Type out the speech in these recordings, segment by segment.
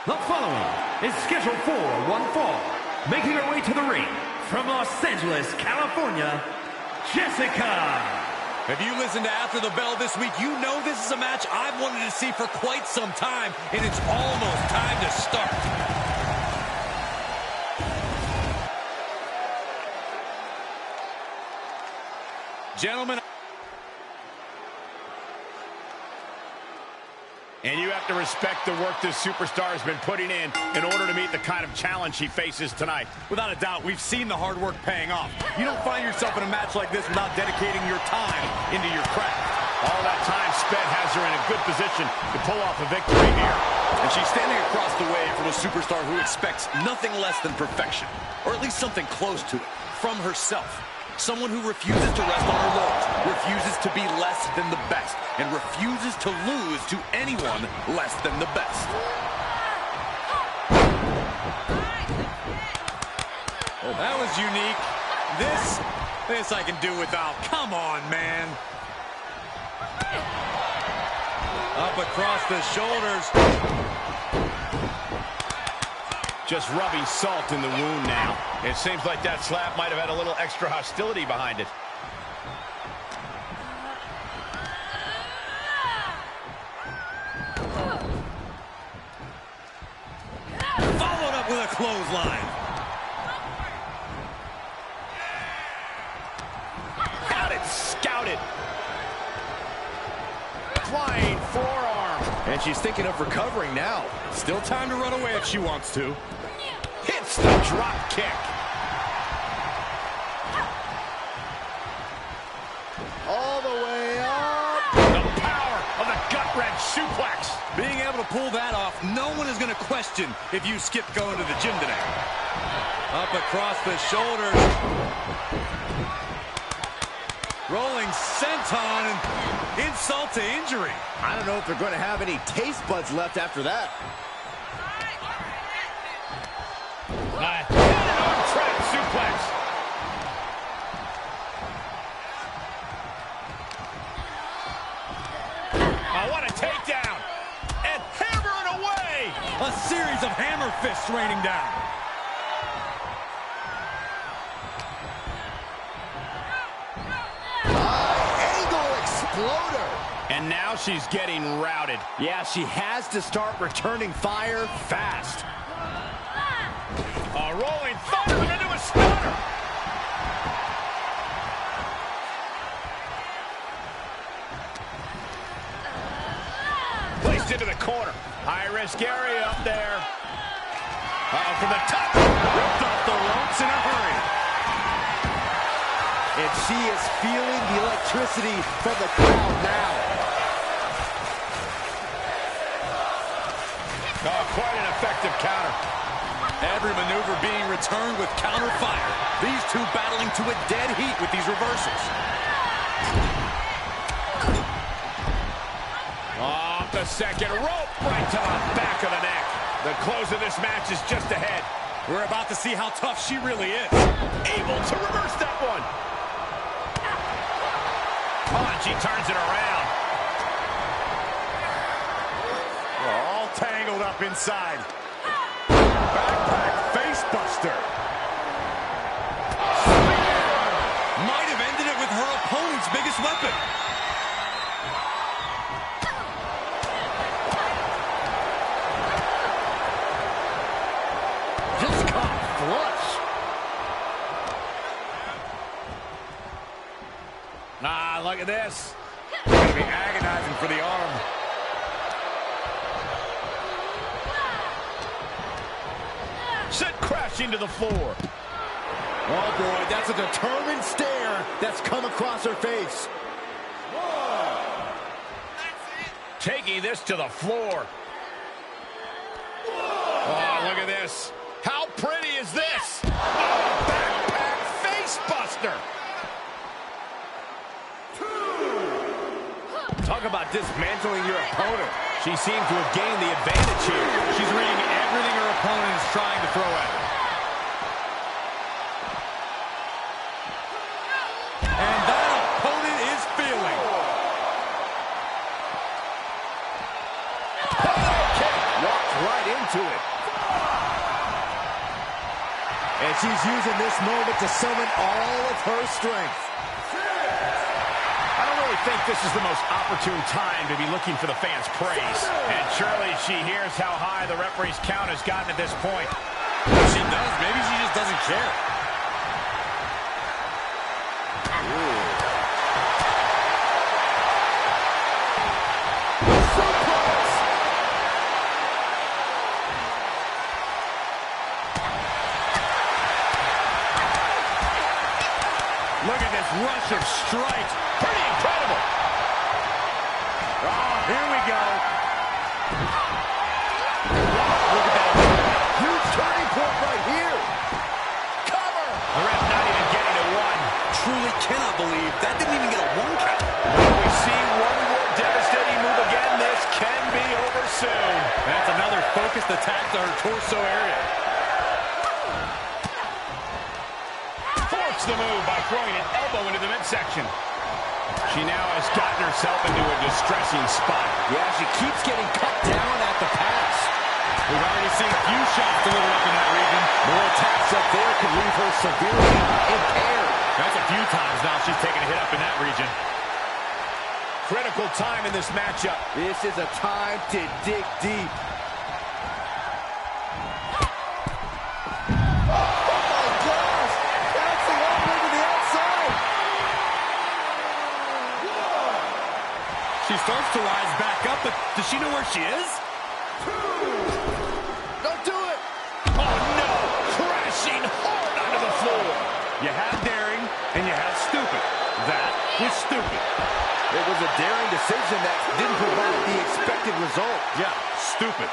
The following is scheduled for one fall, making her way to the ring from Los Angeles, California, Jessica. If you listened to After the Bell this week, you know this is a match I've wanted to see for quite some time, and it's almost time to start. Gentlemen, and you have to respect the work this superstar has been putting in order to meet the kind of challenge she faces tonight. without a doubt, we've seen the hard work paying off. You don't find yourself in a match like this without dedicating your time into your craft. All that time spent has her in a good position to pull off a victory here. And she's standing across the way from a superstar who expects nothing less than perfection, or at least something close to it, from herself. Someone who refuses to rest on her laurels, refuses to be less than the best, and refuses to lose to anyone less than the best. Oh, that was unique. This I can do without. Come on, man. Up across the shoulders. Just rubbing salt in the wound now. It seems like that slap might have had a little extra hostility behind it. Followed up with a clothesline. Got it, scouted. Flying forearm. And she's thinking of recovering now. Still time to run away if she wants to. Hits the drop kick. All the way up. The power of the gut-wrench suplex. Being able to pull that off, no one is going to question if you skipped going to the gym today. Up across the shoulders. Rolling senton and insult to injury. I don't know if they're going to have any taste buds left after that. Arm trap suplex. What a takedown. And hammering away. A series of hammer fists raining down. Angle exploder. And now she's getting routed. Yeah, she has to start returning fire fast. A rolling thunder into a stunner. Placed into the corner. High risk area up there. From the top. Ripped off the ropes in a hurry. And she is feeling the electricity from the crowd now. Oh, quite an effective counter. Every maneuver being returned with counter fire. These two battling to a dead heat with these reversals. Off the second rope, right to the back of the neck. The close of this match is just ahead. We're about to see how tough she really is. Able to reverse that one. Oh, and she turns it around. All tangled up inside. Backpack face buster. Might have ended it with her opponent's biggest weapon. Just caught flush. Look at this. Gonna be agonizing for the arm. Sent crashing to the floor. Oh boy, that's a determined stare that's come across her face. Taking this to the floor. Oh, look at this. How pretty is this? Oh, backpack face buster. Talk about dismantling your opponent. She seems to have gained the advantage here. She's reading everything her opponent is trying to throw at her. And that opponent is feeling. Walk right into it. And she's using this moment to summon all of her strength. I don't really think this is the most opportune time to be looking for the fans' praise. And surely she hears how high the referee's count has gotten at this point. She does. Maybe she just doesn't care. Look at this rush of strikes. Pretty incredible. Oh, here we go. Look at that. Huge turning point right here. Cover. The ref not even getting to one. Truly cannot believe that didn't even get a 1 count. When we see one more devastating move again, this can be over soon. That's another focused attack to her torso area. The move by throwing an elbow into the midsection. She now has gotten herself into a distressing spot. Yeah, she keeps getting cut down at the pass. We've already seen a few shots delivered up in that region. More attacks up there could leave her severely impaired. That's a few times now she's taken a hit up in that region. Critical time in this matchup. This is a time to dig deep. She starts to rise back up, but does she know where she is? Don't do it! Oh, no! Crashing hard onto the floor. You had daring, and you had stupid. That was stupid. It was a daring decision that didn't provide the expected result. Yeah, stupid.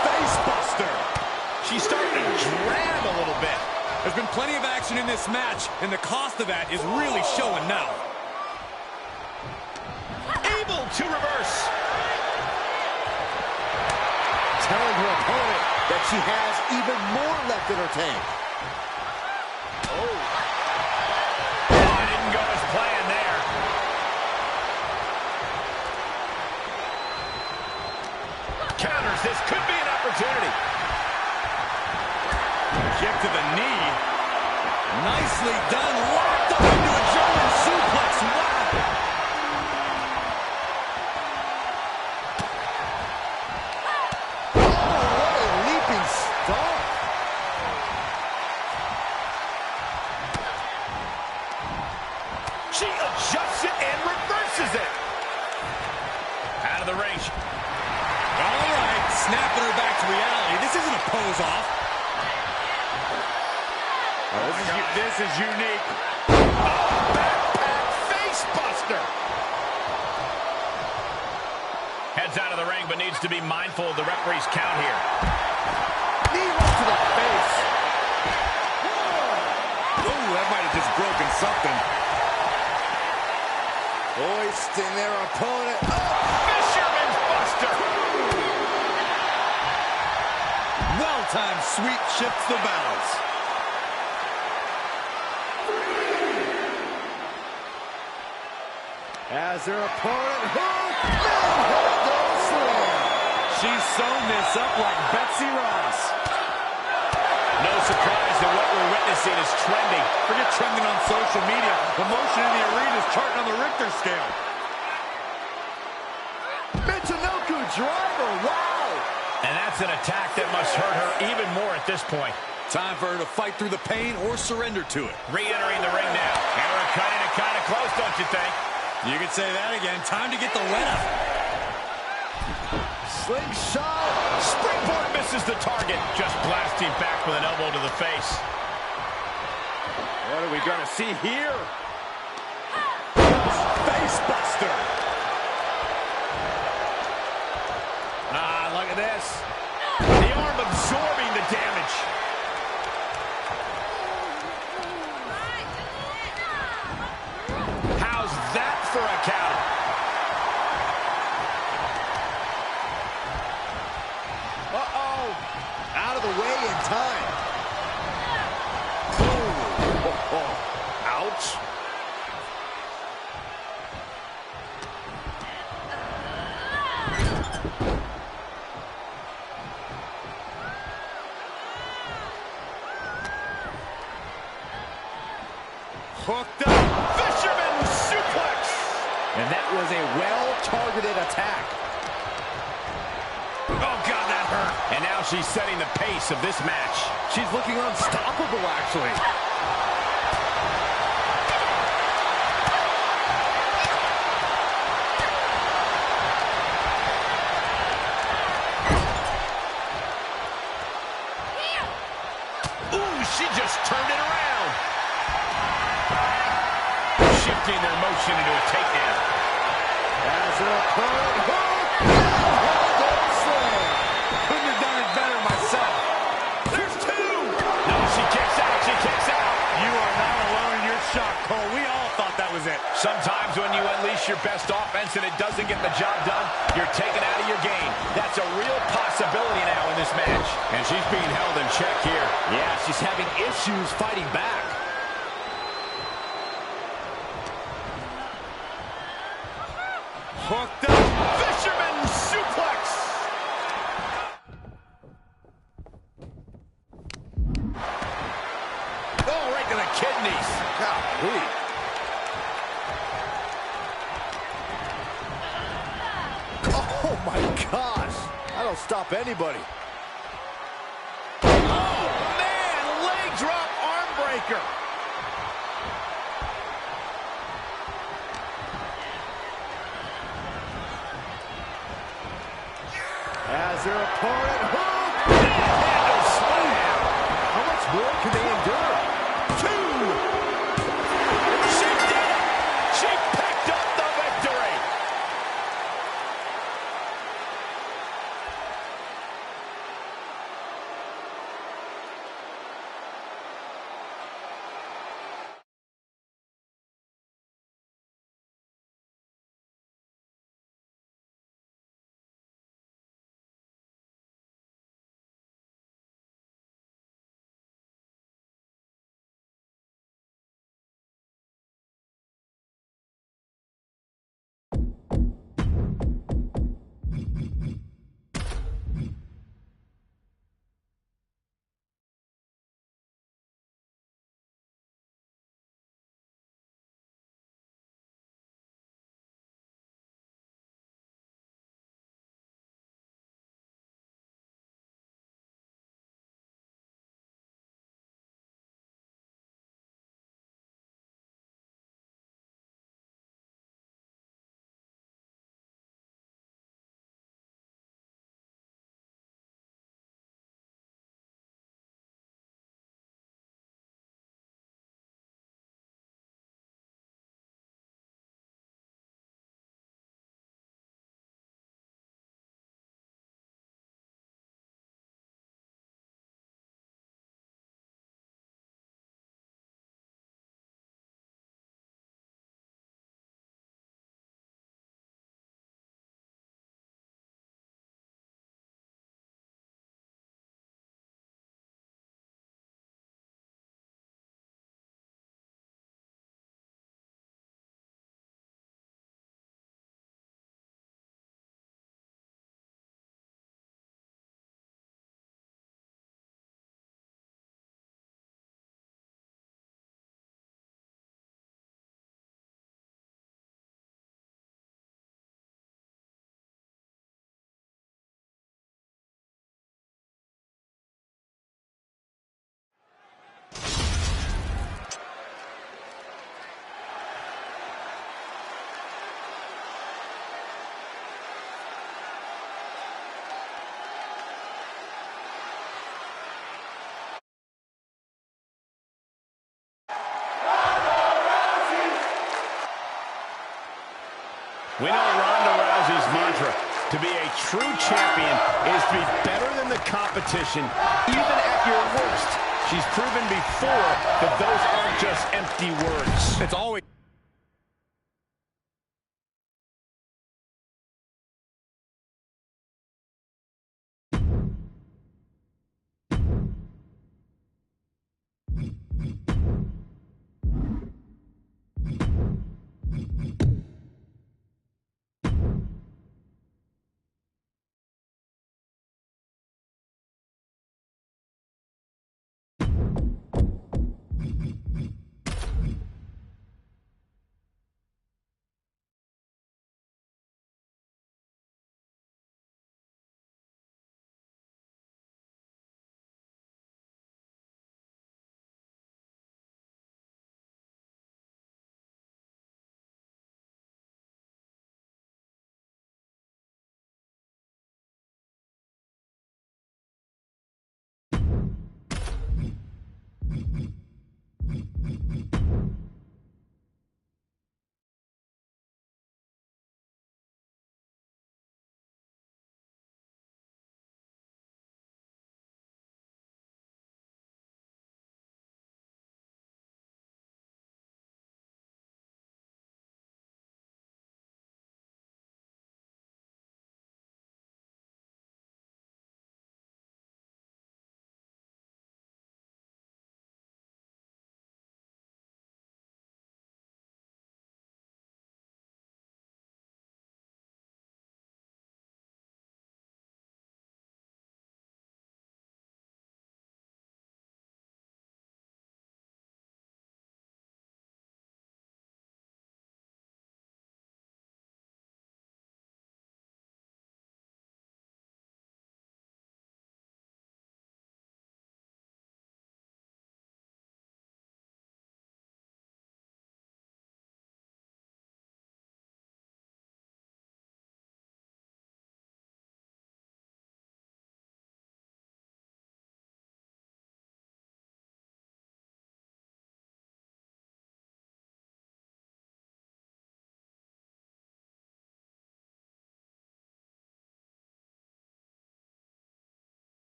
Facebuster. She's starting to drag a little bit. There's been plenty of action in this match, and the cost of that is really showing now. Able to reverse. Telling her opponent that she has even more left in her tank. Oh, didn't go as planned there. Counters. This could be an opportunity. Kick to the knee. Nicely done. Locked up into a German suplex. Wow. Oh, what a leaping stomp. She adjusts it and reverses it. Out of the ring. All right, snapping her back to reality. This isn't a pose-off. This is unique. Oh, backpack face buster. Heads out of the ring, but needs to be mindful of the referee's count here. Knee right to the face. Oh, that might have just broken something. Hoisting their opponent. Fisherman's buster. Well-timed sweep shifts the balance. As their opponent, slam. She's sewn this up like Betsy Ross. No surprise that what we're witnessing is trending. Forget trending on social media. Emotion in the arena is charting on the Richter scale. Michinoku driver, wow. And that's an attack that must hurt her even more at this point. Time for her to fight through the pain or surrender to it. Re-entering the ring now. And we're cutting it kind of close, don't you think? You could say that again. Time to get the let up. Slingshot. Springboard misses the target. Just blasting back with an elbow to the face. What are we going to see here? Facebuster. Look at this. The arm absorbing the damage. How's that for a count? Uh-oh. Out of the way in time. Ouch. was a well-targeted attack. Oh, God, that hurt. And now she's setting the pace of this match. She's looking unstoppable, actually. Ooh, she just turned it around. Shifting their motion into a takedown. As her opponent hook. Couldn't have done it better myself. There's two. No, she kicks out. She kicks out. You are not alone in your shock, Cole. We all thought that was it. Sometimes when you unleash your best offense and it doesn't get the job done, you're taken out of your game. That's a real possibility now in this match. And she's being held in check here. Yeah, she's having issues fighting back. Hooked up. Fisherman suplex. Oh, right to the kidneys. Golly. Oh, my gosh. That'll stop anybody. Oh, man. Leg drop arm breaker. As their opponent hook. Handle slam. How much more can they endure? Two. She did it. She picked up the victory. We know Ronda Rousey's mantra, to be a true champion is to be better than the competition, even at your worst. She's proven before that those aren't just empty words. It's always...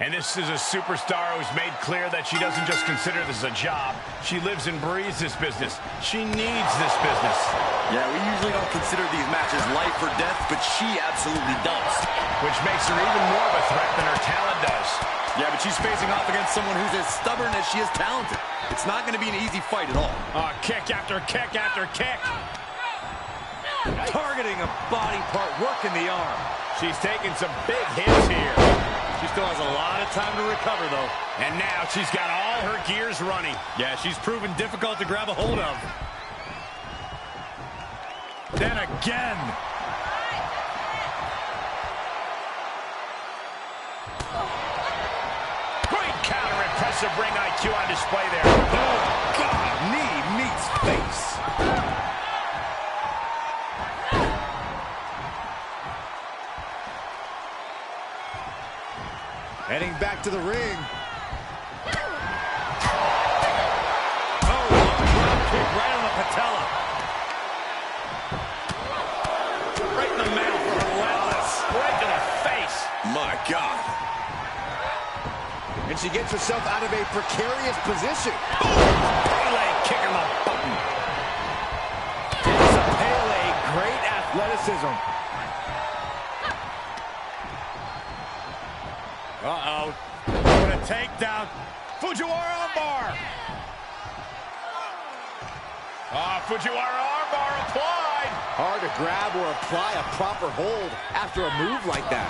And this is a superstar who's made clear that she doesn't just consider this a job. She lives and breathes this business. She needs this business. Yeah, we usually don't consider these matches life or death, but she absolutely does. Which makes her even more of a threat than her talent does. Yeah, but she's facing off against someone who's as stubborn as she is talented. It's not going to be an easy fight at all. Kick after kick after kick. Targeting a body part, working the arm. She's taking some big hits here. She still has a lot of time to recover, though. And now she's got all her gears running. Yeah, she's proven difficult to grab a hold of. Then again. Great counter, impressive ring IQ on display there. Oh, God, knee meets face. Heading back to the ring. Oh, drop kick right on the patella. Right in the mouth, relentless. Right to the face. My God. And she gets herself out of a precarious position. Pele kicking the button. It's a Pele, great athleticism. Uh-oh. What a takedown. Fujiwara armbar. Fujiwara armbar applied. Hard to grab or apply a proper hold after a move like that.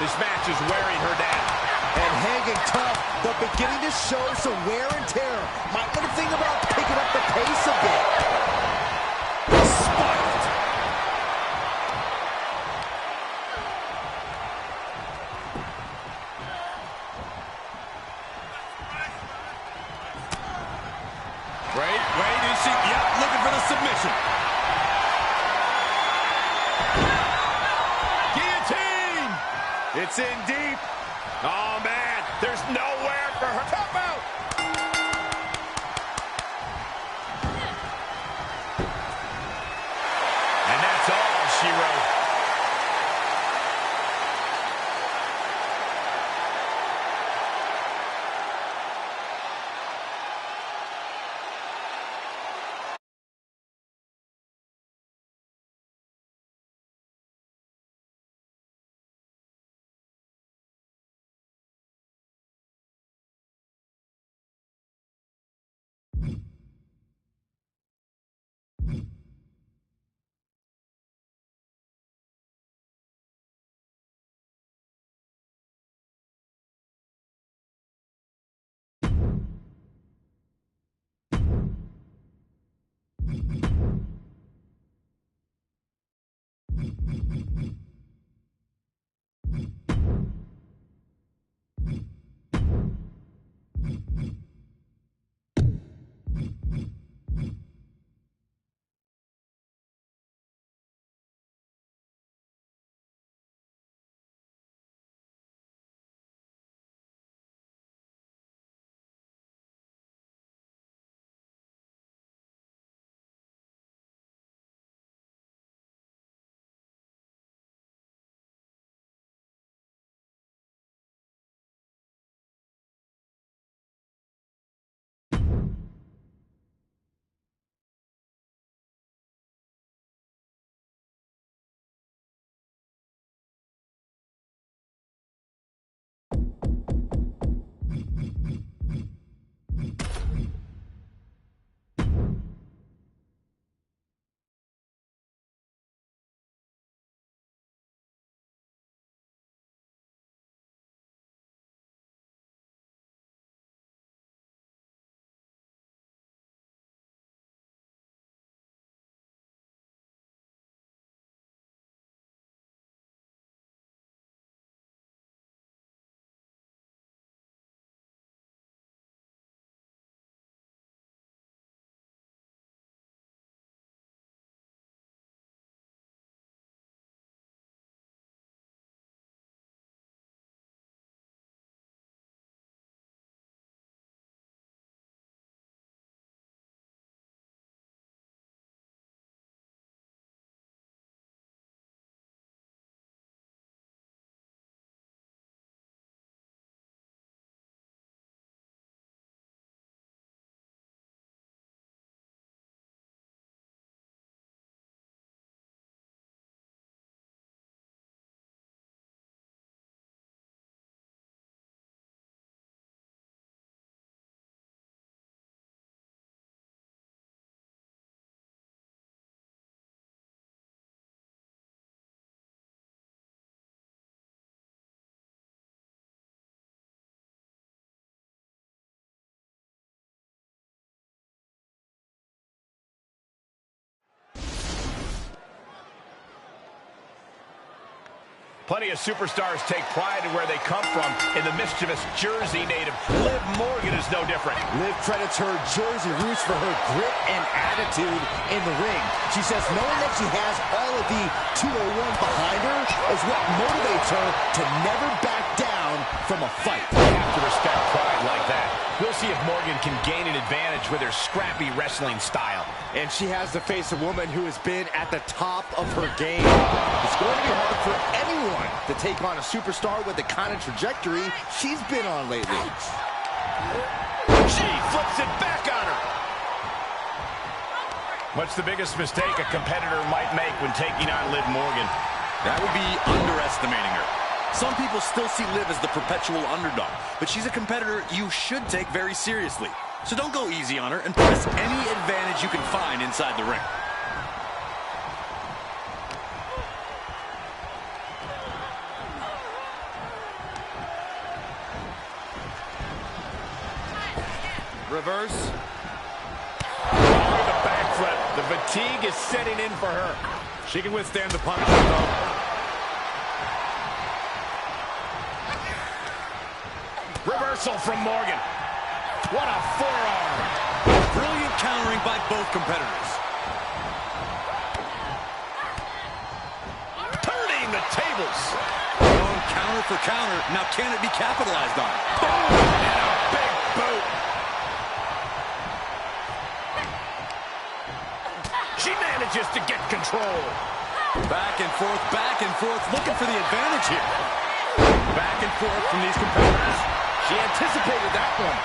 This match is wearing her down. And hanging tough, but beginning to show some wear and tear. Might want to think about picking up the pace a bit. Spiked. Wait, is she? Yep, looking for the submission. Guillotine! It's in deep. Oh, man, there's nowhere for her. Tap out! And that's all she wrote. Plenty of superstars take pride in where they come from. In the mischievous Jersey native, Liv Morgan is no different. Liv credits her Jersey roots for her grit and attitude in the ring. She says knowing that she has all of the 201 behind her is what motivates her to never back down from a fight. You have to respect pride like that. We'll see if Morgan can gain an advantage with her scrappy wrestling style. And she has to face a woman who has been at the top of her game. It's going to be hard for anyone to take on a superstar with the kind of trajectory she's been on lately. She flips it back on her. What's the biggest mistake a competitor might make when taking on Liv Morgan? That would be underestimating her. Some people still see Liv as the perpetual underdog, but she's a competitor you should take very seriously. So don't go easy on her and press any advantage you can find inside the ring. Reverse. The backflip. The fatigue is setting in for her. She can withstand the punishment, though. Reversal from Morgan. What a forearm. Brilliant countering by both competitors. Turning the tables. Going counter for counter. Now can it be capitalized on? Boom! And a big boot. She manages to get control. Back and forth, looking for the advantage here. Back and forth from these competitors. She anticipated that one.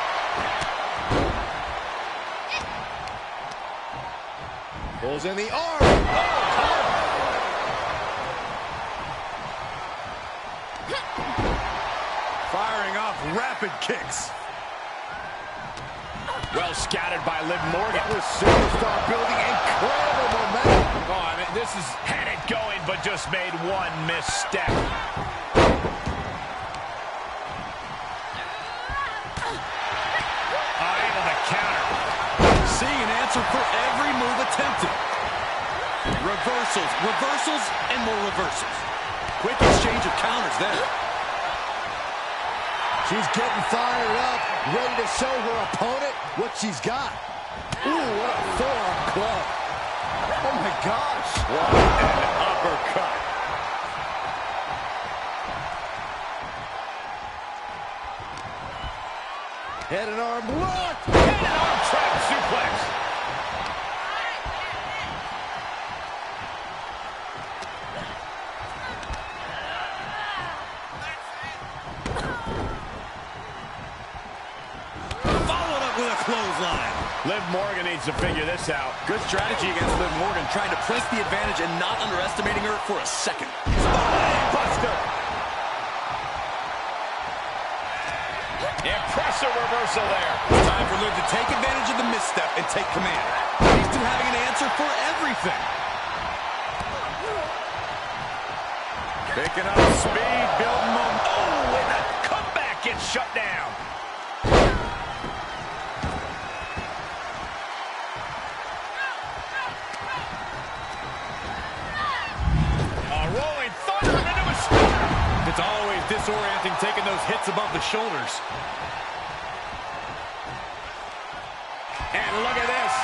Pulls in the arm. Firing off rapid kicks. Well scattered by Liv Morgan. The superstar building incredible momentum. Oh, I mean, this is had it going, but just made one misstep. Able to counter. Seeing an answer for every move attempted. Reversals, reversals, and more reversals. Quick exchange of counters there. She's getting fired up, ready to show her opponent what she's got. Ooh, what a forearm club. Oh, my gosh. What an uppercut. Head and arm block. Head and arm trap suplex. Clothesline. Liv Morgan needs to figure this out. Good strategy against Liv Morgan, trying to press the advantage and not underestimating her for a second. Buster. Impressive reversal there. It's time for Liv to take advantage of the misstep and take command. Used to having an answer for everything. Picking up speed, building momentum. Oh, and the comeback gets shut down. It's always disorienting taking those hits above the shoulders. And look at this.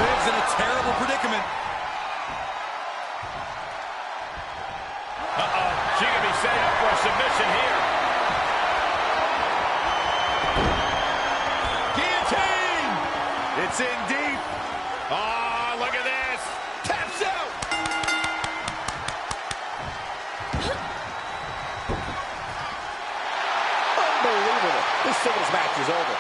Liv's in a terrible predicament. Uh-oh. She could be setting up for a submission here. Guillotine! It's in deep. Oh, look at this. Taps out. Unbelievable. This singles match is over.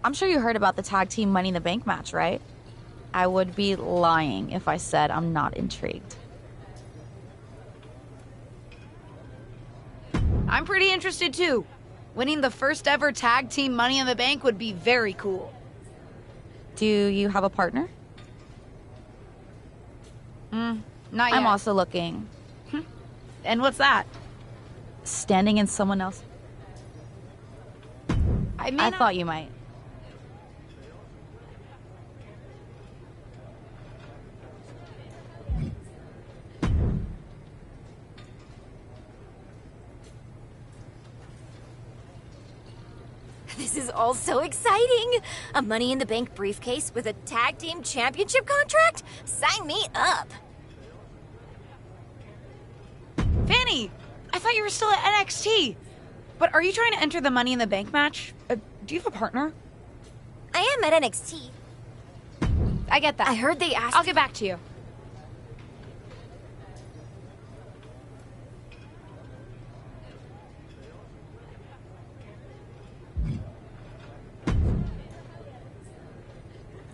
I'm sure you heard about the tag team Money in the Bank match, right? I would be lying if I said I'm not intrigued. I'm pretty interested too. Winning the first ever tag team Money in the Bank would be very cool. Do you have a partner? Not yet. I'm also looking. And what's that? Standing in someone else. I thought you might. This is all so exciting! A Money in the Bank briefcase with a tag team championship contract? Sign me up! Fanny! I thought you were still at NXT. But are you trying to enter the Money in the Bank match? Do you have a partner? I am at NXT. I get that. I heard they asked... I'll get back to you.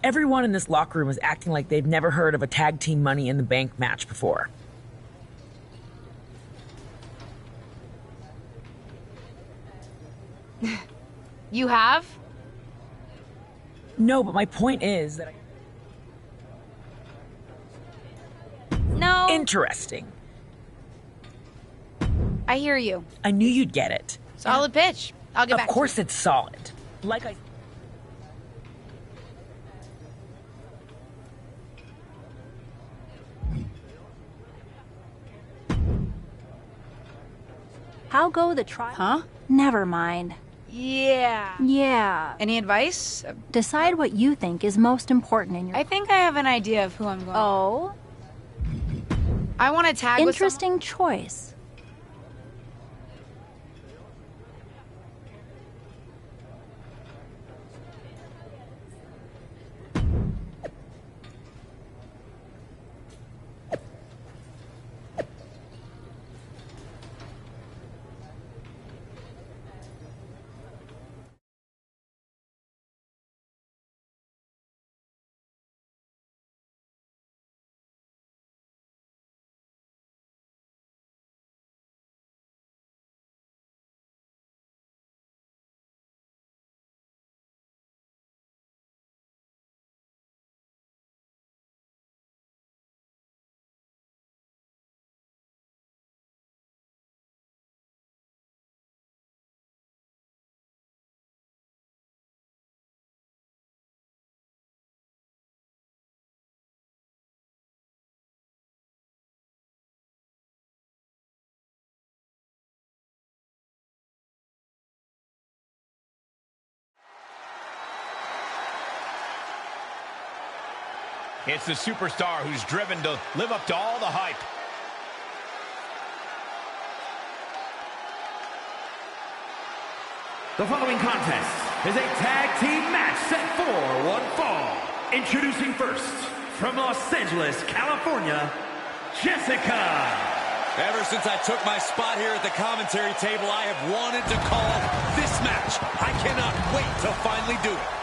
Everyone in this locker room is acting like they've never heard of a tag team Money in the Bank match before. You have? No, but my point is that No. Interesting. I hear you. I knew you'd get it. Solid pitch. I'll get back Of course to you. it's solid. Like I... How go the trial? Huh? Never mind. Yeah. Yeah. Any advice? Decide what you think is most important in your... I think I have an idea of who I'm going Oh? I want to tag with Interesting choice. It's the superstar who's driven to live up to all the hype. The following contest is a tag team match set for one fall. Introducing first, from Los Angeles, California, Jessica. Ever since I took my spot here at the commentary table, I have wanted to call this match. I cannot wait to finally do it.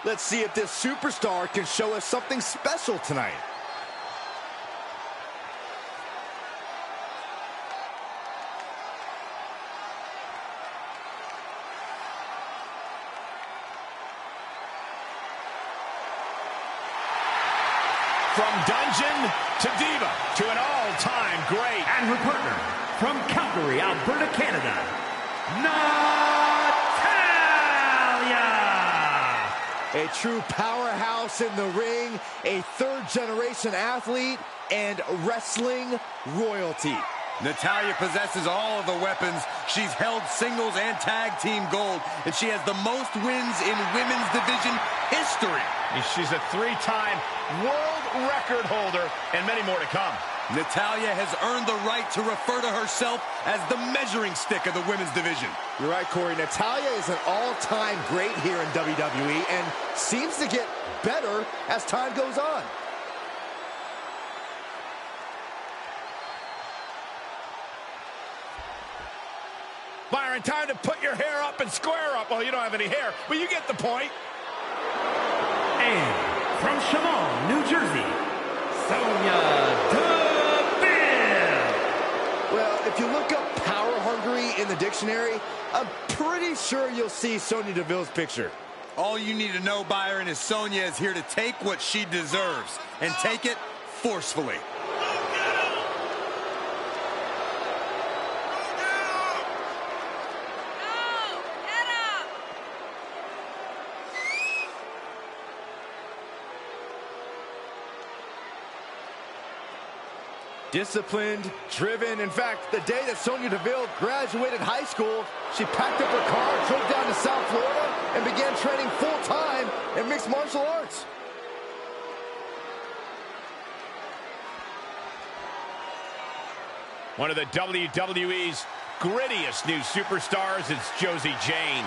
Let's see if this superstar can show us something special tonight. From dungeon to diva to an all-time great. And her partner, from Calgary, Alberta, Canada, Natalya! A true powerhouse in the ring, a third-generation athlete, and wrestling royalty. Natalya possesses all of the weapons. She's held singles and tag team gold, and she has the most wins in women's division history. She's a 3-time world record holder, and many more to come. Natalya has earned the right to refer to herself as the measuring stick of the women's division. You're right, Corey. Natalya is an all-time great here in WWE and seems to get better as time goes on. Byron, time to put your hair up and square up. Well, you don't have any hair, but you get the point. And from Chamonix, New Jersey, Sonya Deville. Well, if you look up power hungry in the dictionary, I'm pretty sure you'll see Sonya Deville's picture. All you need to know, Byron, is Sonya is here to take what she deserves and take it forcefully. Disciplined, driven. In fact, the day that Sonya Deville graduated high school, she packed up her car, drove down to South Florida, and began training full-time in mixed martial arts. One of the WWE's grittiest new superstars is Josie Jane.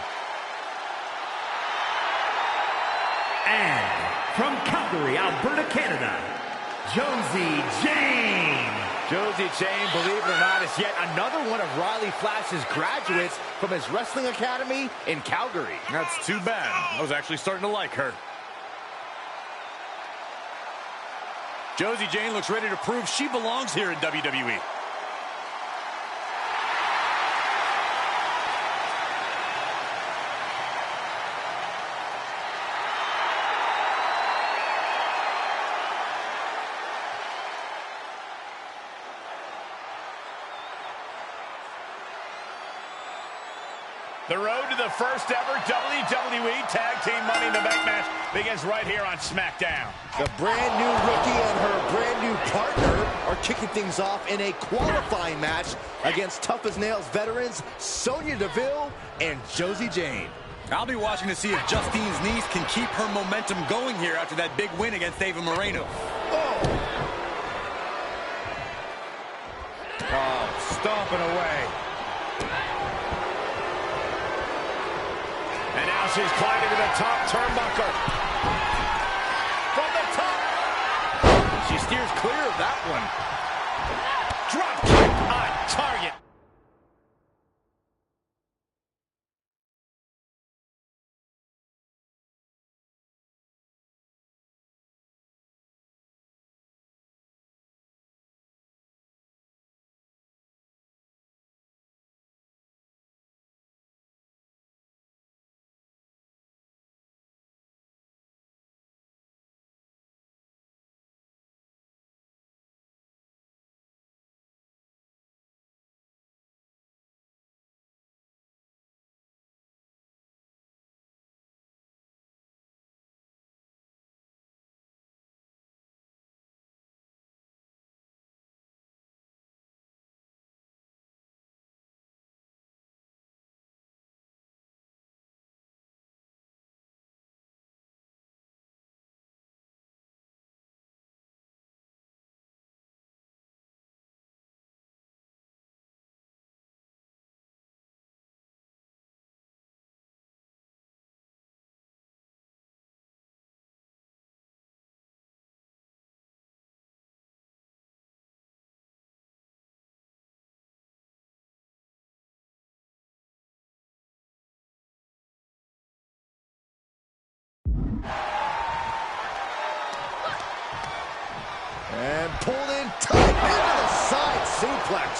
And from Calgary, Alberta, Canada, Josie Jane. Josie Jane, believe it or not, is yet another one of Riley Flash's graduates from his wrestling academy in Calgary. That's too bad. I was actually starting to like her. Josie Jane looks ready to prove she belongs here in WWE. The road to the first ever WWE Tag Team Money in the Bank match begins right here on SmackDown. The brand new rookie and her brand new partner are kicking things off in a qualifying match against tough as nails veterans Sonya Deville and Josie Jane. I'll be watching to see if Justine's niece can keep her momentum going here after that big win against Ava Moreno. Oh, stomping away. And now she's climbing to the top turnbuckle. From the top. She steers clear of that one. Drop kick on target. And pulled in tight into the side suplex.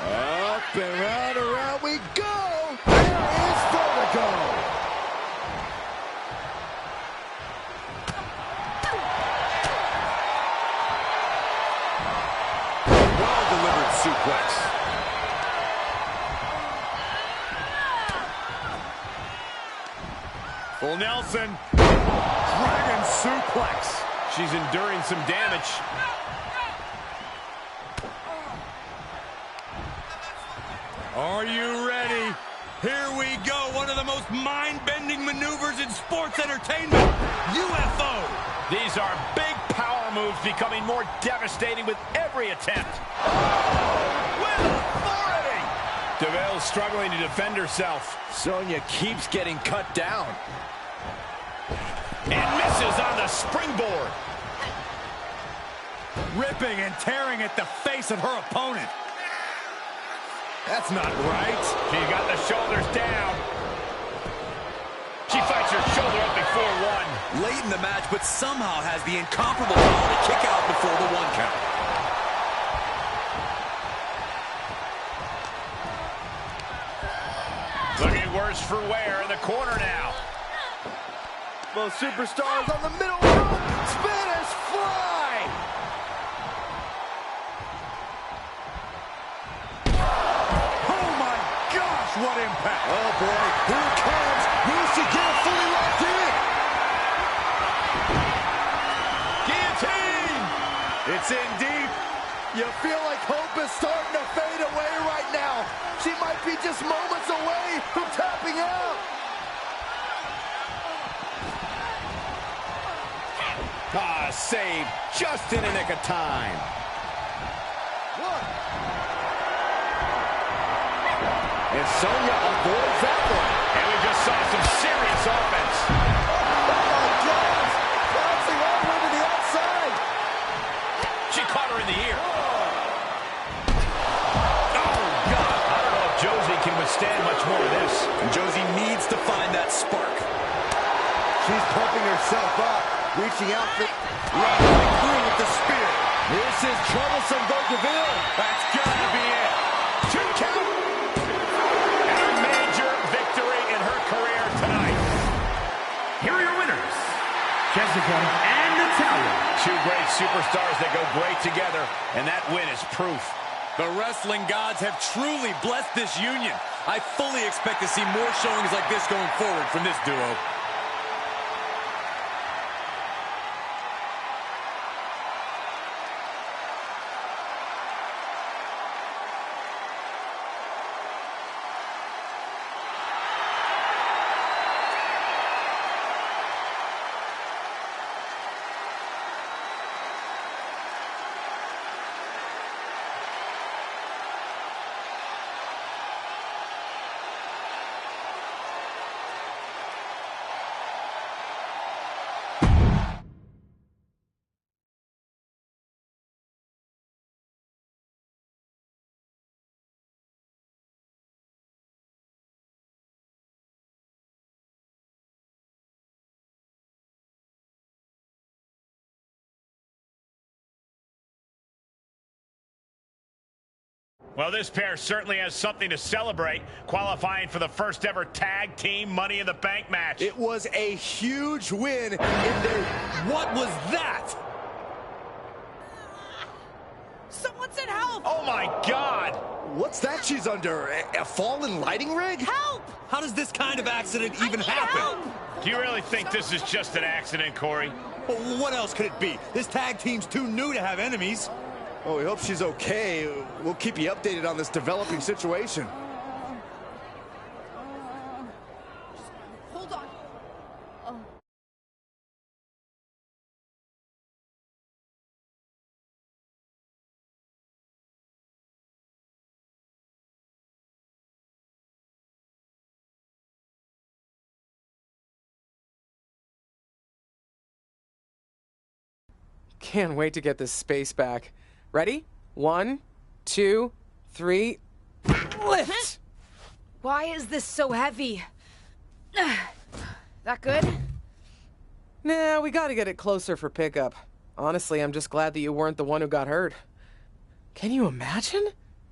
Up and around we go. There is Vertigo. suplex. Full Nelson. Dragon suplex. She's enduring some damage. Are you ready? Here we go. One of the most mind-bending maneuvers in sports entertainment. UFO. These are big power moves becoming more devastating with every attempt. With authority. DeVille's struggling to defend herself. Sonya keeps getting cut down. And misses on the springboard. Ripping and tearing at the face of her opponent. That's not right. She got the shoulders down. She fights her shoulder up before one. Late in the match, but somehow has the incomparable power to kick out before the 1 count. Looking worse for wear in the corner now. Both superstars on the middle rope. Spanish fly. Oh my gosh, what impact! Oh boy, here it comes. Will she get it fully locked in? Guillotine! It's in deep. You feel like hope is starting to fade away right now. She might be just moments away from tapping out. Ah, saved just in the nick of time. And Sonya avoids that one. And we just saw some serious offense. Oh my gosh! Bouncing all the way to the outside. She caught her in the ear. Oh, God. I don't know if Josie can withstand much more of this. And Josie needs to find that spark. She's pumping herself up, reaching out for... Right through with the spear. This is troublesome, Deville. That's gotta be it. 2 count. And a major victory in her career tonight. Here are your winners, Jessica and Natalia. 2 great superstars that go great together, and that win is proof. The wrestling gods have truly blessed this union. I fully expect to see more showings like this going forward from this duo. Well, this pair certainly has something to celebrate, qualifying for the first ever tag team Money in the Bank match. It was a huge win in their... What was that? Someone said help! Oh, my God! What's that she's under? A fallen lighting rig? Help! How does this kind of accident even happen? Help! Do you really think this is just an accident, Corey? Well, what else could it be? This tag team's too new to have enemies. Oh, we hope she's okay. We'll keep you updated on this developing situation. Hold on. Can't wait to get this space back. Ready? 1, 2, 3, lift! Why is this so heavy? That good? Nah, we gotta get it closer for pickup. Honestly, I'm just glad that you weren't the one who got hurt. Can you imagine?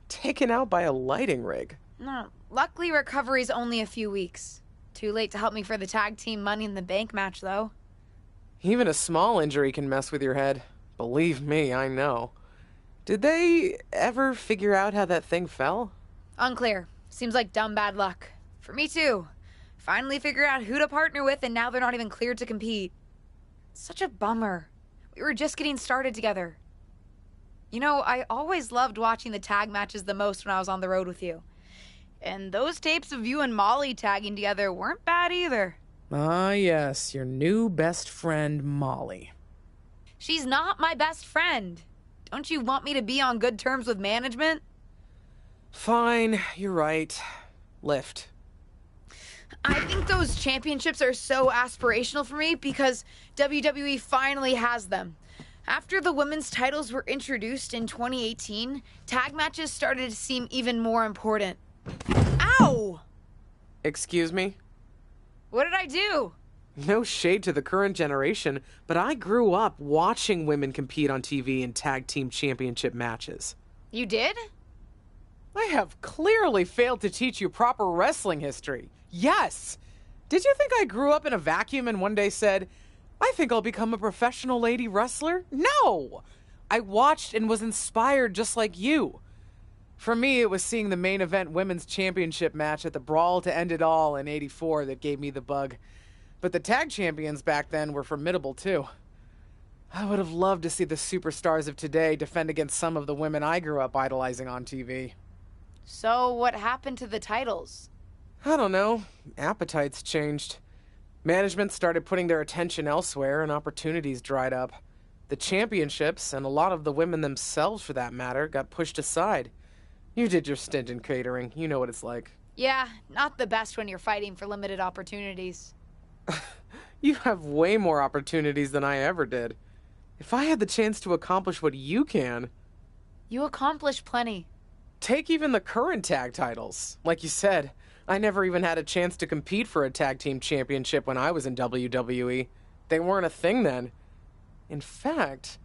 Taken out by a lighting rig. No. Luckily, recovery's only a few weeks. Too late to help me for the tag team Money in the Bank match, though. Even a small injury can mess with your head. Believe me, I know. Did they ever figure out how that thing fell? Unclear. Seems like dumb bad luck. For me too. Finally figured out who to partner with and now they're not even cleared to compete. Such a bummer. We were just getting started together. You know, I always loved watching the tag matches the most when I was on the road with you. And those tapes of you and Molly tagging together weren't bad either. Ah, yes, your new best friend, Molly. She's not my best friend. Don't you want me to be on good terms with management? Fine, you're right. Lift. I think those championships are so aspirational for me because WWE finally has them. After the women's titles were introduced in 2018, tag matches started to seem even more important. Ow! Excuse me? What did I do? No shade to the current generation, but I grew up watching women compete on TV in tag team championship matches. You did? I have clearly failed to teach you proper wrestling history. Yes! Did you think I grew up in a vacuum and one day said, I think I'll become a professional lady wrestler? No! I watched and was inspired just like you. For me, it was seeing the main event women's championship match at the Brawl to End It All in '84 that gave me the bug. But the tag champions back then were formidable too. I would have loved to see the superstars of today defend against some of the women I grew up idolizing on TV. So what happened to the titles? I don't know. Appetites changed. Management started putting their attention elsewhere and opportunities dried up. The championships, and a lot of the women themselves for that matter, got pushed aside. You did your stint in catering. You know what it's like. Yeah, not the best when you're fighting for limited opportunities. You have way more opportunities than I ever did. If I had the chance to accomplish what you can... You accomplished plenty. Take even the current tag titles. Like you said, I never even had a chance to compete for a tag team championship when I was in WWE. They weren't a thing then. In fact,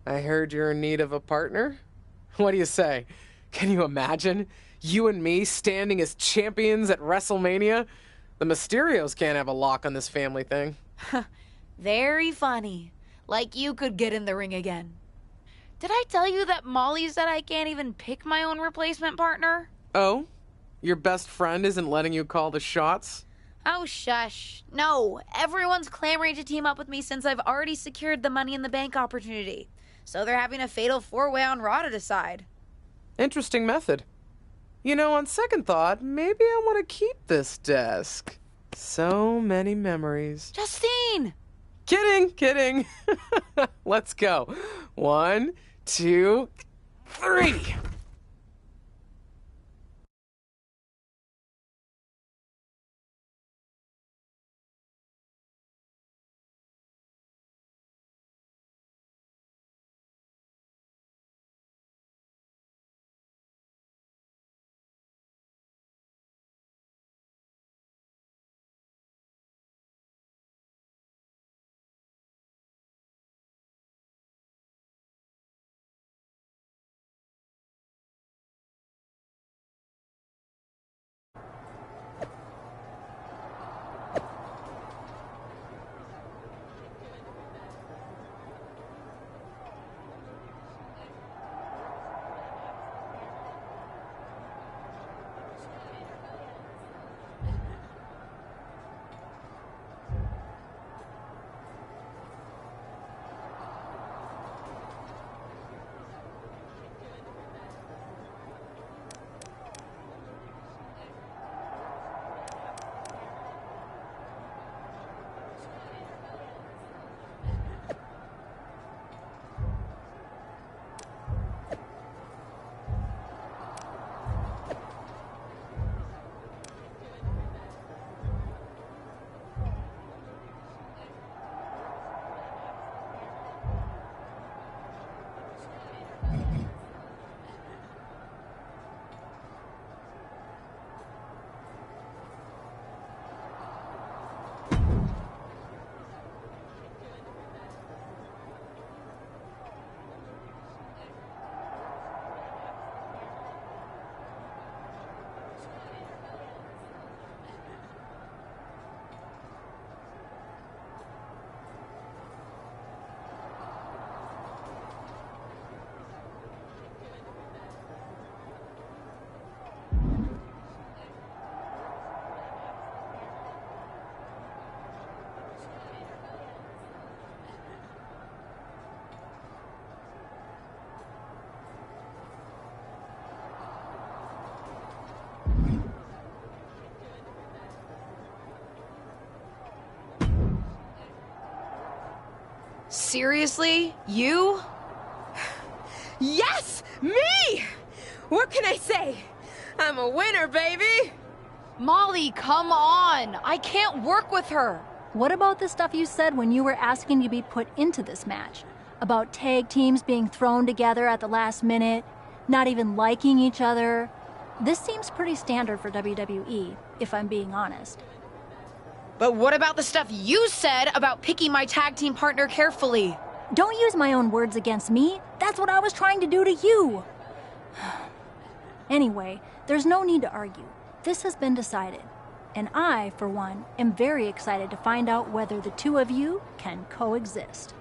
I heard you're in need of a partner? What do you say? Can you imagine? You and me standing as champions at WrestleMania? The Mysterios can't have a lock on this family thing. Very funny. Like you could get in the ring again. Did I tell you that Molly said I can't even pick my own replacement partner? Oh? Your best friend isn't letting you call the shots? Oh, shush. No, everyone's clamoring to team up with me since I've already secured the Money in the Bank opportunity. So they're having a fatal four-way on Raw to decide. Interesting method. You know, on second thought, maybe I want to keep this desk. So many memories. Justine! Kidding. Let's go. 1, 2, 3. Seriously? You? Yes! Me! What can I say? I'm a winner, baby! Molly, come on! I can't work with her! What about the stuff you said when you were asking to be put into this match? About tag teams being thrown together at the last minute, not even liking each other. This seems pretty standard for WWE, if I'm being honest. But what about the stuff you said about picking my tag team partner carefully? Don't use my own words against me. That's what I was trying to do to you. Anyway, there's no need to argue. This has been decided. And I, for one, am very excited to find out whether the two of you can coexist.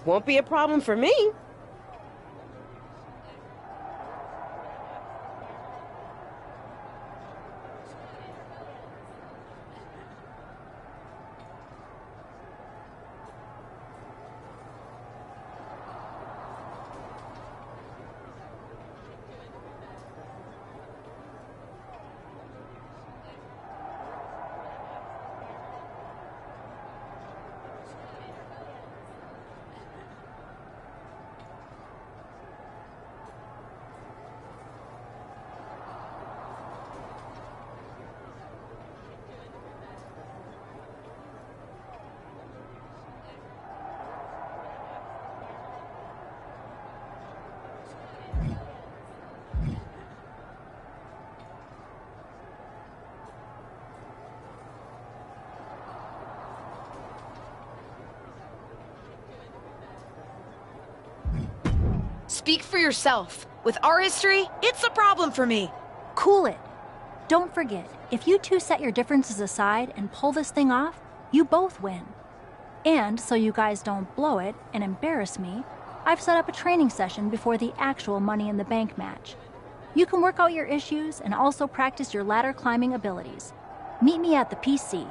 Won't be a problem for me. Speak for yourself. With our history, it's a problem for me. Cool it. Don't forget, if you two set your differences aside and pull this thing off, you both win. And so you guys don't blow it and embarrass me, I've set up a training session before the actual Money in the Bank match. You can work out your issues and also practice your ladder climbing abilities. Meet me at the PC.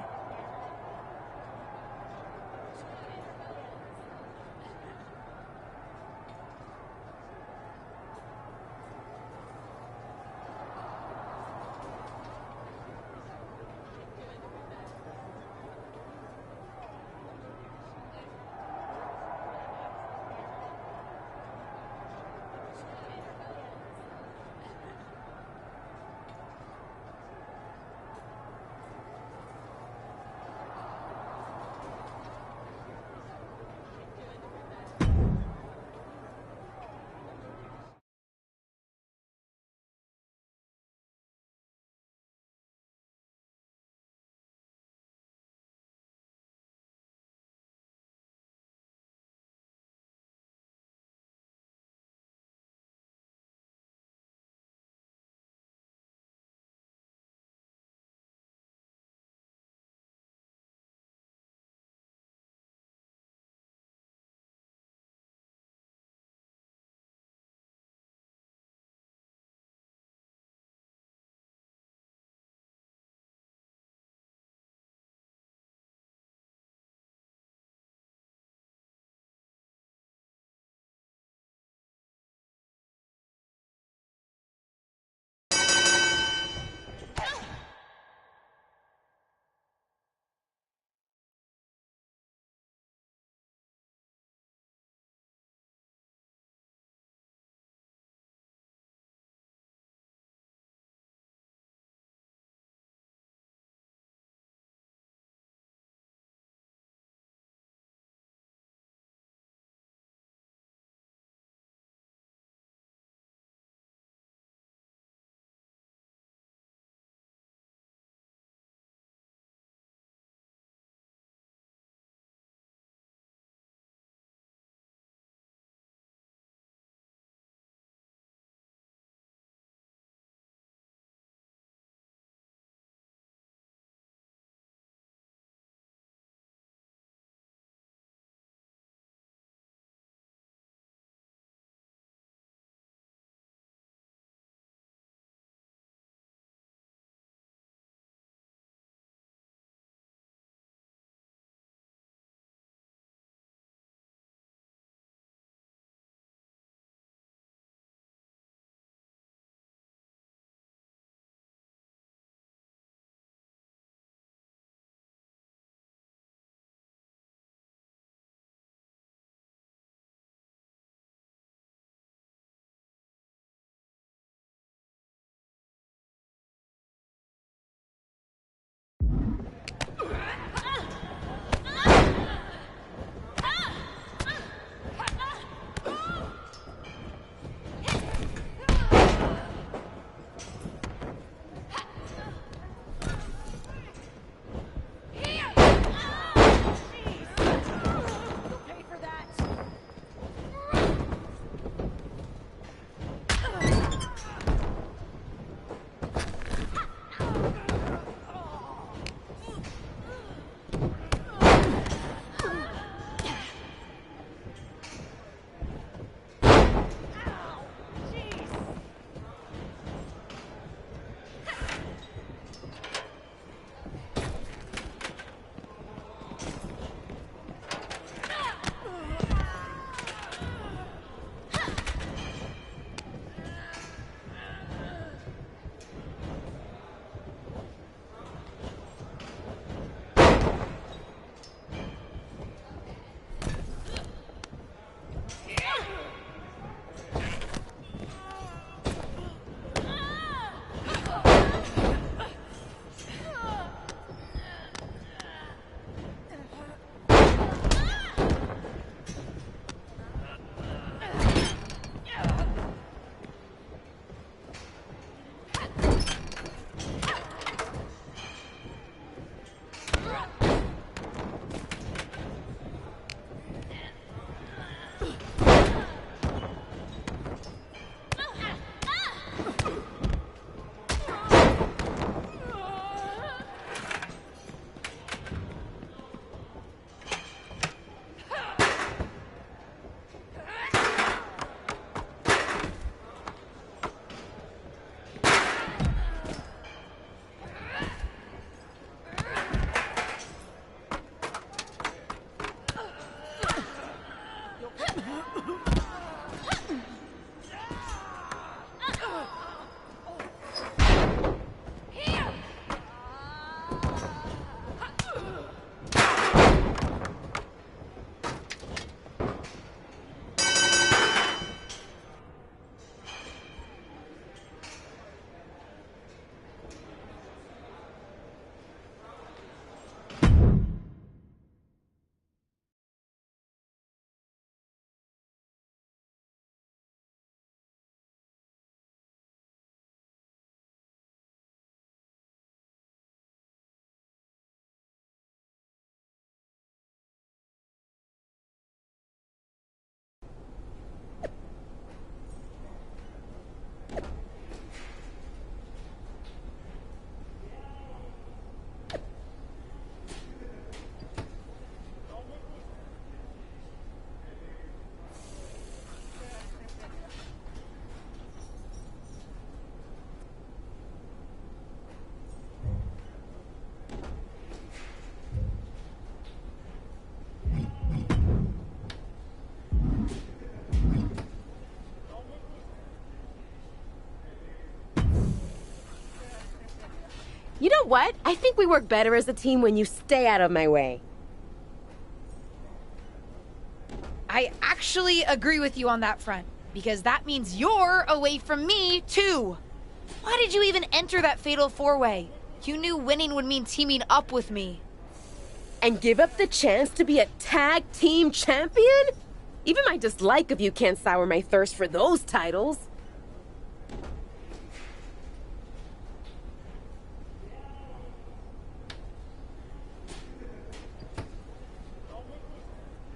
You know what? I think we work better as a team when you stay out of my way. I actually agree with you on that front, because that means you're away from me, too. Why did you even enter that fatal four-way? You knew winning would mean teaming up with me. And give up the chance to be a tag team champion? Even my dislike of you can't sour my thirst for those titles.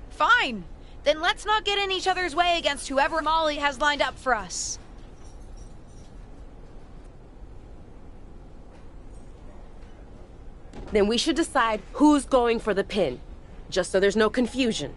Fine. Then let's not get in each other's way against whoever Molly has lined up for us. Then we should decide who's going for the pin, just so there's no confusion.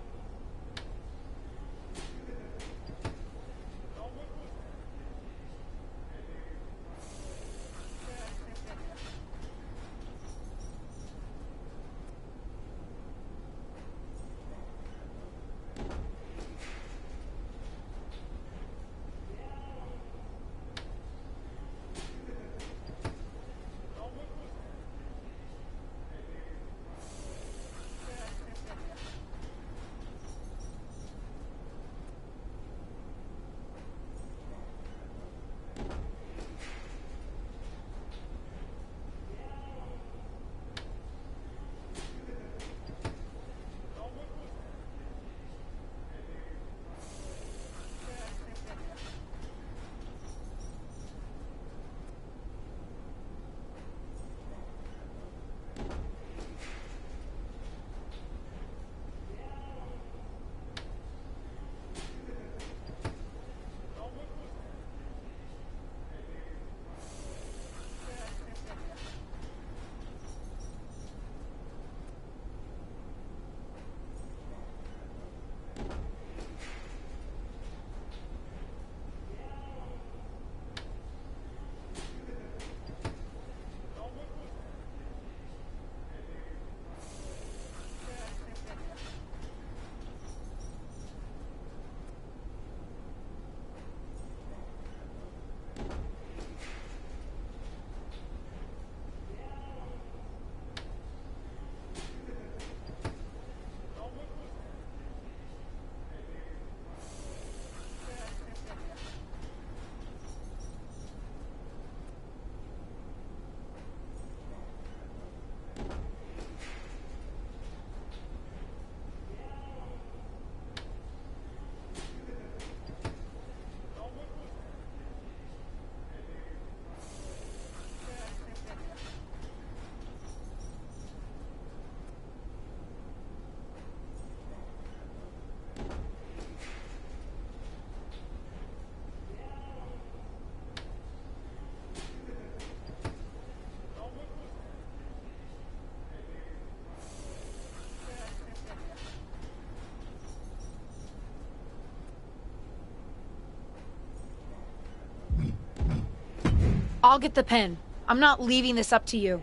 I'll get the pin. I'm not leaving this up to you.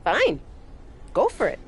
Fine. Go for it.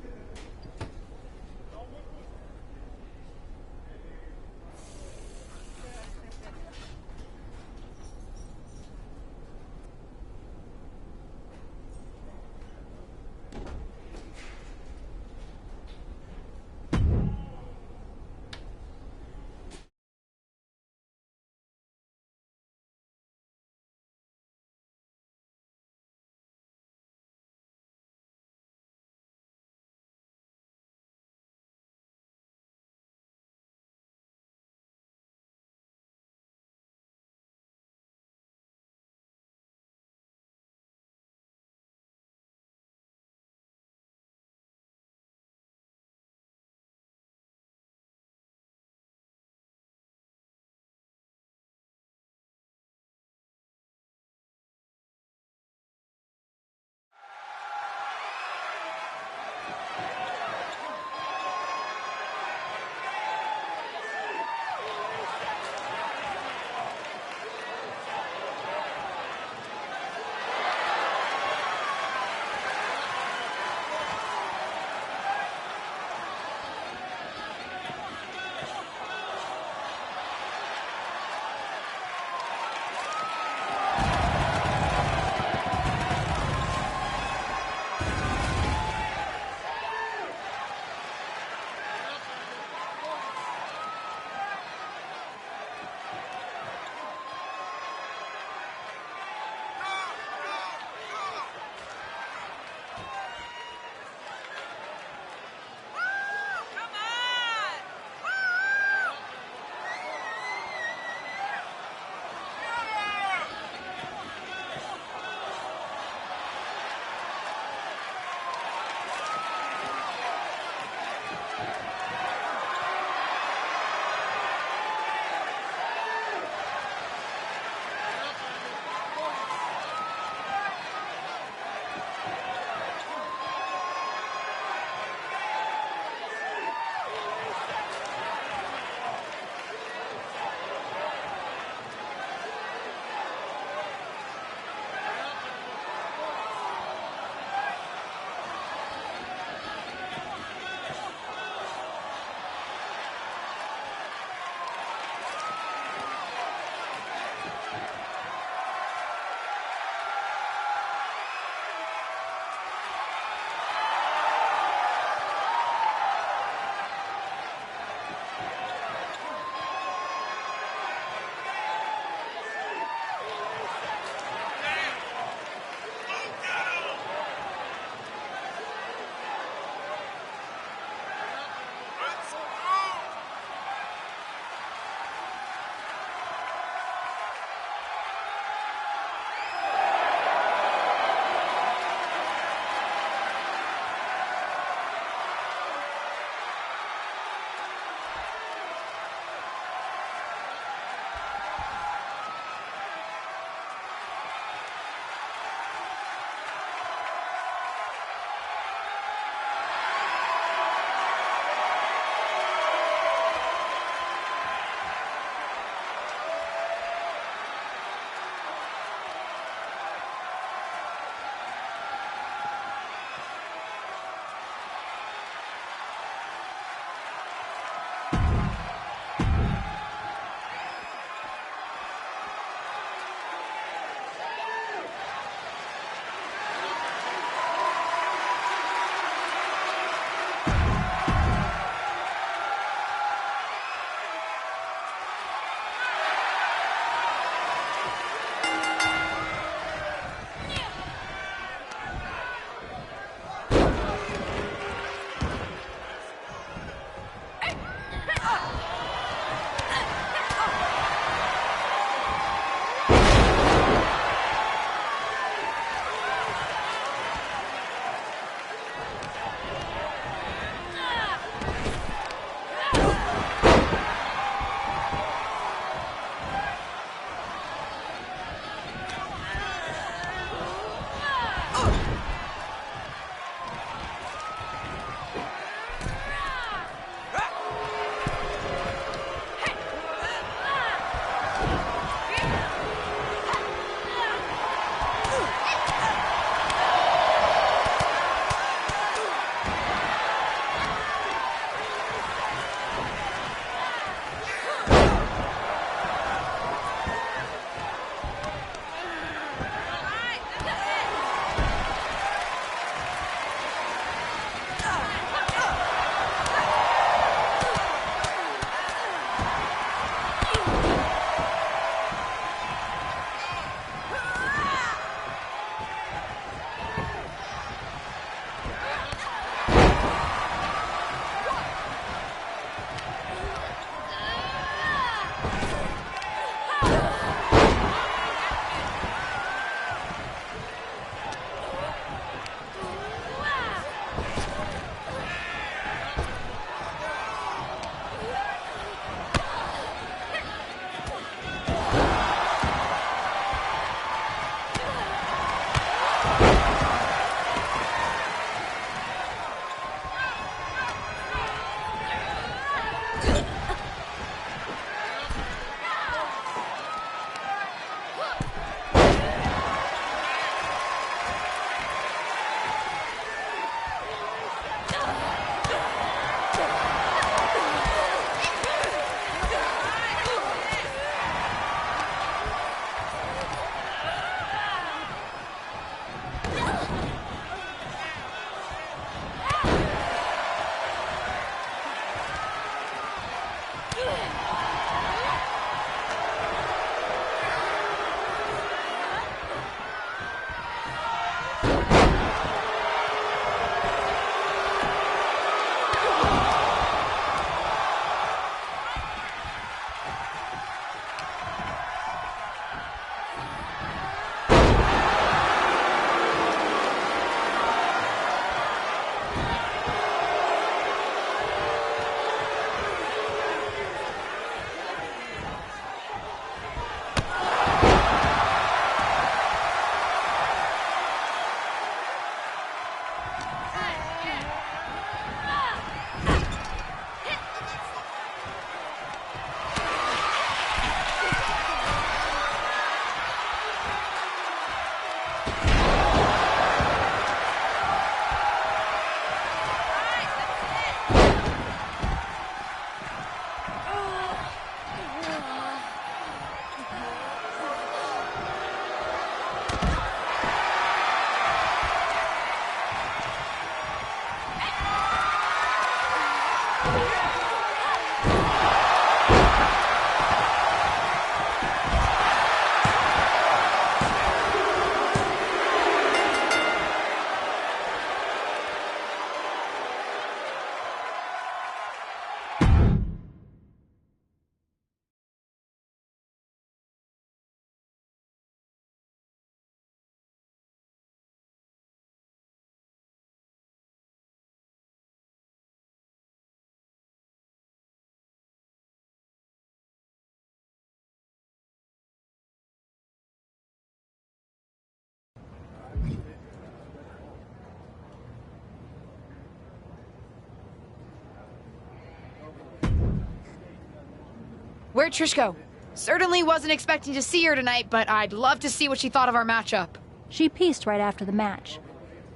Where'd Trish go? Certainly wasn't expecting to see her tonight, but I'd love to see what she thought of our matchup. She pieced right after the match.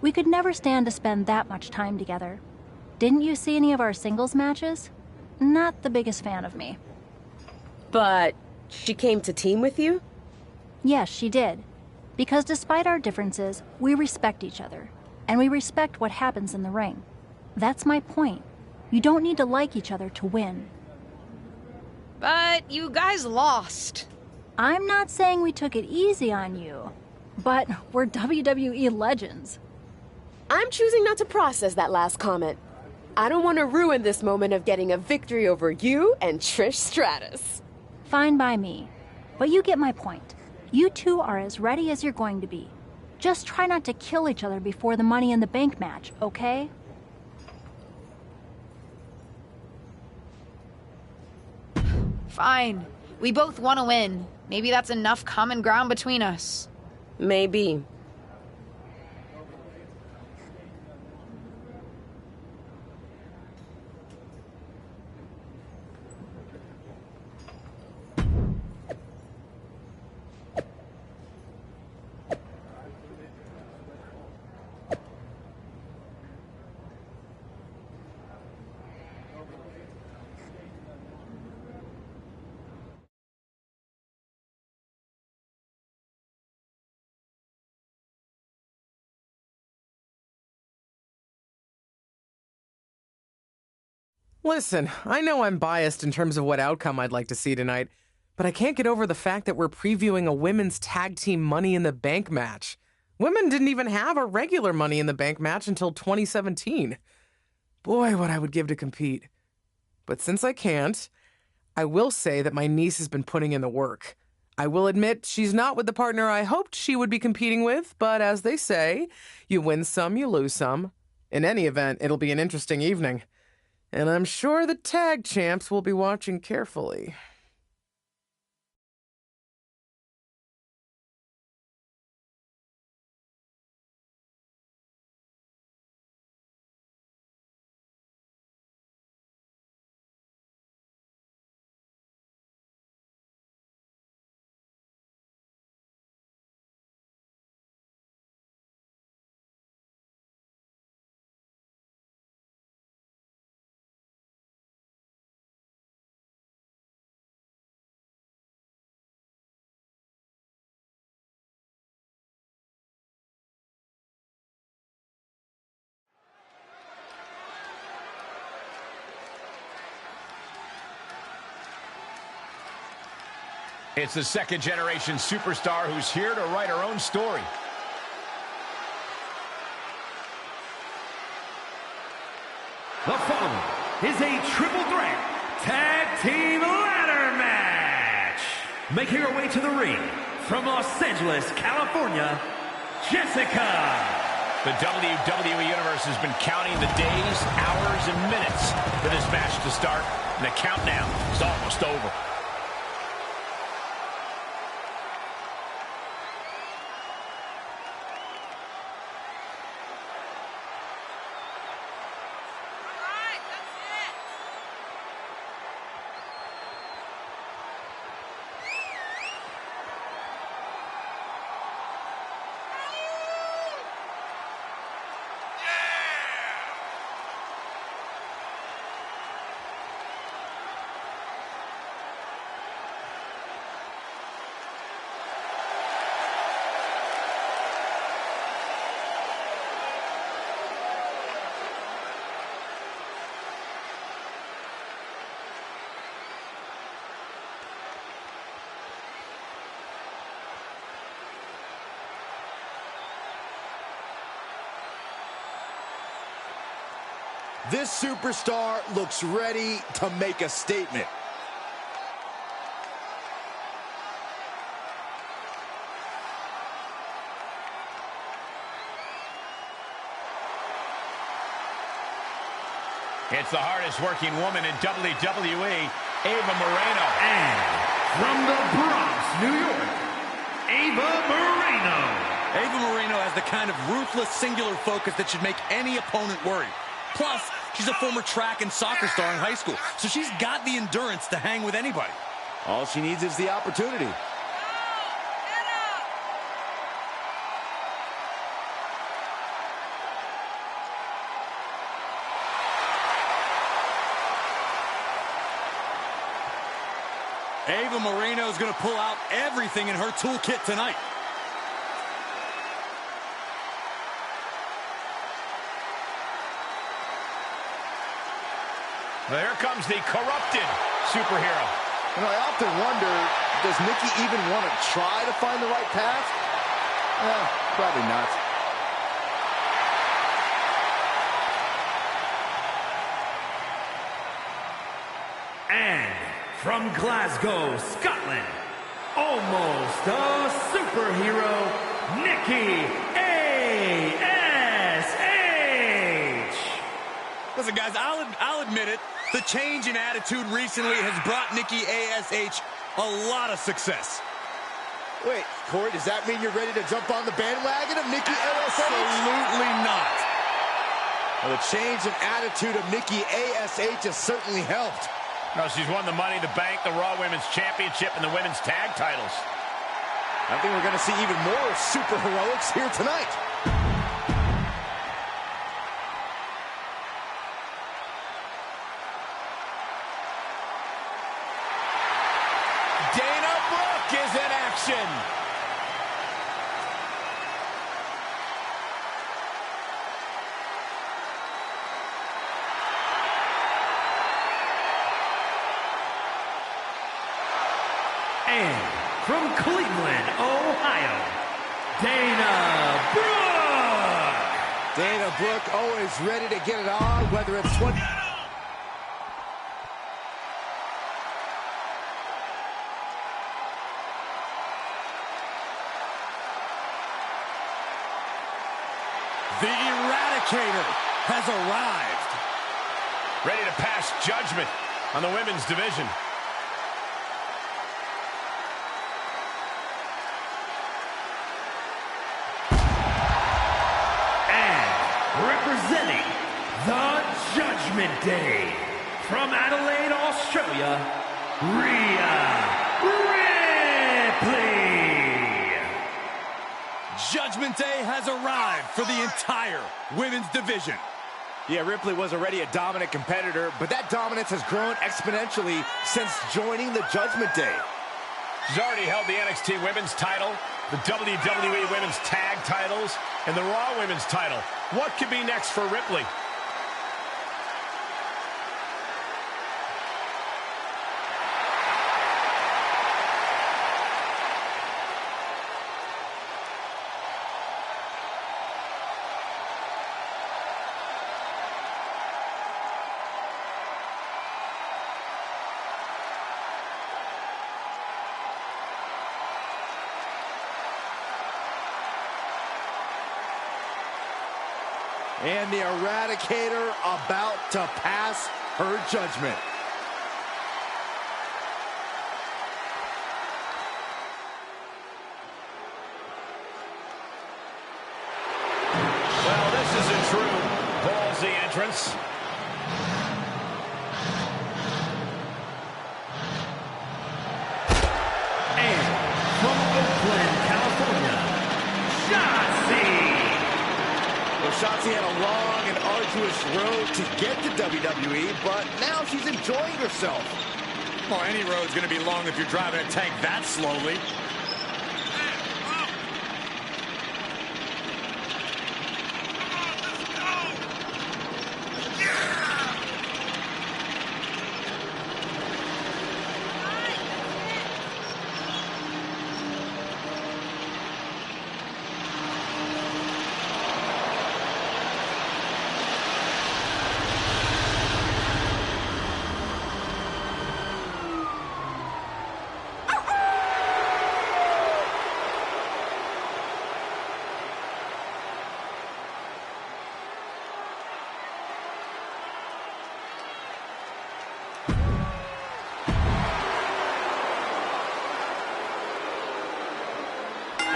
We could never stand to spend that much time together. Didn't you see any of our singles matches? Not the biggest fan of me. But she came to team with you? Yes, she did. Because despite our differences, we respect each other. And we respect what happens in the ring. That's my point. You don't need to like each other to win. But you guys lost. I'm not saying we took it easy on you, but we're WWE legends. I'm choosing not to process that last comment. I don't want to ruin this moment of getting a victory over you and Trish Stratus. Fine by me. But you get my point. You two are as ready as you're going to be. Just try not to kill each other before the Money in the Bank match, okay? Fine. We both want to win. Maybe that's enough common ground between us. Maybe. Listen, I know I'm biased in terms of what outcome I'd like to see tonight, but I can't get over the fact that we're previewing a women's tag team Money in the Bank match. Women didn't even have a regular Money in the Bank match until 2017. Boy, what I would give to compete. But since I can't, I will say that my niece has been putting in the work. I will admit she's not with the partner I hoped she would be competing with, but as they say, you win some, you lose some. In any event, it'll be an interesting evening. And I'm sure the tag champs will be watching carefully. It's the second-generation superstar who's here to write her own story. The following is a triple threat tag team ladder match. Making her way to the ring from Los Angeles, California, Jessica. The WWE Universe has been counting the days, hours, and minutes for this match to start, and the countdown is almost over. This superstar looks ready to make a statement. It's the hardest working woman in WWE, Ava Moreno. And from the Bronx, New York, Ava Moreno. Ava Moreno has the kind of ruthless, singular focus that should make any opponent worry. Plus, she's a former track and soccer star in high school, so she's got the endurance to hang with anybody. All she needs is the opportunity. Ava Moreno is going to pull out everything in her toolkit tonight. Well, here comes the corrupted superhero. You know, I often wonder, does Nikki even want to try to find the right path? Probably not. And from Glasgow, Scotland, almost a superhero, Nikki A.S.H. Listen, guys, I'll admit it. The change in attitude recently has brought Nikki A.S.H. a lot of success. Wait, Corey, does that mean you're ready to jump on the bandwagon of Nikki A.S.H.? Absolutely not. Well, the change in attitude of Nikki A.S.H. has certainly helped. No, she's won the Money in the Bank, the Raw Women's Championship, and the Women's Tag titles. I think we're going to see even more super heroics here tonight. Dana Brooke is in action. And from Cleveland, Ohio, Dana Brooke. Dana Brooke always ready to get it on, whether it's 20... The Eradicator has arrived. Ready to pass judgment on the women's division. Representing the Judgment Day, from Adelaide, Australia, Rhea Ripley. Judgment Day has arrived for the entire women's division. Yeah, Ripley was already a dominant competitor, but that dominance has grown exponentially since joining the Judgment Day. She's already held the NXT Women's title, the WWE Women's Tag titles, and the Raw Women's title. What could be next for Ripley? And the Eradicator about to pass her judgment. Well, this is a true ballsy entrance. And from Oakland, California, Shotzi. Well, Shotzi had a long and arduous road to get to WWE, but now she's enjoying herself. Well, any road's going to be long if you're driving a tank that slowly.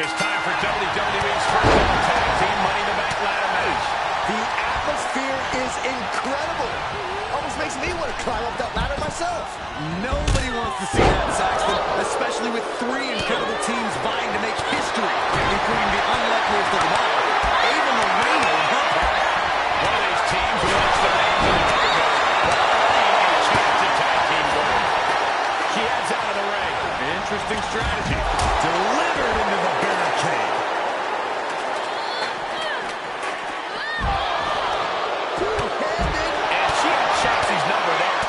It's time for WWE's first ever tag team Money in the Bank ladder match. The atmosphere is incredible. Almost makes me want to climb up that ladder myself. Nobody wants to see that, Saxton, especially with three incredible teams vying to make history, including the unlikeliest of them all, Ava Moreno and her partner. One of these teams who wants their names in the book of a chance to tag team gold. She heads out of the ring. Interesting strategy. Delivered into the barricade. And she had Shotzi's number there.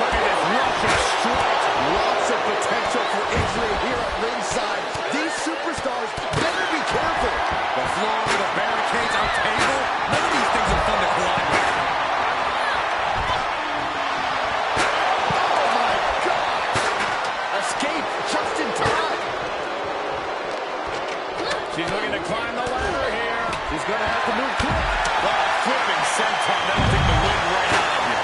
Look at this rush of strikes. Lots of potential for injury here at ringside. These superstars better be careful. The floor, the barricades, our table. None of these things are fun to collide with. Oh my God! Escape just in time. She's looking to climb the ladder here. She's going to have to move quick. Oh, flipping senton. That'll take the wind right out of you.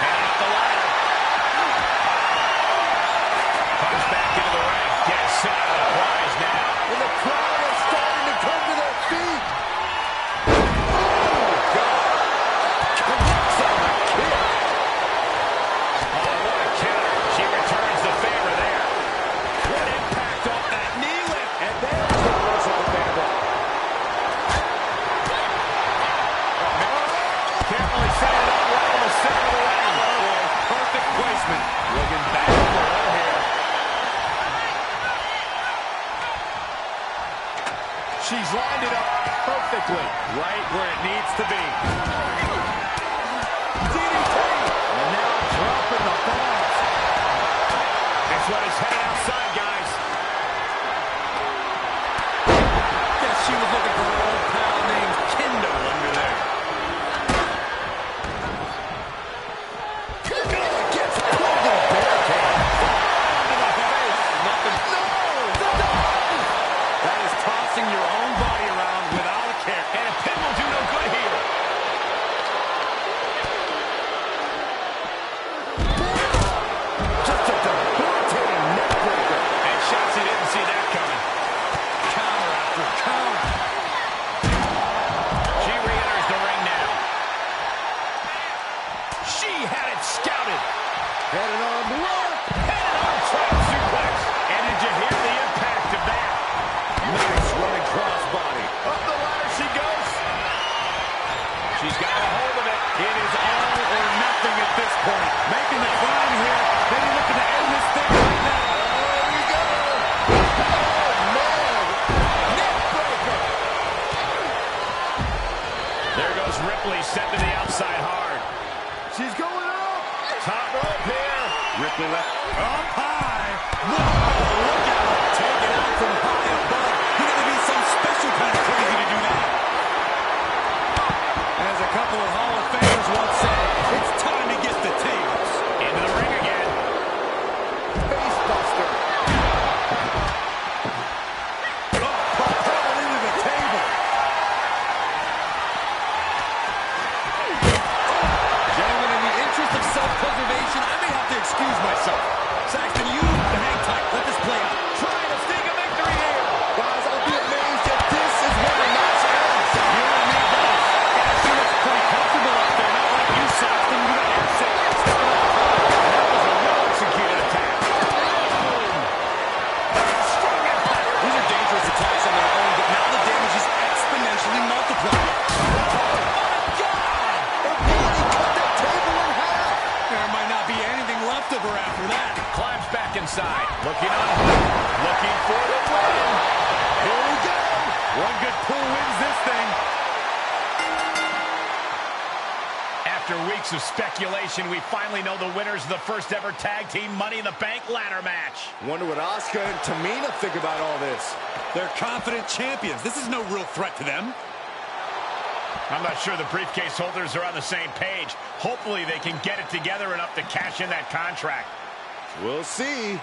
And up the ladder. Comes back into the ring. Gets set out of the prize now. And the crowd is starting to come to their feet. Connects on the kick. Oh, what a counter. She returns the favor there. What impact off that knee lift. And there's the rest of the bandit. Carefully set it up right in the center of the ring. Perfect placement. Looking back for her here. She's lined it up perfectly. Right where it needs to be. DDT. And now dropping the bombs. This one is headed outside, guys. Guess she was looking for her old pal named Kendo under there. Gets pulled to the barricade. Nothing. That is tossing your own body around without a care. And a pin will do no good here. Just a debilitating neck breaker. And Shotzi didn't see that coming. Counter after counter. She re-enters the ring now. She had it scouted. Head and arm block. Head and arm trap suplex. And did you hear the impact of that? Nice running crossbody. Up the ladder she goes. She's got a hold of it. It is all or nothing at this point. Making the climb here. Maybe looking to end this thing right now. There we go. Oh, man. Neck breaker. There goes Ripley, set to the outside hard. She's going up. Top rope here. Ripley left up high. Whoa, look at her. Taken out from high above. You gotta be some special kind of crazy to do that. As a couple of Hall of Famers once said, it's time to get the tables. Into the ring again. Face buster. Propelled into the table. Gentlemen, in the interest of self-preservation, I may have to excuse myself. Saxton, you hang tight. Let this play out. Trying to sneak a victory here. Guys, I'll be amazed if this is where the match ends. You and me both. And she looks pretty comfortable up there. Not like you, Saxton. You got your six. That was a well-executed attack. Strong impact. These are dangerous attacks on their own, but now the damage is exponentially multiplied. There might not be anything left of her after that. Climbs back inside. Looking on hold. Looking for the win. Here we go. One good pull wins this thing. After weeks of speculation, we finally know the winners of the first ever tag team Money in the Bank ladder match. Wonder what Asuka and Tamina think about all this. They're confident champions. This is no real threat to them. I'm not sure the briefcase holders are on the same page. Hopefully they can get it together enough to cash in that contract. We'll see.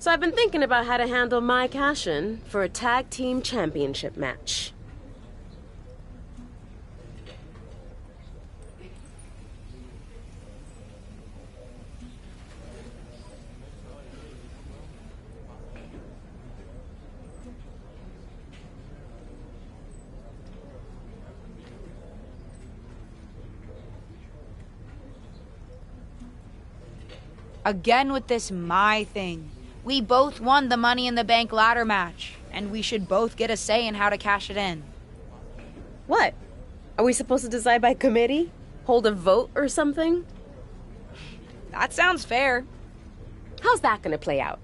So I've been thinking about how to handle my cash-in for a tag team championship match. Again with this my thing. We both won the Money in the Bank ladder match, and we should both get a say in how to cash it in. What? Are we supposed to decide by committee? Hold a vote or something? That sounds fair. How's that gonna play out?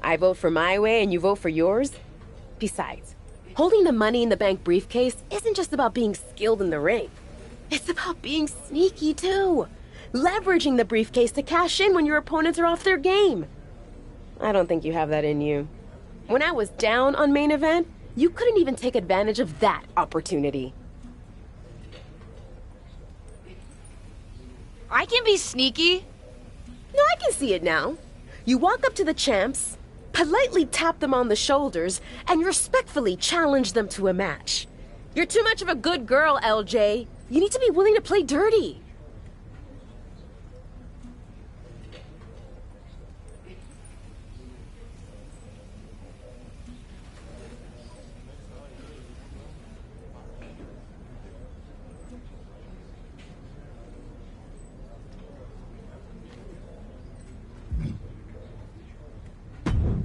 I vote for my way and you vote for yours? Besides, holding the Money in the Bank briefcase isn't just about being skilled in the ring. It's about being sneaky too. Leveraging the briefcase to cash in when your opponents are off their game. I don't think you have that in you. When I was down on main event, you couldn't even take advantage of that opportunity. I can be sneaky. No, I can see it now. You walk up to the champs, politely tap them on the shoulders, and respectfully challenge them to a match. You're too much of a good girl, LJ. You need to be willing to play dirty.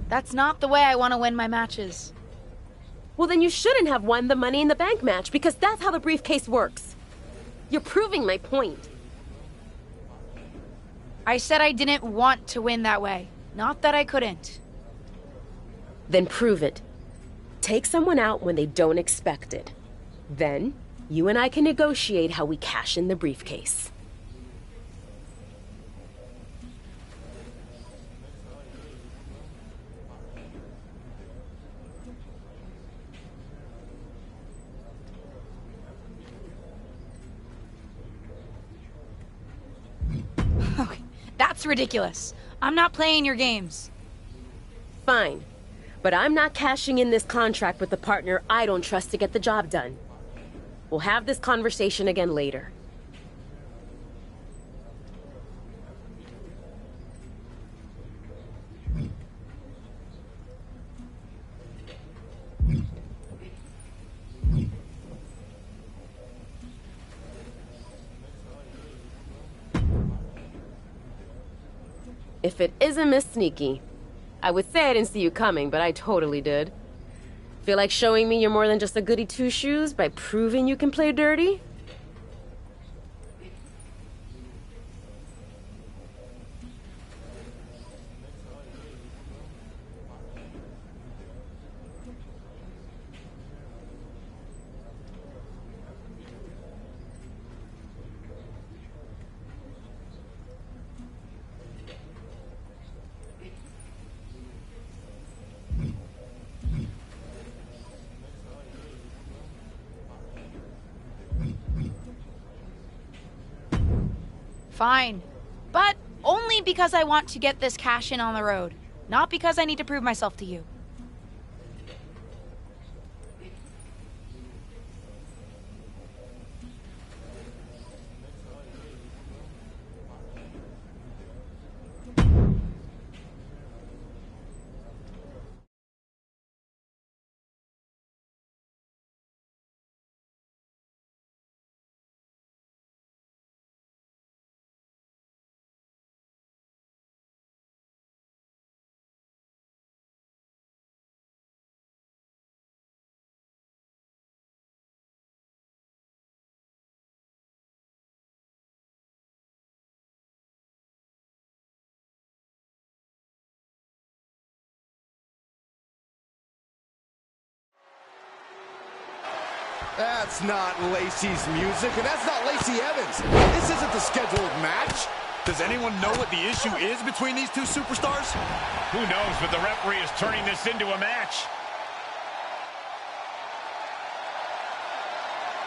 That's not the way I want to win my matches. Well, then you shouldn't have won the Money in the Bank match, because that's how the briefcase works. You're proving my point. I said I didn't want to win that way, not that I couldn't. Then prove it. Take someone out when they don't expect it. Then, you and I can negotiate how we cash in the briefcase. Okay, that's ridiculous. I'm not playing your games. Fine. But I'm not cashing in this contract with a partner I don't trust to get the job done. We'll have this conversation again later. If it isn't Miss Sneaky, I would say I didn't see you coming, but I totally did. Feel like showing me you're more than just a goody two-shoes by proving you can play dirty? Fine. But only because I want to get this cash in on the road. Not because I need to prove myself to you. That's not Lacey's music, and that's not Lacey Evans. This isn't the scheduled match. Does anyone know what the issue is between these two superstars? Who knows, but the referee is turning this into a match.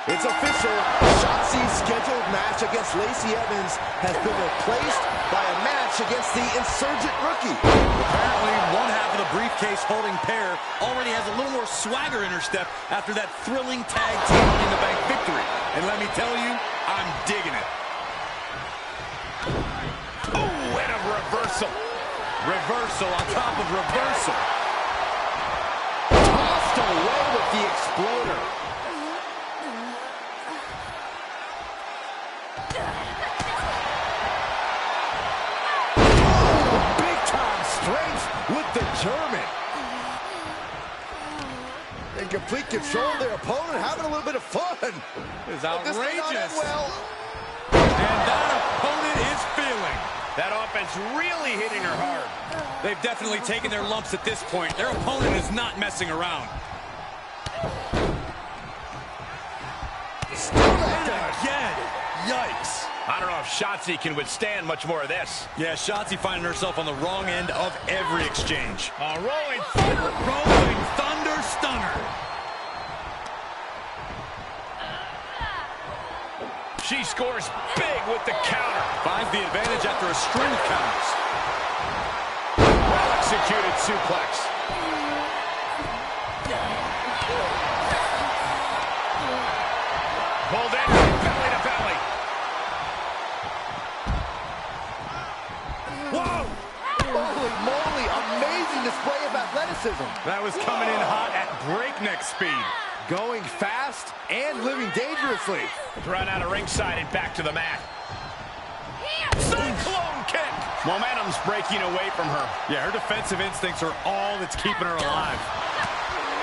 It's official. Shotzi's scheduled match against Lacey Evans has been replaced by a match against the insurgent rookie. Apparently, one half of the briefcase-holding pair already has a little more swagger in her step after that thrilling tag team Money in the Bank victory. And let me tell you, I'm digging it. Oh, and a reversal. Reversal on top of reversal. Tossed away with the exploder. With the German. In complete control of their opponent, having a little bit of fun. It's outrageous. Well. And that opponent is feeling. That offense really hitting her hard. They've definitely taken their lumps at this point. Their opponent is not messing around. Still again. Yikes. I don't know if Shotzi can withstand much more of this. Yeah, Shotzi finding herself on the wrong end of every exchange. Rolling Thunder. Rolling Thunder Stunner. She scores big with the counter. Finds the advantage after a string of counters. Well-executed suplex. Pulled in, belly to belly. Whoa! Holy moly, amazing display of athleticism. That was coming in hot at breakneck speed. Going fast and living dangerously. Run out of ringside and back to the mat. Cyclone kick! Momentum's breaking away from her. Yeah, her defensive instincts are all that's keeping her alive.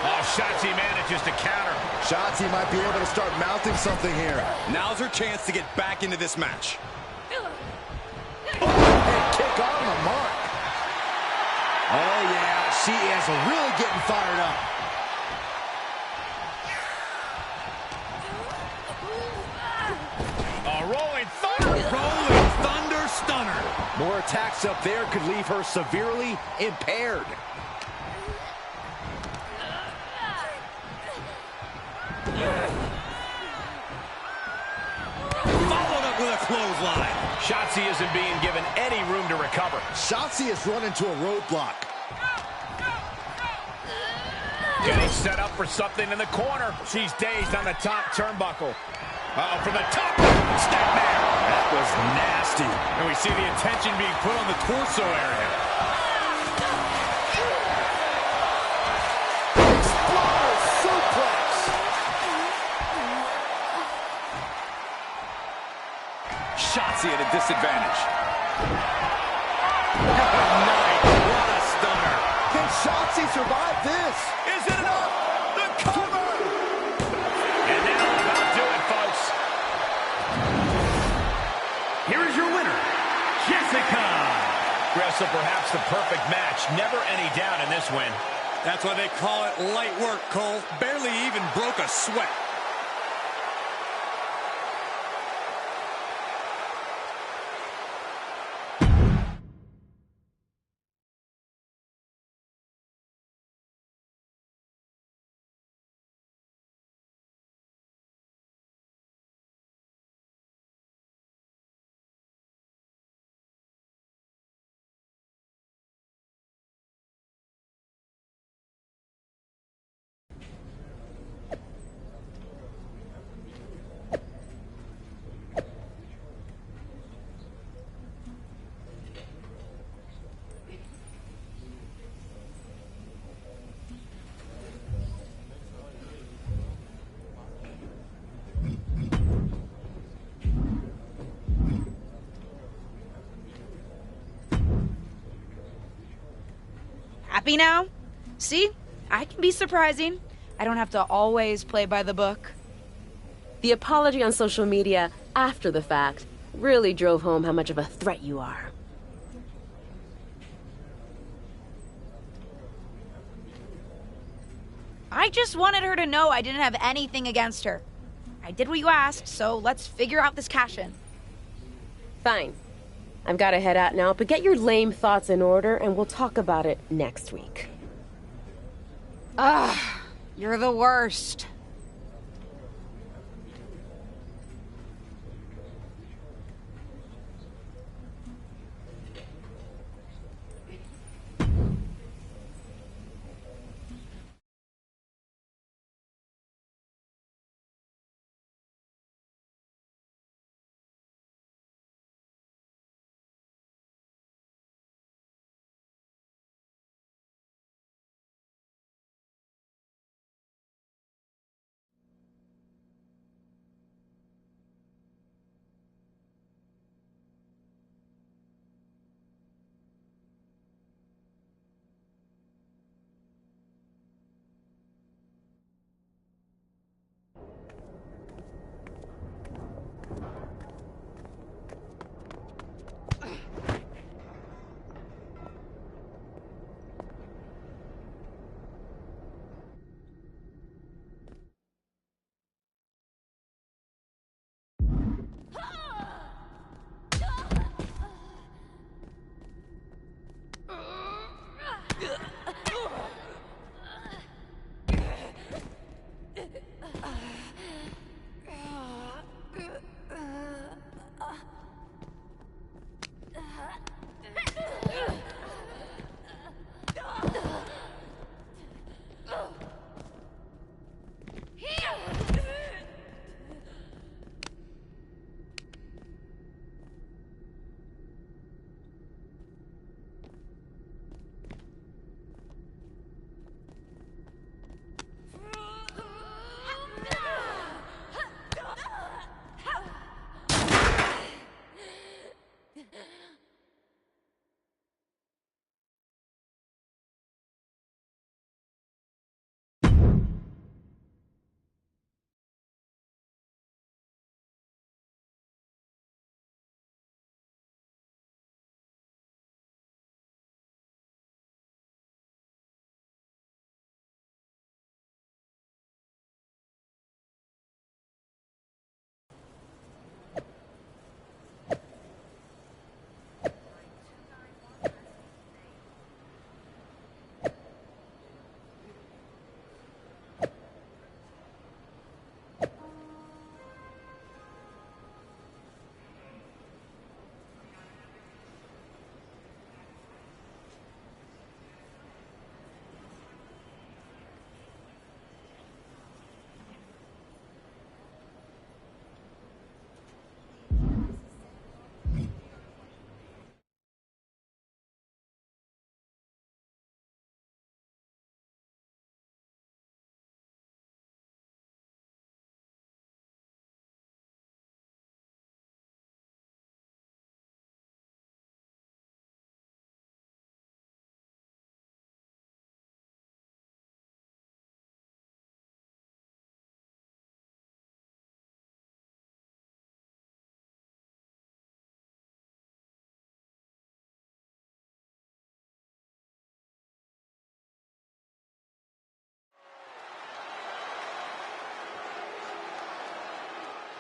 Oh, Shotzi manages to counter. Shotzi might be able to start mounting something here. Now's her chance to get back into this match. And kick on the mark. Oh, yeah, she is really getting fired up. Rolling Thunder. Rolling Thunder Stunner. More attacks up there could leave her severely impaired. Followed up with a clothesline. Shotzi isn't being given any room to recover. Shotzi has run into a roadblock. Getting set up for something in the corner. She's dazed on the top turnbuckle. Uh-oh, from the top. Snapmare. That was nasty. And we see the attention being put on the torso area. Exploder suplex. Shotzi at a disadvantage. Good night. What a stunner. Can Shotzi survive this? Is it enough? The cover! And that'll about do it, folks. Here is your winner, Jessica. Wrestle perhaps the perfect match. Never any doubt in this win. That's why they call it light work, Cole. Barely even broke a sweat. Happy now? See? I can be surprising. I don't have to always play by the book. The apology on social media after the fact really drove home how much of a threat you are. I just wanted her to know I didn't have anything against her. I did what you asked, so let's figure out this cash-in. Fine. I've got to head out now, but get your lame thoughts in order and we'll talk about it next week. Ugh, you're the worst.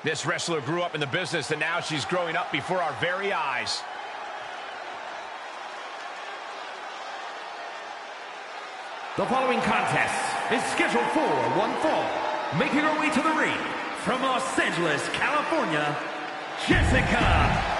This wrestler grew up in the business, and now she's growing up before our very eyes. The following contest is scheduled for one fall. Making her way to the ring from Los Angeles, California, Jessica.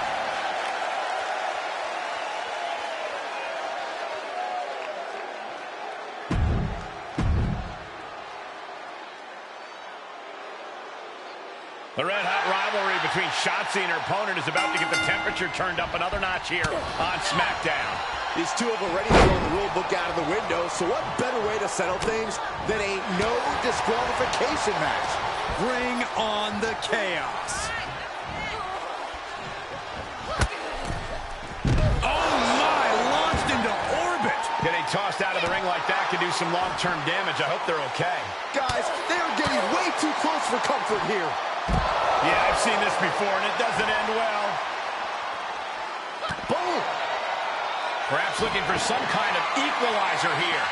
The red-hot rivalry between Shotzi and her opponent is about to get the temperature turned up another notch here on SmackDown. These two have already thrown the rule book out of the window, so what better way to settle things than a no disqualification match? Bring on the chaos. Oh my, launched into orbit. Getting tossed out of the ring like that could do some long-term damage. I hope they're okay. Guys, they are getting way too close for comfort here. Yeah, I've seen this before, and it doesn't end well. Boom! Perhaps looking for some kind of equalizer here.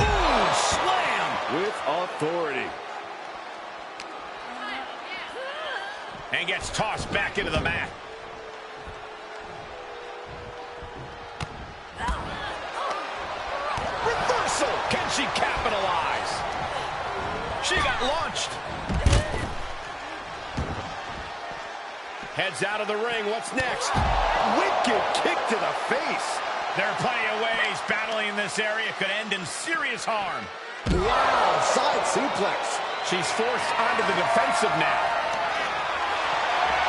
Ooh, slam! With authority. And gets tossed back into the mat. Reversal! Can she capitalize? She got launched. Heads out of the ring. What's next? Wicked kick to the face. There are plenty of ways battling in this area could end in serious harm. Wow, side suplex. She's forced onto the defensive now.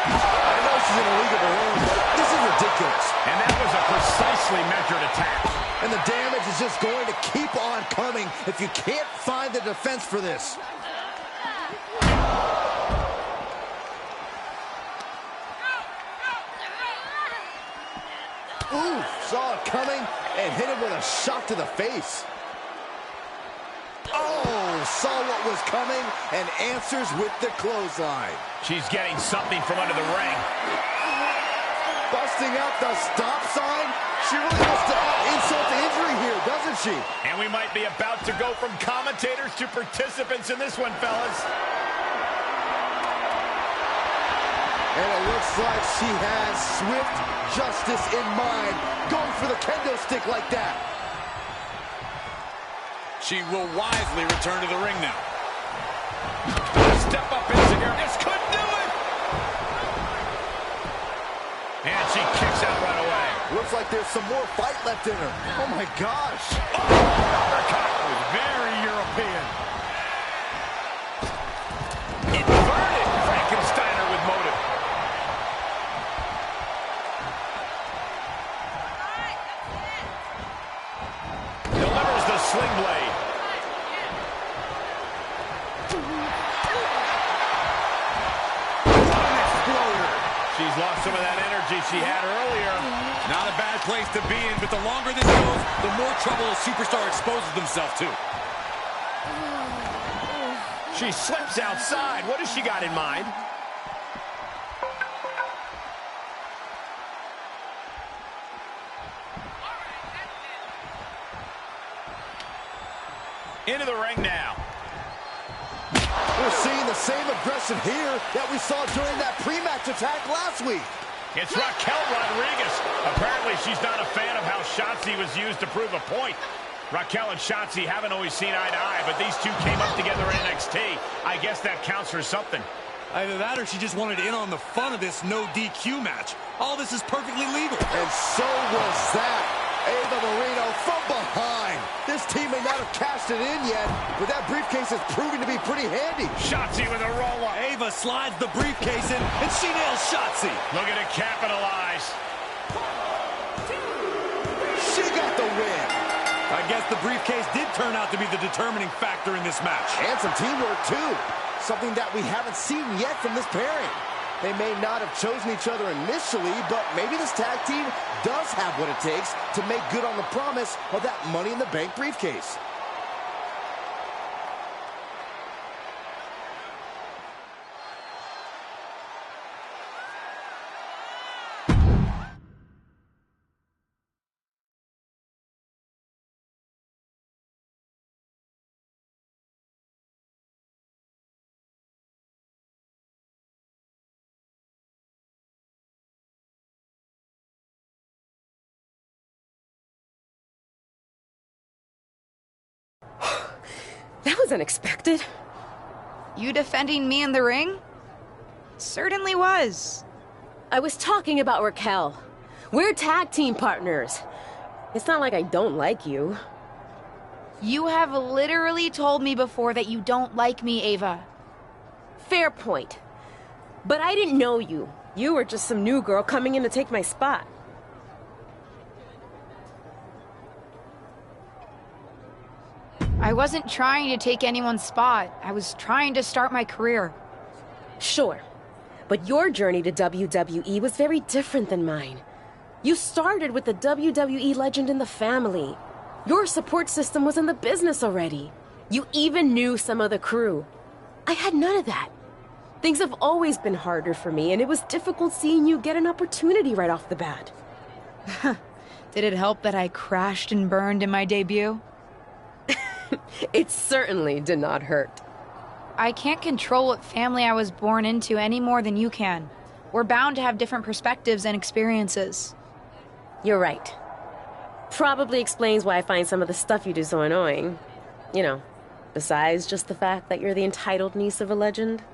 I know she's in a league of her own, but this is ridiculous. And that was a precisely measured attack. And the damage is just going to keep on coming if you can't find the defense for this. Ooh, saw it coming and hit him with a shot to the face. Oh, saw what was coming and answers with the clothesline. She's getting something from under the ring. Busting out the stop sign. She really wants to add insult to injury here, doesn't she? And we might be about to go from commentators to participants in this one, fellas. And it looks like she has swift justice in mind, going for the kendo stick like that. She will wisely return to the ring now. Step up into here. This could do it. And she kicks out right away. Looks like there's some more fight left in her. Oh my gosh. Oh, uppercut was very European. Inverted Frankensteiner with motive. Delivers the sling blade. She's lost some of that energy she had earlier. Not a bad place to be in, but the longer this goes, the more trouble a superstar exposes themselves to. She slips outside. What has she got in mind? Into the ring now. We're seeing the same aggression here that we saw during that pre-match attack last week. It's Raquel Rodriguez. Apparently she's not a fan of how Shotzi was used to prove a point. Raquel and Shotzi haven't always seen eye to eye, but these two came up together in NXT. I guess that counts for something. Either that or she just wanted in on the fun of this no DQ match. All this is perfectly legal. And so was that. Ava Marino from behind. This team may not have cashed it in yet, but that briefcase is proving to be pretty handy. Shotzi with a roll-up. Ava slides the briefcase in, and she nails Shotzi. Looking to capitalize. She got the win. I guess the briefcase did turn out to be the determining factor in this match. And some teamwork, too. Something that we haven't seen yet from this pairing. They may not have chosen each other initially, but maybe this tag team does have what it takes to make good on the promise of that Money in the Bank briefcase. That was unexpected. You defending me in the ring? Certainly was. I was talking about Raquel. We're tag team partners. It's not like I don't like you. You have literally told me before that you don't like me, Ava. Fair point. But I didn't know you. You were just some new girl coming in to take my spot. I wasn't trying to take anyone's spot. I was trying to start my career. Sure. But your journey to WWE was very different than mine. You started with the WWE legend in the family. Your support system was in the business already. You even knew some of the crew. I had none of that. Things have always been harder for me, and it was difficult seeing you get an opportunity right off the bat. Did it help that I crashed and burned in my debut? It certainly did not hurt. I can't control what family I was born into any more than you can. We're bound to have different perspectives and experiences. You're right. Probably explains why I find some of the stuff you do so annoying. You know, besides just the fact that you're the entitled niece of a legend.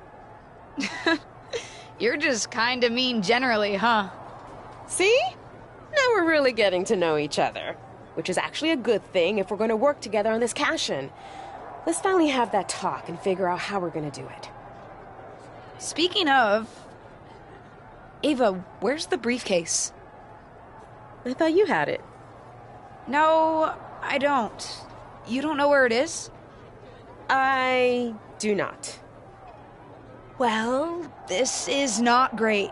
You're just kinda mean generally, huh? See? Now we're really getting to know each other. Which is actually a good thing if we're going to work together on this cash-in. Let's finally have that talk and figure out how we're going to do it. Speaking of... Ava, where's the briefcase? I thought you had it. No, I don't. You don't know where it is? I do not. Well, this is not great.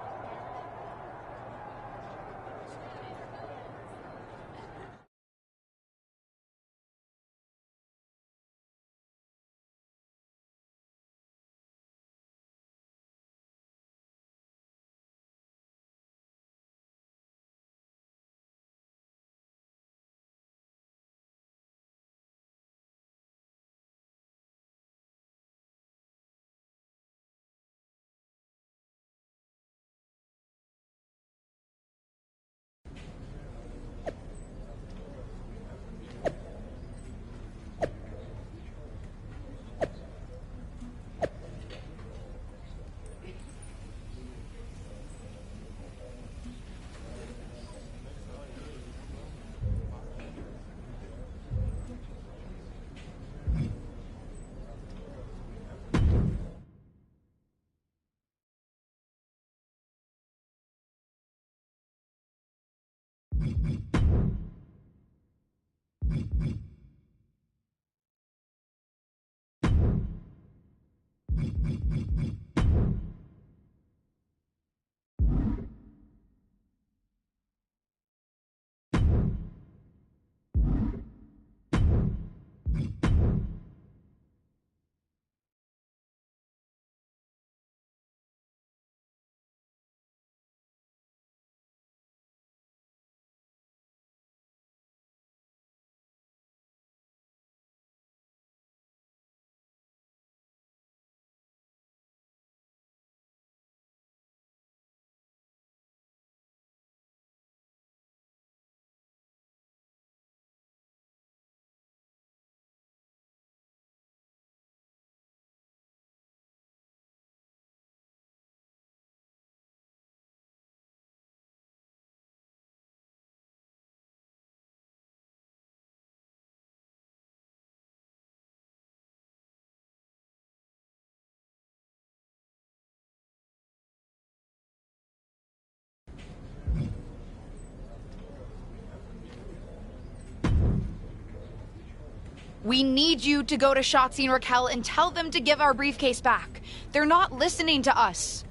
We need you to go to Shotzi and Raquel and tell them to give our briefcase back. They're not listening to us.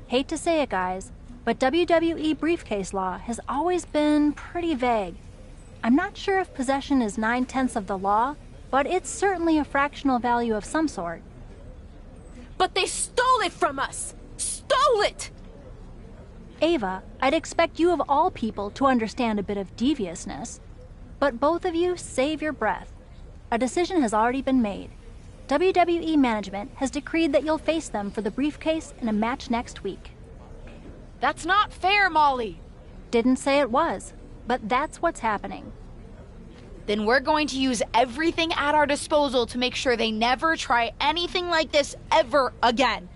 Hate to say it, guys, but WWE briefcase law has always been pretty vague. I'm not sure if possession is 9/10 of the law, but it's certainly a fractional value of some sort. But they stole it from us! Stole it! Ava, I'd expect you of all people to understand a bit of deviousness. But both of you save your breath. A decision has already been made. WWE management has decreed that you'll face them for the briefcase in a match next week. That's not fair, Molly. Didn't say it was, but that's what's happening. then we're going to use everything at our disposal to make sure they never try anything like this ever again.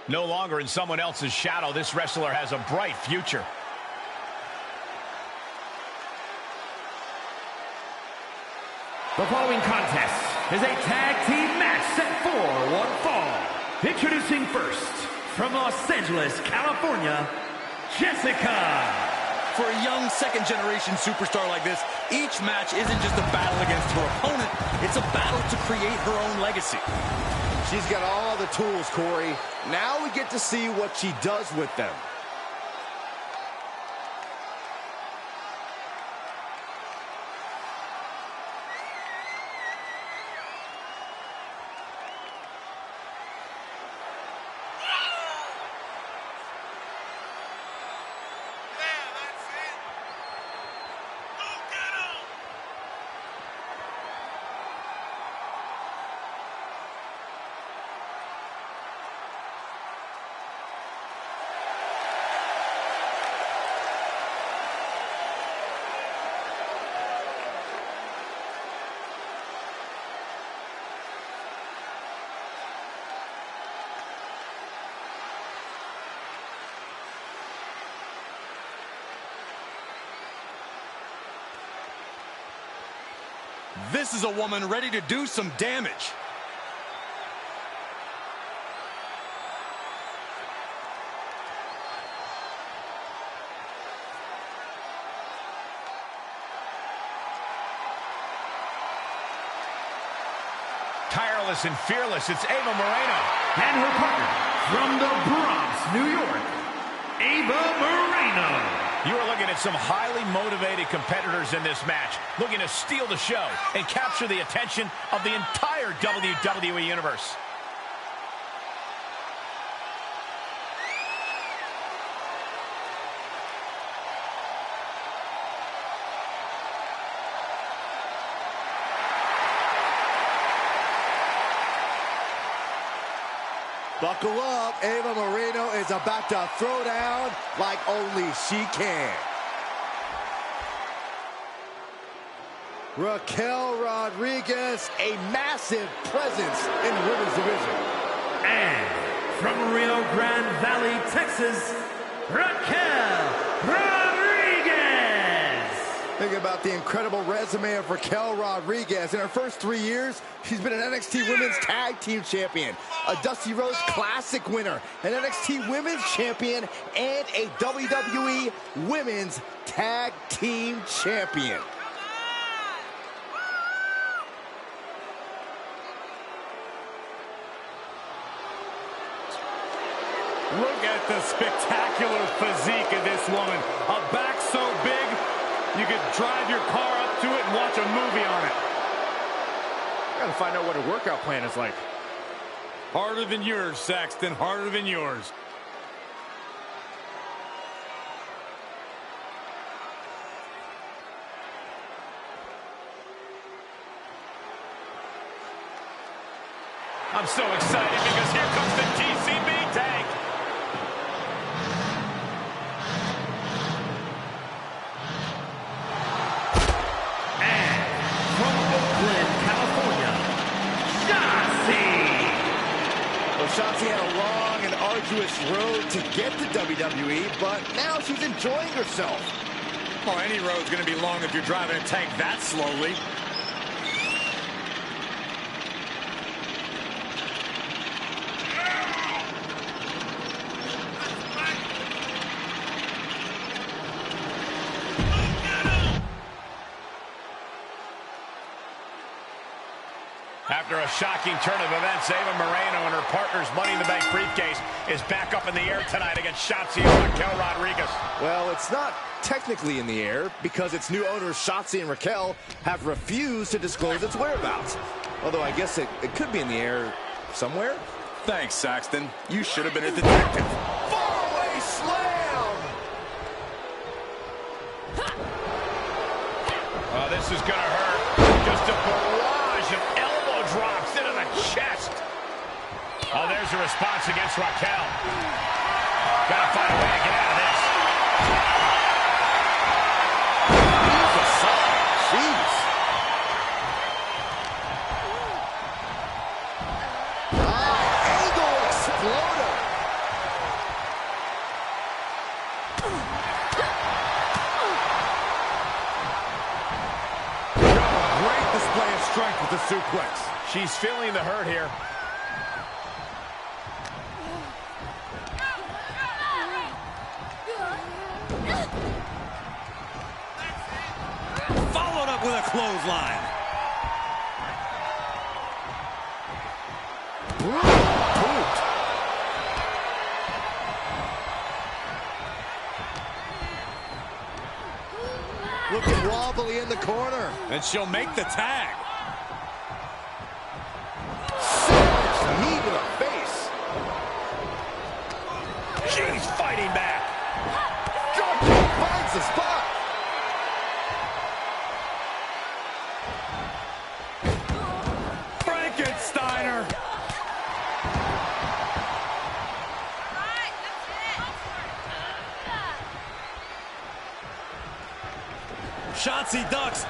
No longer in someone else's shadow, this wrestler has a bright future. The following contest is a tag team match set for one fall. Introducing first, from Los Angeles, California, Jessica. For a young second-generation superstar like this, each match isn't just a battle against her opponent, it's a battle to create her own legacy. She's got all the tools, Corey. Now we get to see what she does with them. This is a woman ready to do some damage. Tireless and fearless, it's Ava Moreno. And her partner, from the Bronx, New York, Ava Moreno. You are looking at some highly motivated competitors in this match, looking to steal the show and capture the attention of the entire WWE Universe. Buckle up, Ava Moreno is about to throw down like only she can. Raquel Rodriguez, a massive presence in the women's division. And from Rio Grande Valley, Texas, Raquel Rodriguez. Think about the incredible resume of Raquel Rodriguez. In her first 3 years, she's been an NXT Women's Tag Team Champion, a Dusty Rhodes Classic winner, an NXT Women's Champion, and a WWE Women's Tag Team Champion. Look at the spectacular physique of this woman. A back so big, you could drive your car up to it and watch a movie on it. Gotta find out what her workout plan is like. Harder than yours, Saxton, harder than yours. I'm so excited because here comes the TCB tag. And from Oakland, California, Shotzi. Well, Shotzi had a long and arduous road to get to WWE, but now she's enjoying herself. Oh, any road's going to be long if you're driving a tank that slowly. After a shocking turn of events, Ava Moreno and her partner's Money in the Bank briefcase is back up in the air tonight against Shotzi and Raquel Rodriguez. Well, it's not technically in the air because its new owners, Shotzi and Raquel, have refused to disclose its whereabouts. Although I guess it could be in the air somewhere. Thanks, Saxton. You should have been a detective. Faraway slam! Oh, this is going to hurt. Just a barrage of elbow drops into the chest. Oh, there's a response against Raquel. Got to find a way to get out of this. Jeez. Angle exploder. Great display of strength with the suplex. She's feeling the hurt here. Followed up with a clothesline. Boot. Looking wobbly in the corner. And she'll make the tag. Savage knee to the face. She's fighting back. Dropkick finds the spot. Frankensteiner. Shotzi ducks.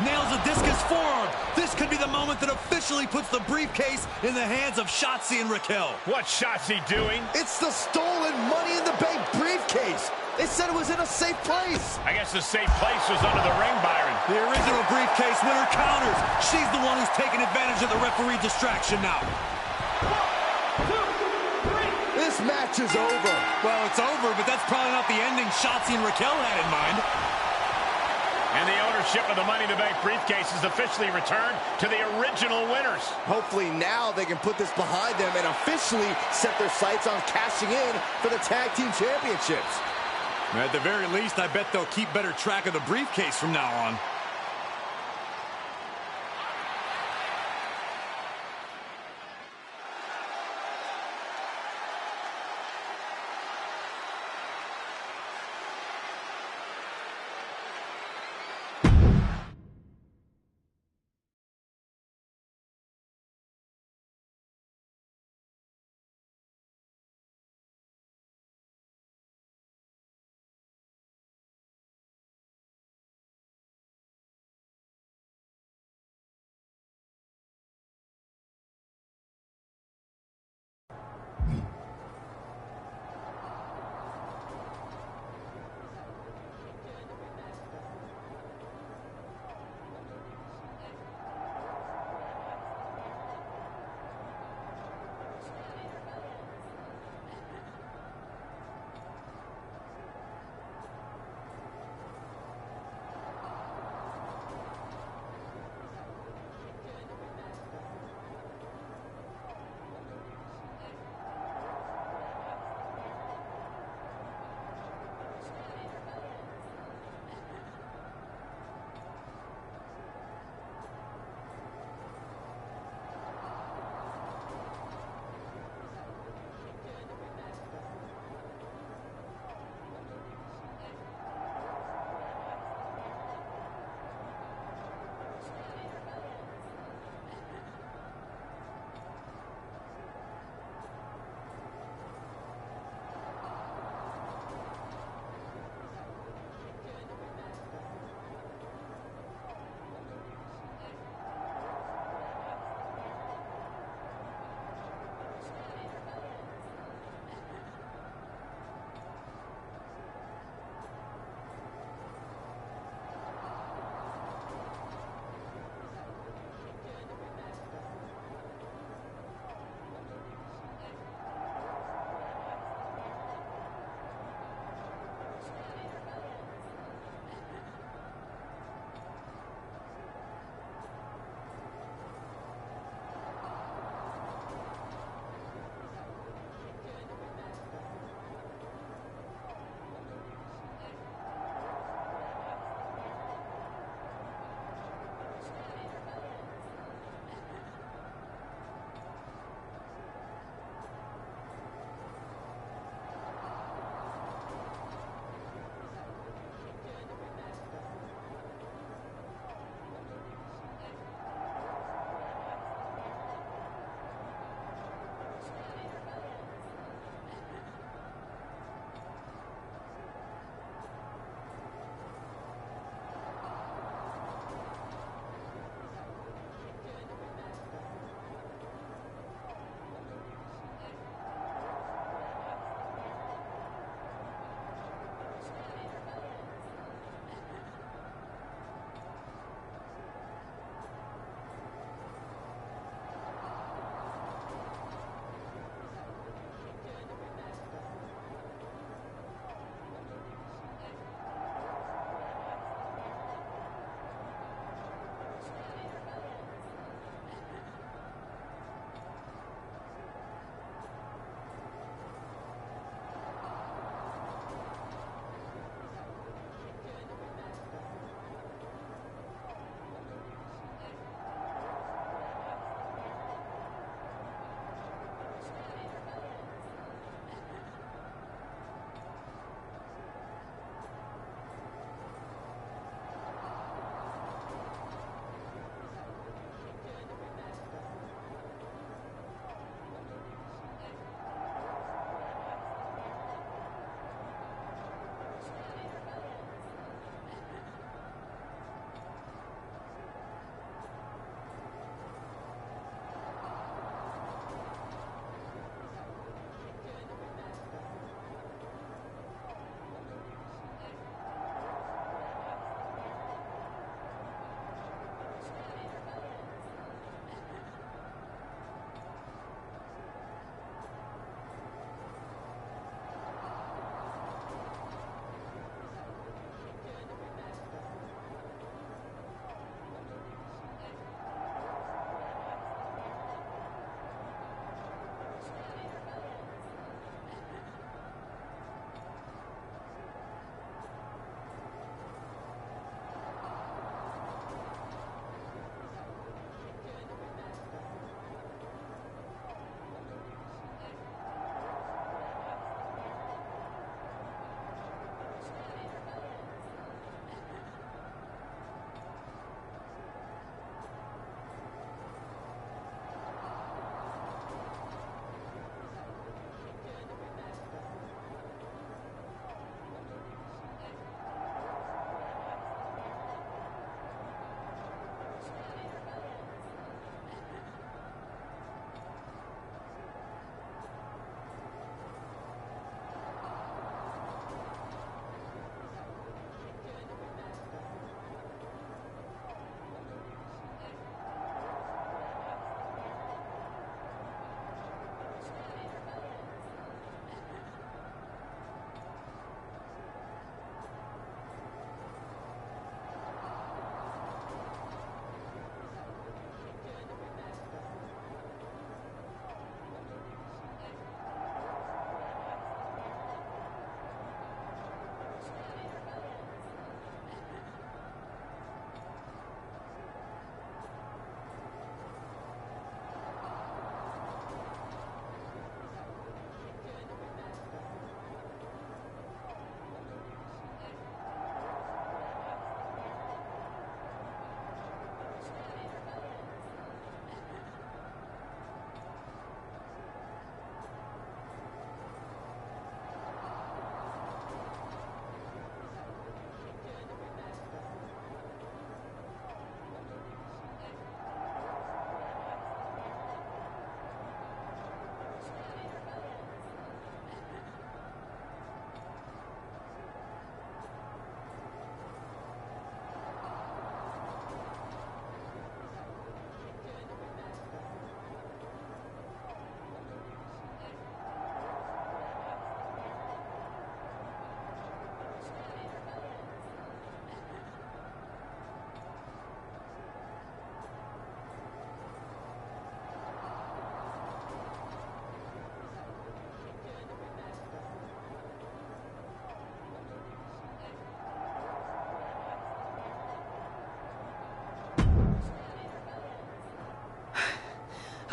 Nails a discus forearm. This could be the moment that officially puts the briefcase in the hands of Shotzi and Raquel. What's Shotzi doing? It's the stolen Money in the Bank briefcase. They said it was in a safe place. I guess the safe place was under the ring, Byron. The original briefcase winner counters. She's the one who's taking advantage of the referee distraction now. This match is over. Well, it's over, but that's probably not the ending Shotzi and Raquel had in mind. And the ownership of the Money in the Bank briefcase is officially returned to the original winners. Hopefully now they can put this behind them and officially set their sights on cashing in for the Tag Team Championships. At the very least, I bet they'll keep better track of the briefcase from now on.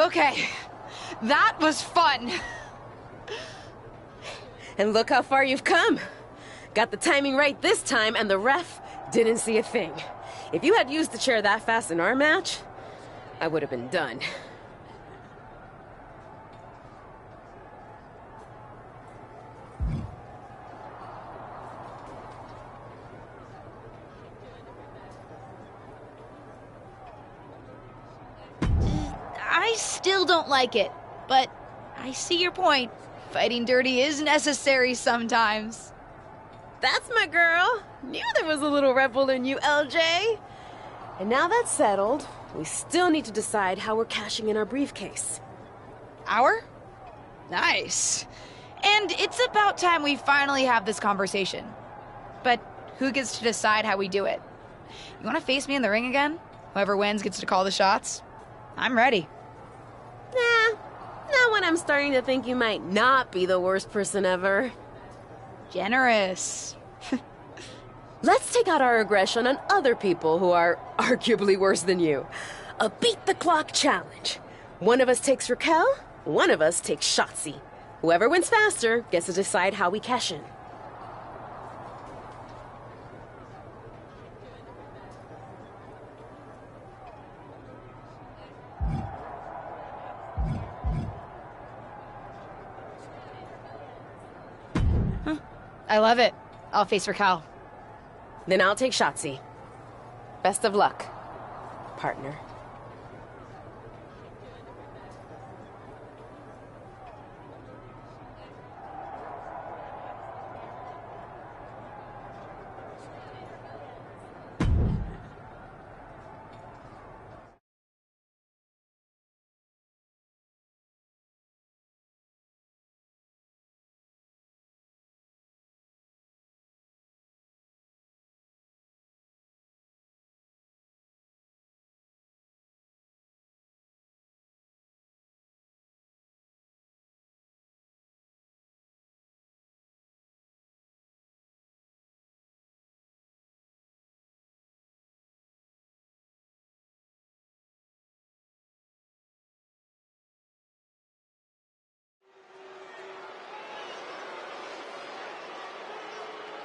Okay, that was fun. And look how far you've come. Got the timing right this time, and the ref didn't see a thing. If you had used the chair that fast in our match, I would have been done. I still don't like it, but I see your point. Fighting dirty is necessary sometimes. That's my girl. Knew there was a little rebel in you, LJ. And now that's settled, we still need to decide how we're cashing in our briefcase. Our? Nice. And it's about time we finally have this conversation. But who gets to decide how we do it? You want to face me in the ring again? Whoever wins gets to call the shots? I'm ready. Nah, not when I'm starting to think you might not be the worst person ever. Generous. Let's take out our aggression on other people who are arguably worse than you. A beat-the-clock challenge. One of us takes Raquel, one of us takes Shotzi. Whoever wins faster gets to decide how we cash in. I love it. I'll face Raquel. Then I'll take Shotzi. Best of luck, partner.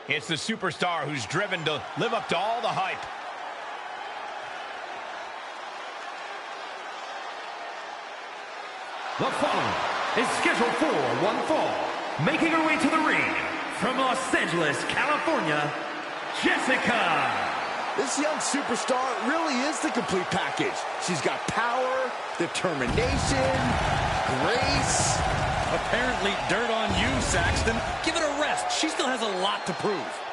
It's the superstar who's driven to live up to all the hype. The following is scheduled for one fall. Making her way to the ring from Los Angeles, California, Jessica. This young superstar really is the complete package. She's got power, determination, grace. Apparently dirt on you, Saxton. Give it a rest. She still has a lot to prove.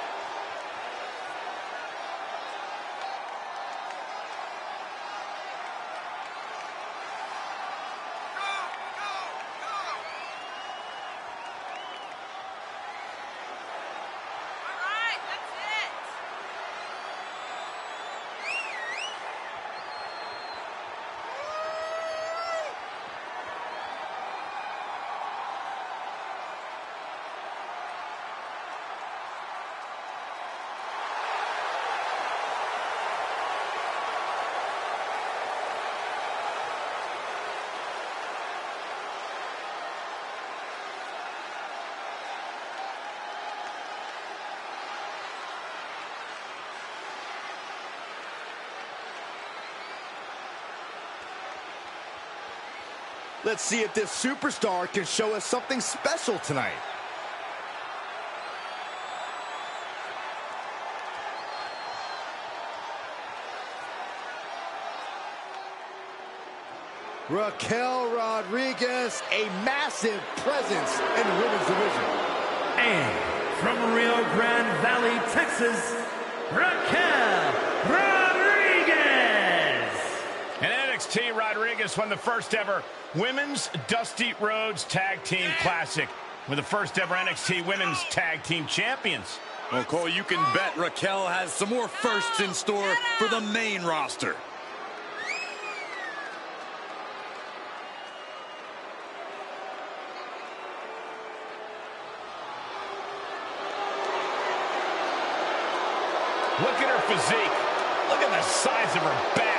Let's see if this superstar can show us something special tonight. Raquel Rodriguez, a massive presence in the women's division. And from Rio Grande Valley, Texas, Raquel Rodriguez. And NXT Rodriguez won the first ever Women's Dusty Rhodes Tag Team Classic. We're the first ever NXT Women's Tag Team Champions. Well, Cole, you can bet Raquel has some more firsts in store for the main roster. Look at her physique. Look at the size of her back.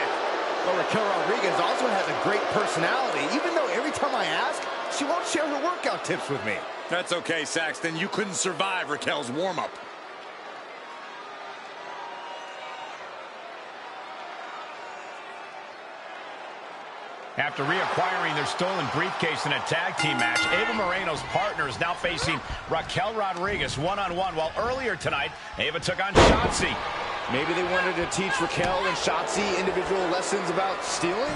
Well, Raquel Rodriguez also has a great personality, even though every time I ask, she won't share her workout tips with me. That's okay, Saxton. You couldn't survive Raquel's warm-up. After reacquiring their stolen briefcase in a tag team match, Ava Moreno's partner is now facing Raquel Rodriguez one-on-one, while earlier tonight, Ava took on Shotzi. Maybe they wanted to teach Raquel and Shotzi individual lessons about stealing?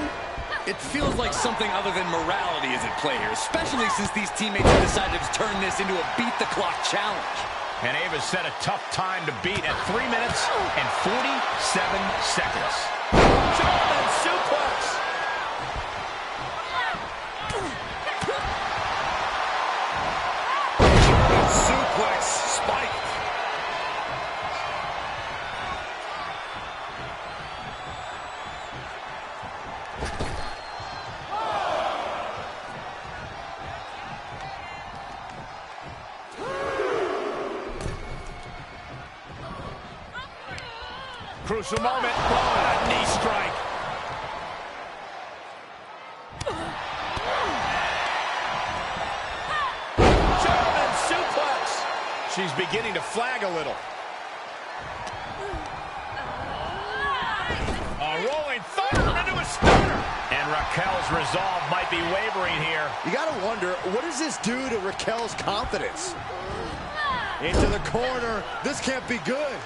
It feels like something other than morality is at play here, especially since these teammates have decided to turn this into a beat-the-clock challenge. And Ava set a tough time to beat at 3 minutes and 47 seconds. German suplex! Suplex spiked. Crucial moment. Oh, a knee strike. German suplex! She's beginning to flag a little. A rolling thunder into a stunner. And Raquel's resolve might be wavering here. You gotta wonder, what does this do to Raquel's confidence? Into the corner. This can't be good.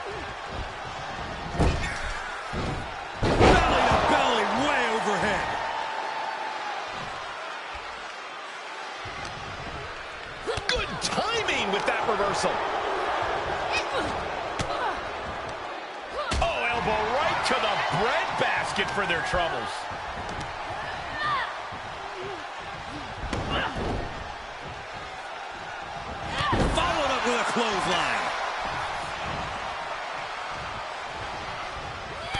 Belly to belly, way overhead. Good timing with that reversal. Oh, elbow right to the breadbasket for their troubles. Followed up with a clothesline.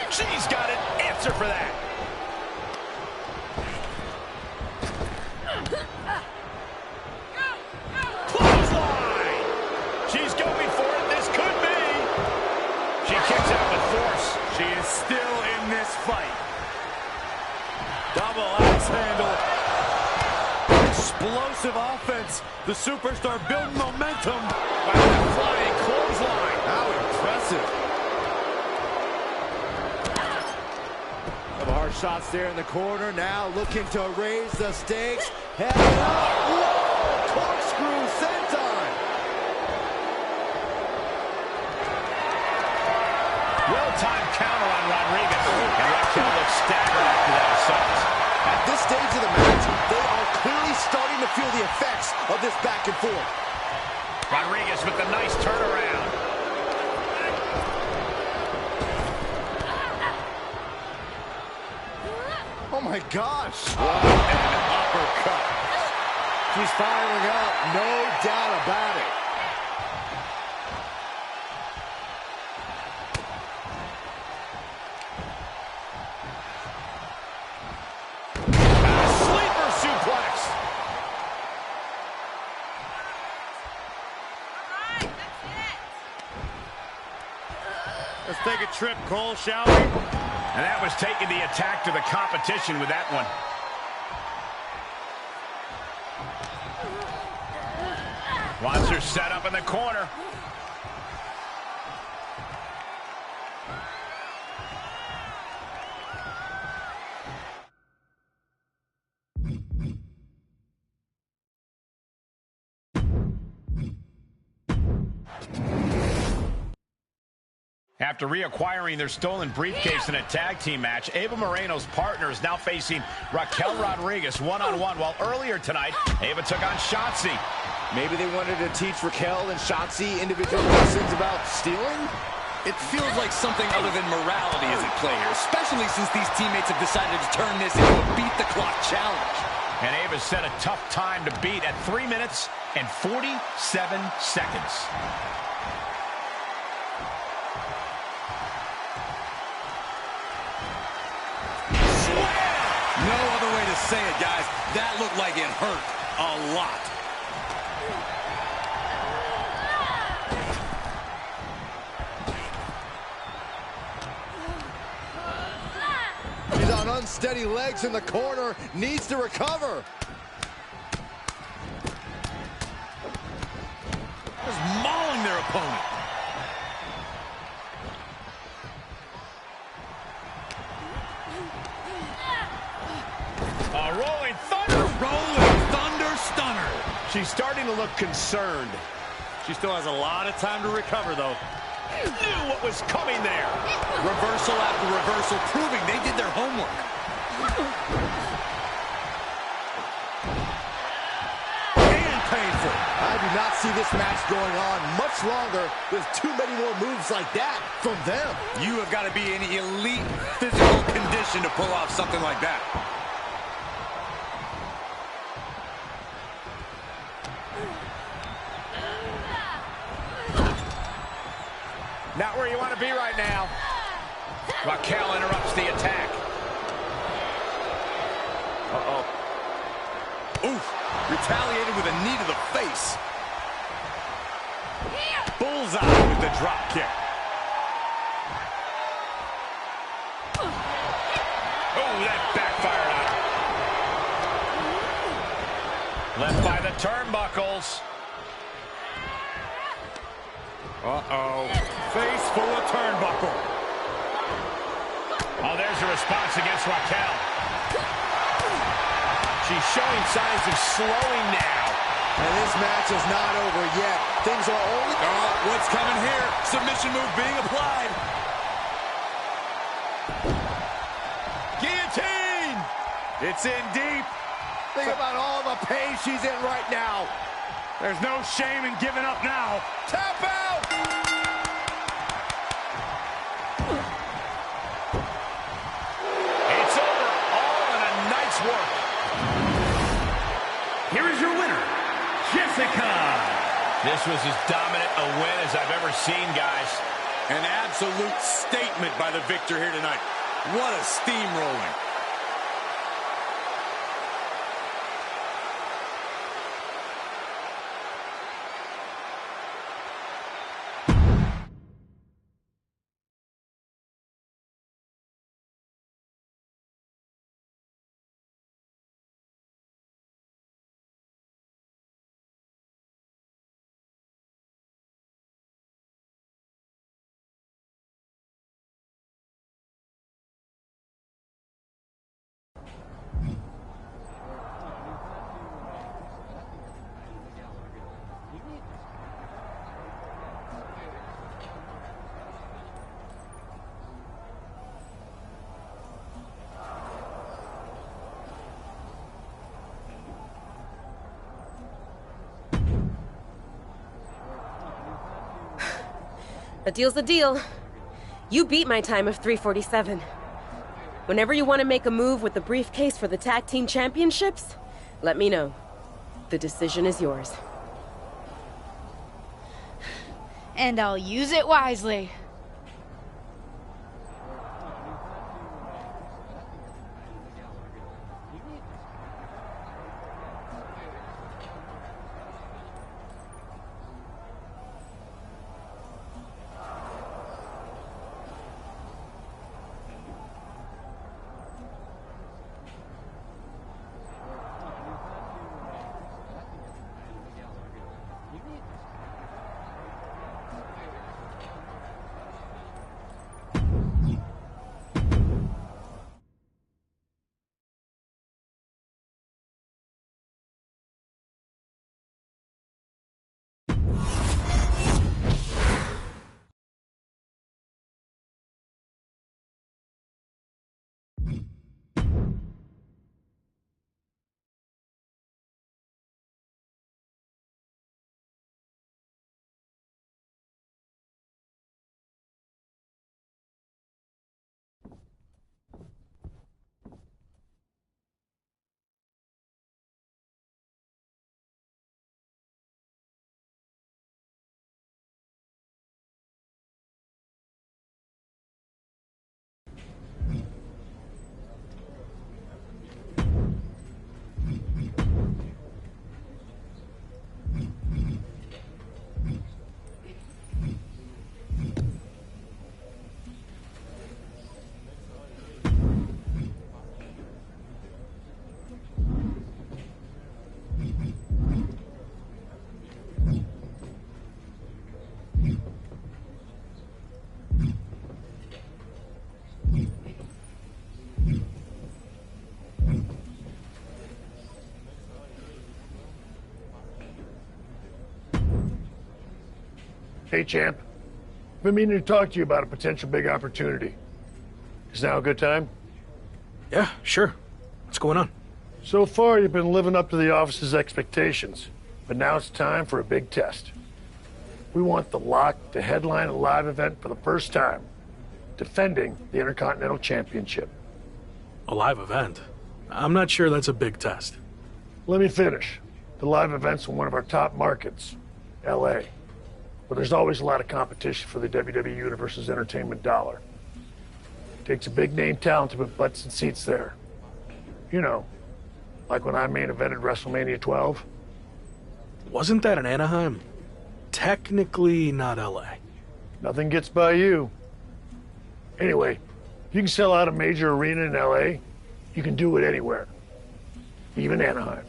She's got an answer for that. Clothesline! She's going for it. This could be. She kicks out with force. She is still in this fight. Double axe handle. Explosive offense. The superstar building momentum. By the flying clothesline. How impressive. Couple hard shots there in the corner. Now looking to raise the stakes. Head up. Whoa! Corkscrew senton. Well-timed counter on Rodriguez. And Raquel looks staggered after that assault. At this stage of the match, they are clearly starting to feel the effects of this back and forth. Rodriguez with the nice turnaround. Oh my gosh. What an uppercut. She's firing up, no doubt about it. Sleeper suplex. Let's take a trip, Cole, shall we? And that was taking the attack to the competition with that one. Wants her set up in the corner. After reacquiring their stolen briefcase in a tag team match, Ava Moreno's partner is now facing Raquel Rodriguez one-on-one, while earlier tonight, Ava took on Shotzi. Maybe they wanted to teach Raquel and Shotzi individual lessons about stealing? It feels like something other than morality is at play here, especially since these teammates have decided to turn this into a beat-the-clock challenge. And Ava set a tough time to beat at 3 minutes and 47 seconds. No other way to say it, guys. That looked like it hurt a lot. She's on unsteady legs in the corner, needs to recover. Just mauling their opponent. A rolling thunder. Rolling thunder stunner. She's starting to look concerned. She still has a lot of time to recover, though. Knew what was coming there. Reversal after reversal, proving they did their homework. And painful. I do not see this match going on much longer with too many more moves like that from them. You have got to be in elite physical condition to pull off something like that. Not where you want to be right now. Raquel interrupts the attack. Uh-oh. Oof. Retaliated with a knee to the face. Bullseye with the drop kick. Oh, that backfired on her. Left by the turnbuckles. Uh-oh. Face full of turnbuckle. Oh, there's a response against Raquel. She's showing signs of slowing now. And this match is not over yet. Things are only... Oh, what's coming here? Submission move being applied. Guillotine! It's in deep. Think about all the pain she's in right now. There's no shame in giving up now. Tap out! It's over, all in a night's work. Here is your winner, Jessica. This was as dominant a win as I've ever seen, guys. An absolute statement by the victor here tonight. What a steamrolling. A deal's a deal. You beat my time of 3:47. Whenever you want to make a move with the briefcase for the tag team championships, let me know. The decision is yours. And I'll use it wisely. Hey, champ. Been meaning to talk to you about a potential big opportunity. Is now a good time? Yeah, sure. What's going on? So far, you've been living up to the office's expectations, but now it's time for a big test. We want The Lock to headline a live event for the first time, defending the Intercontinental Championship. A live event? I'm not sure that's a big test. Let me finish. The live event's in one of our top markets, LA, where there's always a lot of competition for the WWE Universe's entertainment dollar. Takes a big-name talent to put butts in seats there. You know, like when I main evented WrestleMania 12. Wasn't that in Anaheim? Technically not LA. Nothing gets by you. Anyway, if you can sell out a major arena in LA, you can do it anywhere. Even Anaheim.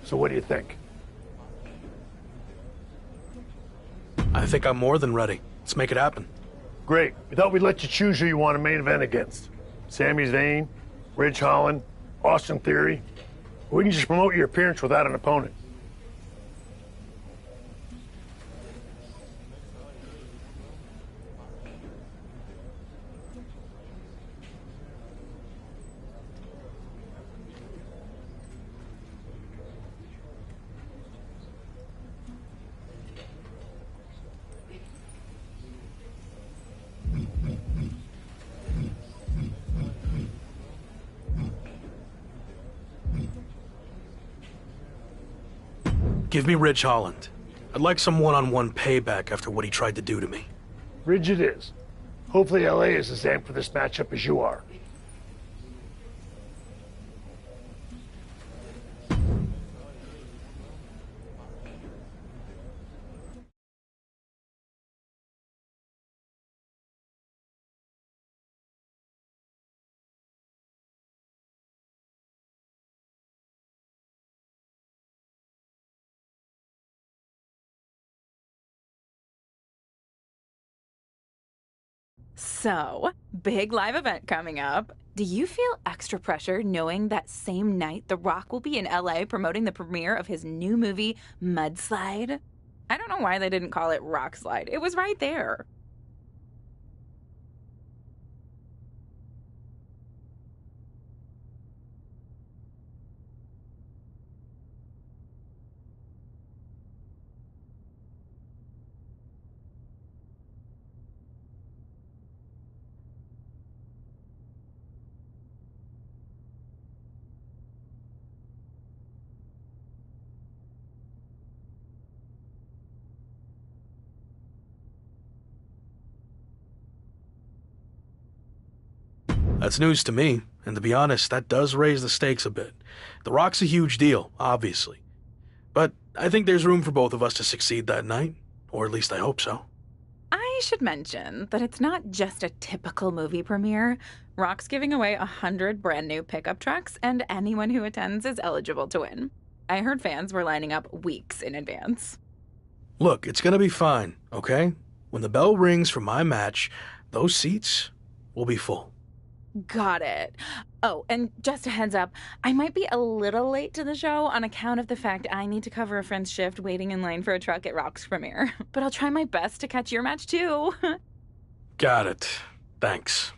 So what do you think? I think I'm more than ready. Let's make it happen. Great. We thought we'd let you choose who you want to main event against. Sami Zayn, Ridge Holland, Austin Theory. We can just promote your appearance without an opponent. Give me Ridge Holland. I'd like some one-on-one payback after what he tried to do to me. Ridge it is. Hopefully LA is as amped for this matchup as you are. So, big live event coming up. Do you feel extra pressure knowing that same night The Rock will be in LA promoting the premiere of his new movie, Mudslide? I don't know why they didn't call it Rock Slide. It was right there. That's news to me, and to be honest, that does raise the stakes a bit. The Rock's a huge deal, obviously. But I think there's room for both of us to succeed that night, or at least I hope so. I should mention that it's not just a typical movie premiere. Rock's giving away 100 brand new pickup trucks, and anyone who attends is eligible to win. I heard fans were lining up weeks in advance. Look, it's gonna be fine, okay? When the bell rings for my match, those seats will be full. Got it. Oh, and just a heads up, I might be a little late to the show on account of the fact I need to cover a friend's shift waiting in line for a truck at Rock's premiere. But I'll try my best to catch your match too. Got it. Thanks.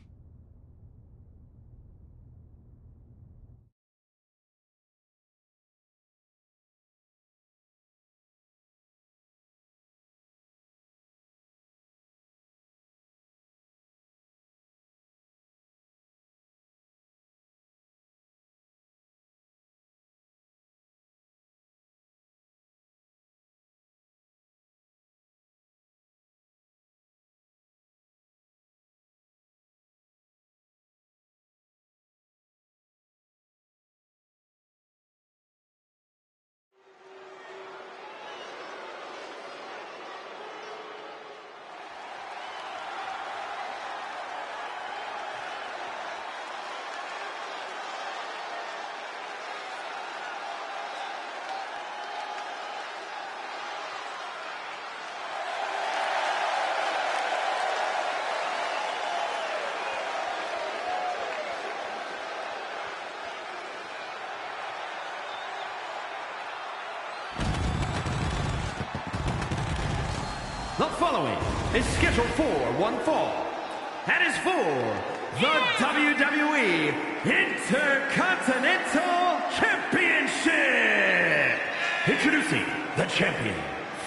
following is scheduled for one fall. That is for the WWE Intercontinental Championship. Introducing the champion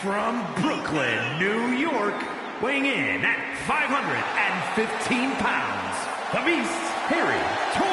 from Brooklyn, New York, weighing in at 515 pounds, the Beast, Harry Torres.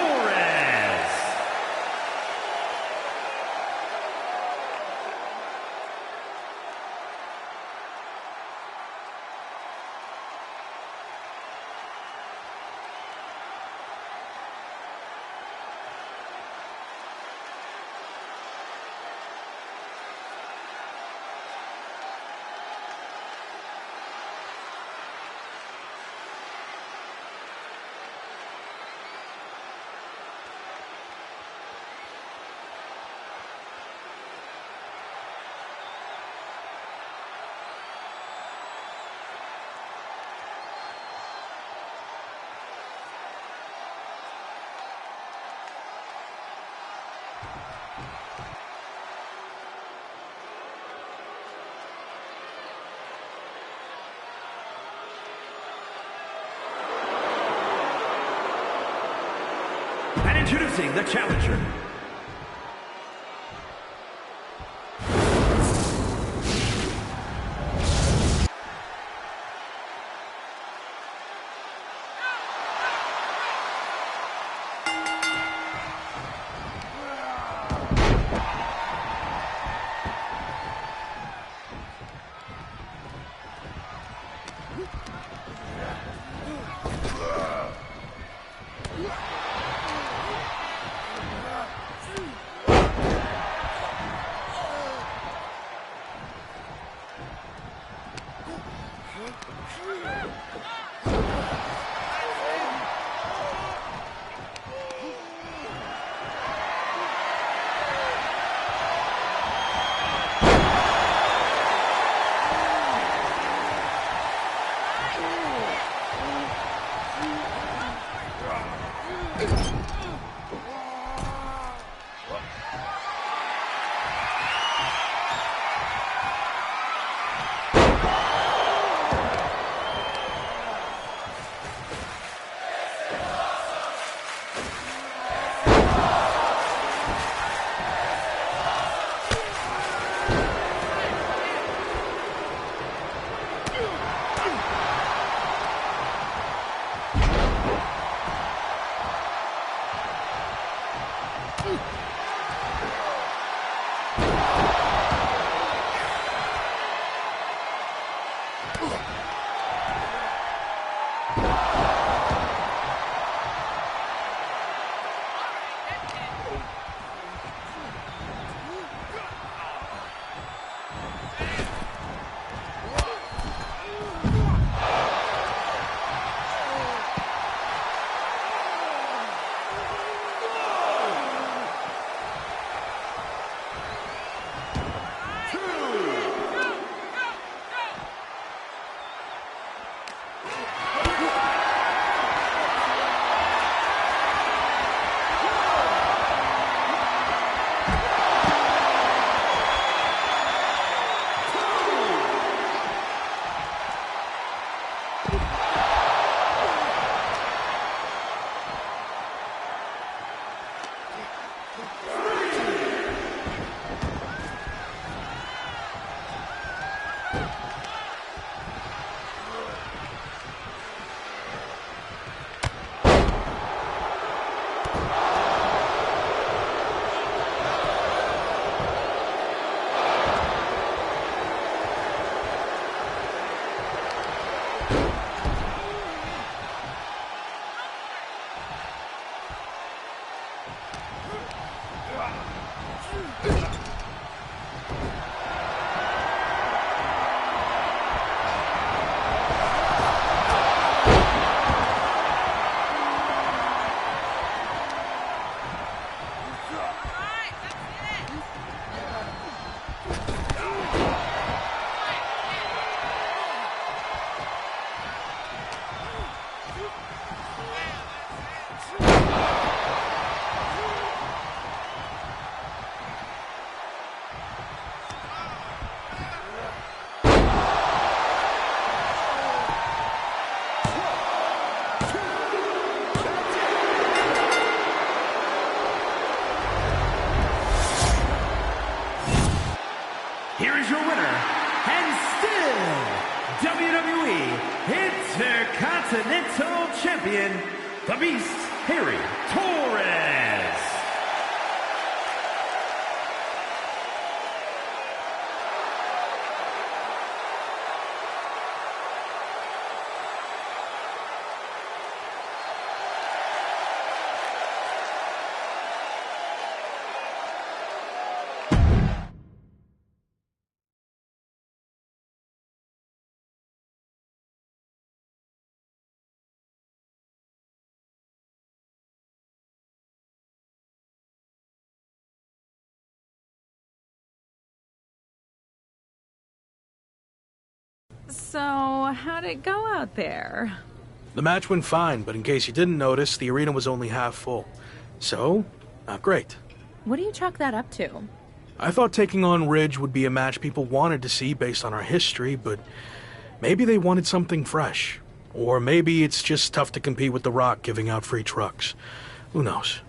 And introducing the challenger. Intercontinental Champion, the Beast, Harry Torres. So, how'd it go out there? The match went fine, but in case you didn't notice, the arena was only half full. So, not great. What do you chalk that up to? I thought taking on Ridge would be a match people wanted to see based on our history, but maybe they wanted something fresh. Or maybe it's just tough to compete with The Rock giving out free trucks. Who knows?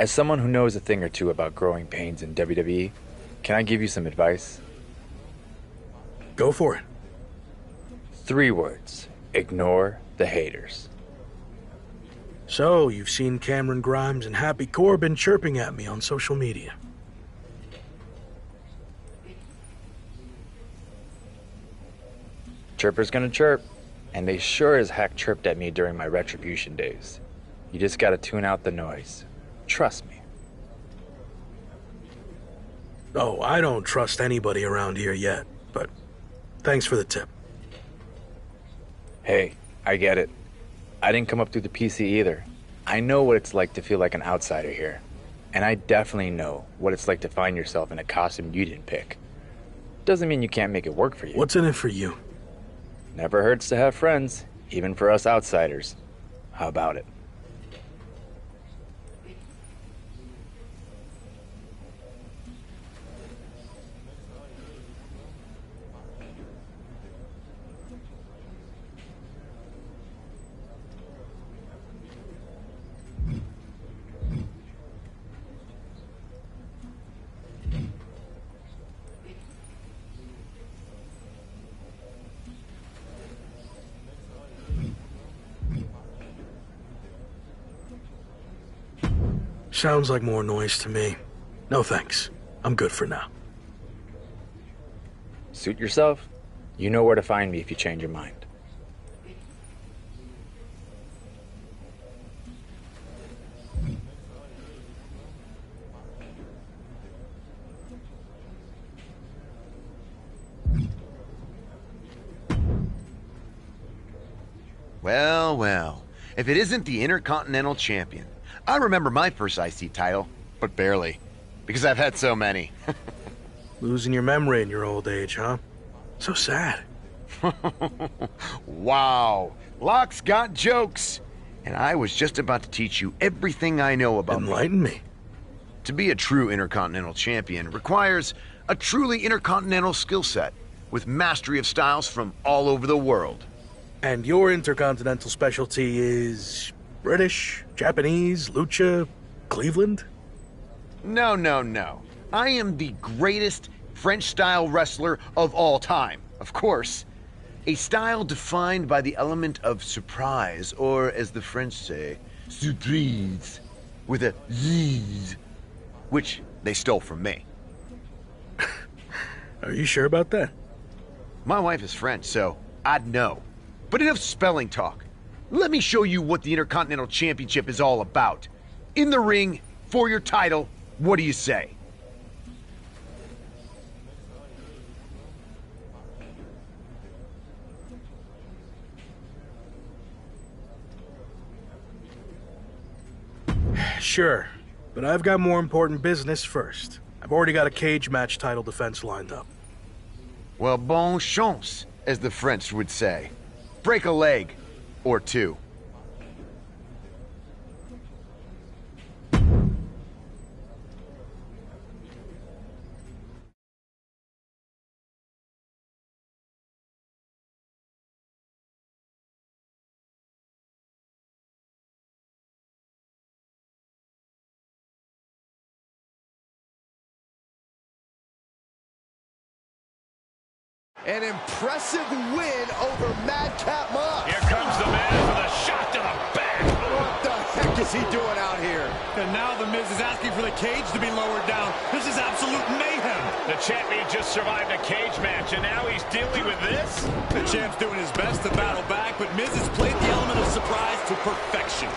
As someone who knows a thing or two about growing pains in WWE, can I give you some advice? Go for it. 3 words. Ignore the haters. So, you've seen Cameron Grimes and Happy Corbin chirping at me on social media. Chirper's gonna chirp, and they sure as heck chirped at me during my Retribution days. You just gotta tune out the noise. Trust me. Oh, I don't trust anybody around here yet, but thanks for the tip. Hey, I get it. I didn't come up through the PC either. I know what it's like to feel like an outsider here. And I definitely know what it's like to find yourself in a costume you didn't pick. Doesn't mean you can't make it work for you. What's in it for you? Never hurts to have friends, even for us outsiders. How about it? Sounds like more noise to me. No thanks. I'm good for now. Suit yourself. You know where to find me if you change your mind. Well, well. If it isn't the Intercontinental Champion. I remember my first IC title, but barely. Because I've had so many. Losing your memory in your old age, huh? So sad. Wow. Locke's got jokes. And I was just about to teach you everything I know about Enlighten me. To be a true Intercontinental Champion requires a truly intercontinental skill set with mastery of styles from all over the world. And your Intercontinental specialty is British, Japanese, Lucha, Cleveland? No, no, no. I am the greatest French-style wrestler of all time, of course. A style defined by the element of surprise, or as the French say, surprise, with a Z, which they stole from me. Are you sure about that? My wife is French, so I'd know. But enough spelling talk. Let me show you what the Intercontinental Championship is all about. In the ring, for your title, what do you say? Sure, but I've got more important business first. I've already got a cage match title defense lined up. Well, bon chance, as the French would say. Break a leg. Or 2. An impressive win over Madcap Moss. Here comes the man with a shot to the back. What the heck is he doing out here? And now The Miz is asking for the cage to be lowered down. This is absolute mayhem. The champion just survived a cage match, and now he's dealing with this? The champ's doing his best to battle back, but Miz has played the element of surprise to perfection.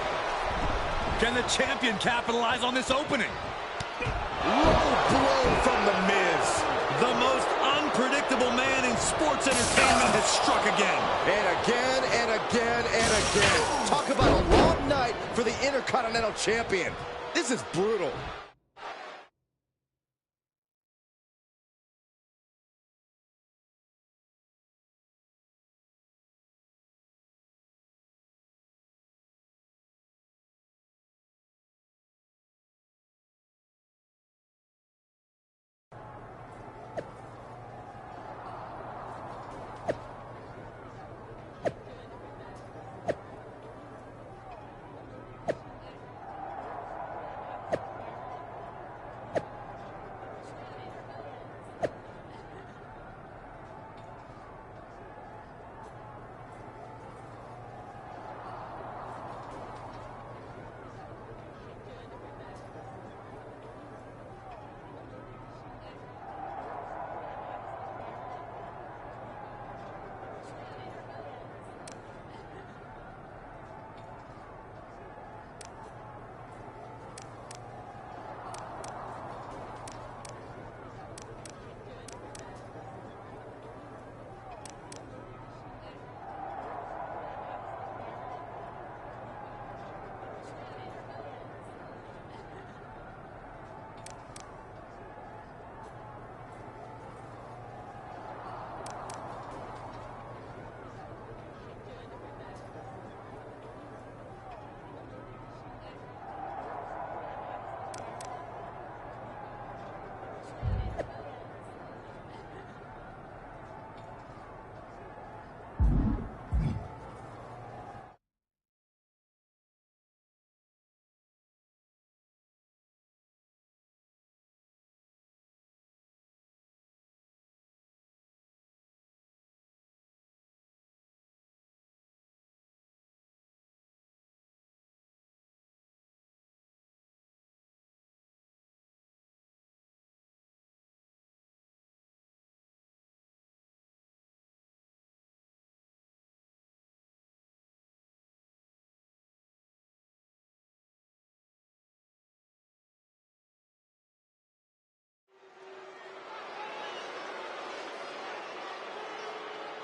Can the champion capitalize on this opening? Low blow from The Miz. The most unpredictable man in sports entertainment has struck again. And again, and again, and again. Talk about a long night for the Intercontinental Champion. This is brutal.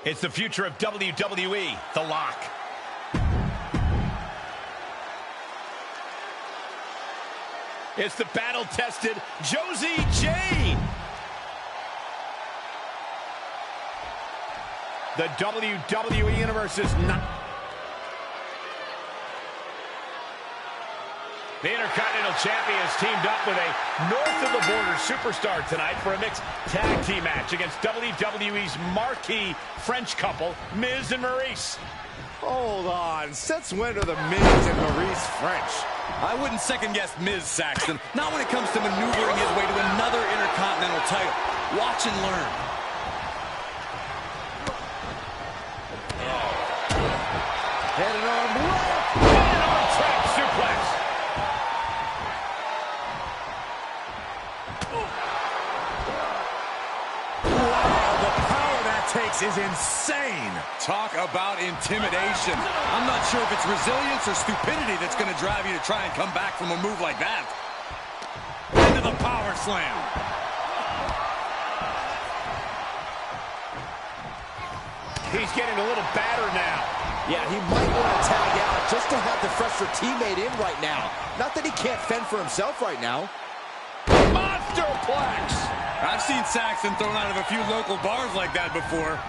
It's the future of WWE, The Lock. It's the battle-tested Josie Jane. The WWE Universe is not... The Intercontinental Champion has teamed up with a north-of-the-border superstar tonight for a mixed tag team match against WWE's marquee French couple, Miz and Myrise. Hold on. Since when are the Miz and Myrise French? I wouldn't second-guess Miz, Saxton. Not when it comes to maneuvering his way to another Intercontinental title. Watch and learn. Head and arm block. Head and arm trap suplex. Takes is insane. Talk about intimidation. I'm not sure if it's resilience or stupidity that's going to drive you to try and come back from a move like that. Into the power slam. He's getting a little battered now. Yeah, he might want to tag out just to have the fresher teammate in right now. Not that he can't fend for himself right now. Monsterplex. I've seen Saxton thrown out of a few local bars like that before.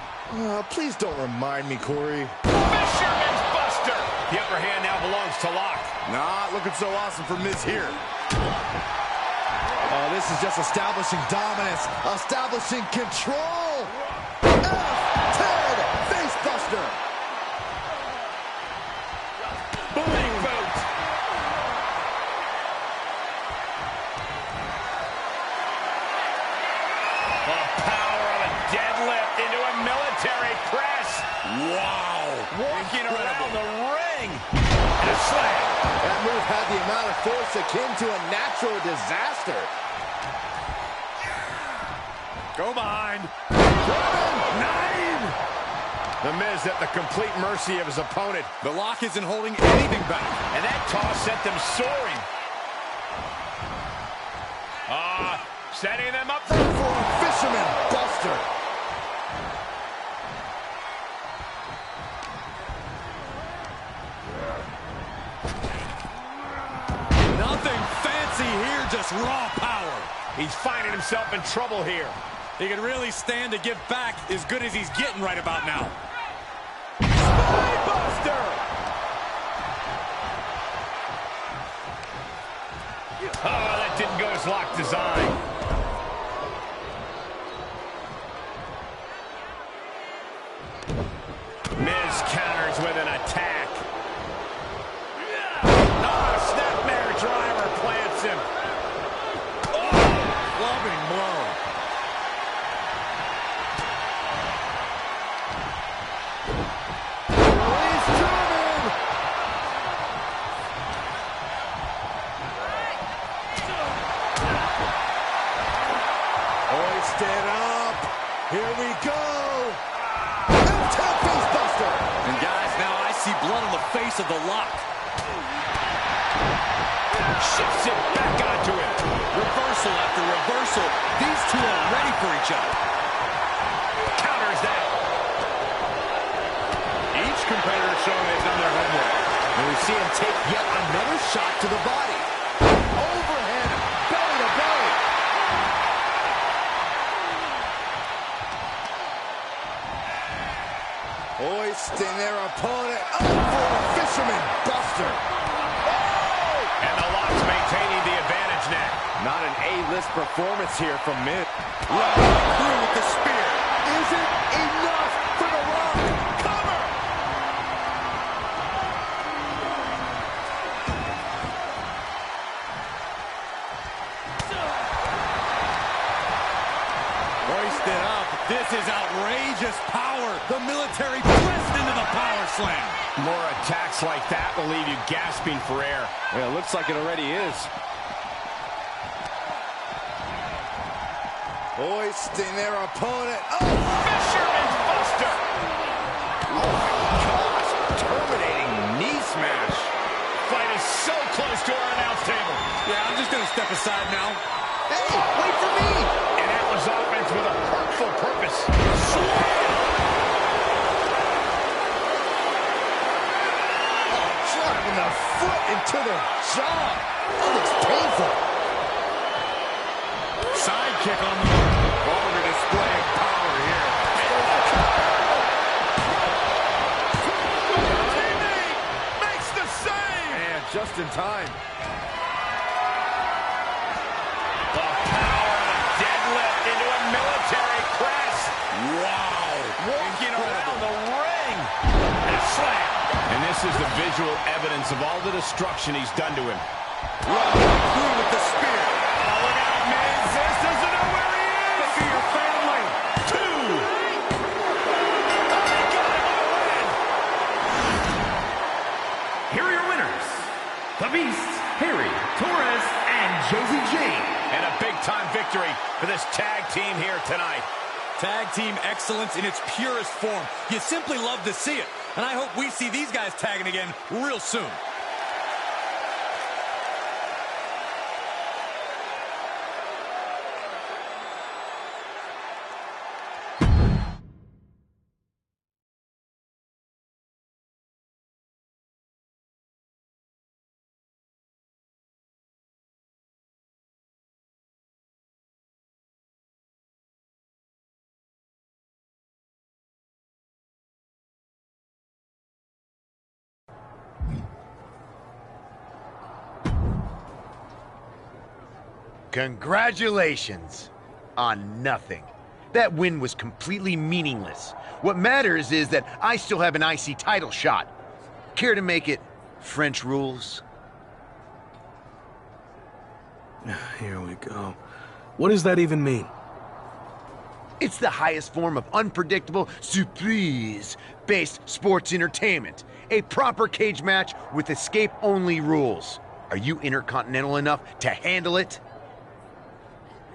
Please don't remind me, Corey. Fisherman's Buster. The upper hand now belongs to Lock. Not looking so awesome for Miz here. Oh, this is just establishing dominance, establishing control. F10 face buster. Big boot. The power of a deadlift into a military press. Wow. Walking around the ring. And a slam. That move had the amount of force akin to a natural disaster. Go behind. 9. The Miz at the complete mercy of his opponent. The Lock isn't holding anything back. And that toss sent them soaring. Setting them up for a fisherman buster. Nothing fancy here, just raw power. He's finding himself in trouble here. He can really stand to give back as good as he's getting right about now. Spinebuster! Oh, that didn't go as Lock designed. Miz counters with an attack. Oh, snapmare driver plants him. Oh, clubbing blow. He's driven. Hoisted up. Here we go. And guys, now I see blood on the face of the Lock. Shifts it back onto him. Reversal after reversal. These two are ready for each other. Counters that. Each competitor showing they've done their homework. And we see him take yet another shot to the body. Overhead, belly to belly. Hoisting their opponent up for a fisherman buster. Oh! And the Lock's maintaining the advantage now. Not an A-list performance here from Miz. Running through with the spear. Is it enough for the Rock? Cover! Hoisted up. This is outrageous power. The military pressed into the power slam. More attacks like that will leave you gasping for air. Yeah, it looks like it already is. Hoisting their opponent. Oh! Fisherman's Buster! Oh my gosh, terminating knee smash. Fight is so close to our announce table. Yeah, I'm just going to step aside now. Hey, wait for me! And that was offense with a hurtful purpose. Slam! jaw. That looks painful. Sidekick on the move. Over to display power here. Teammate makes the save. And just in time. The power of a deadlift into a military press. Wow. Walking around the ring. And a slam. And this is the visual evidence of all the destruction he's done to him. Running through with the spear. Oh, look out, Miz. This doesn't know where he is. Look at your family. 2. Oh, he got him on a win. Here are your winners, The Beast, Harry, Torres, and Josie Jane. And a big-time victory for this tag team here tonight. Tag team excellence in its purest form. You simply love to see it. And I hope we see these guys tagging again real soon. Congratulations on nothing. That win was completely meaningless. What matters is that I still have an IC title shot. Care to make it French rules? Here we go. What does that even mean? It's the highest form of unpredictable surprise-based sports entertainment. A proper cage match with escape-only rules. Are you intercontinental enough to handle it?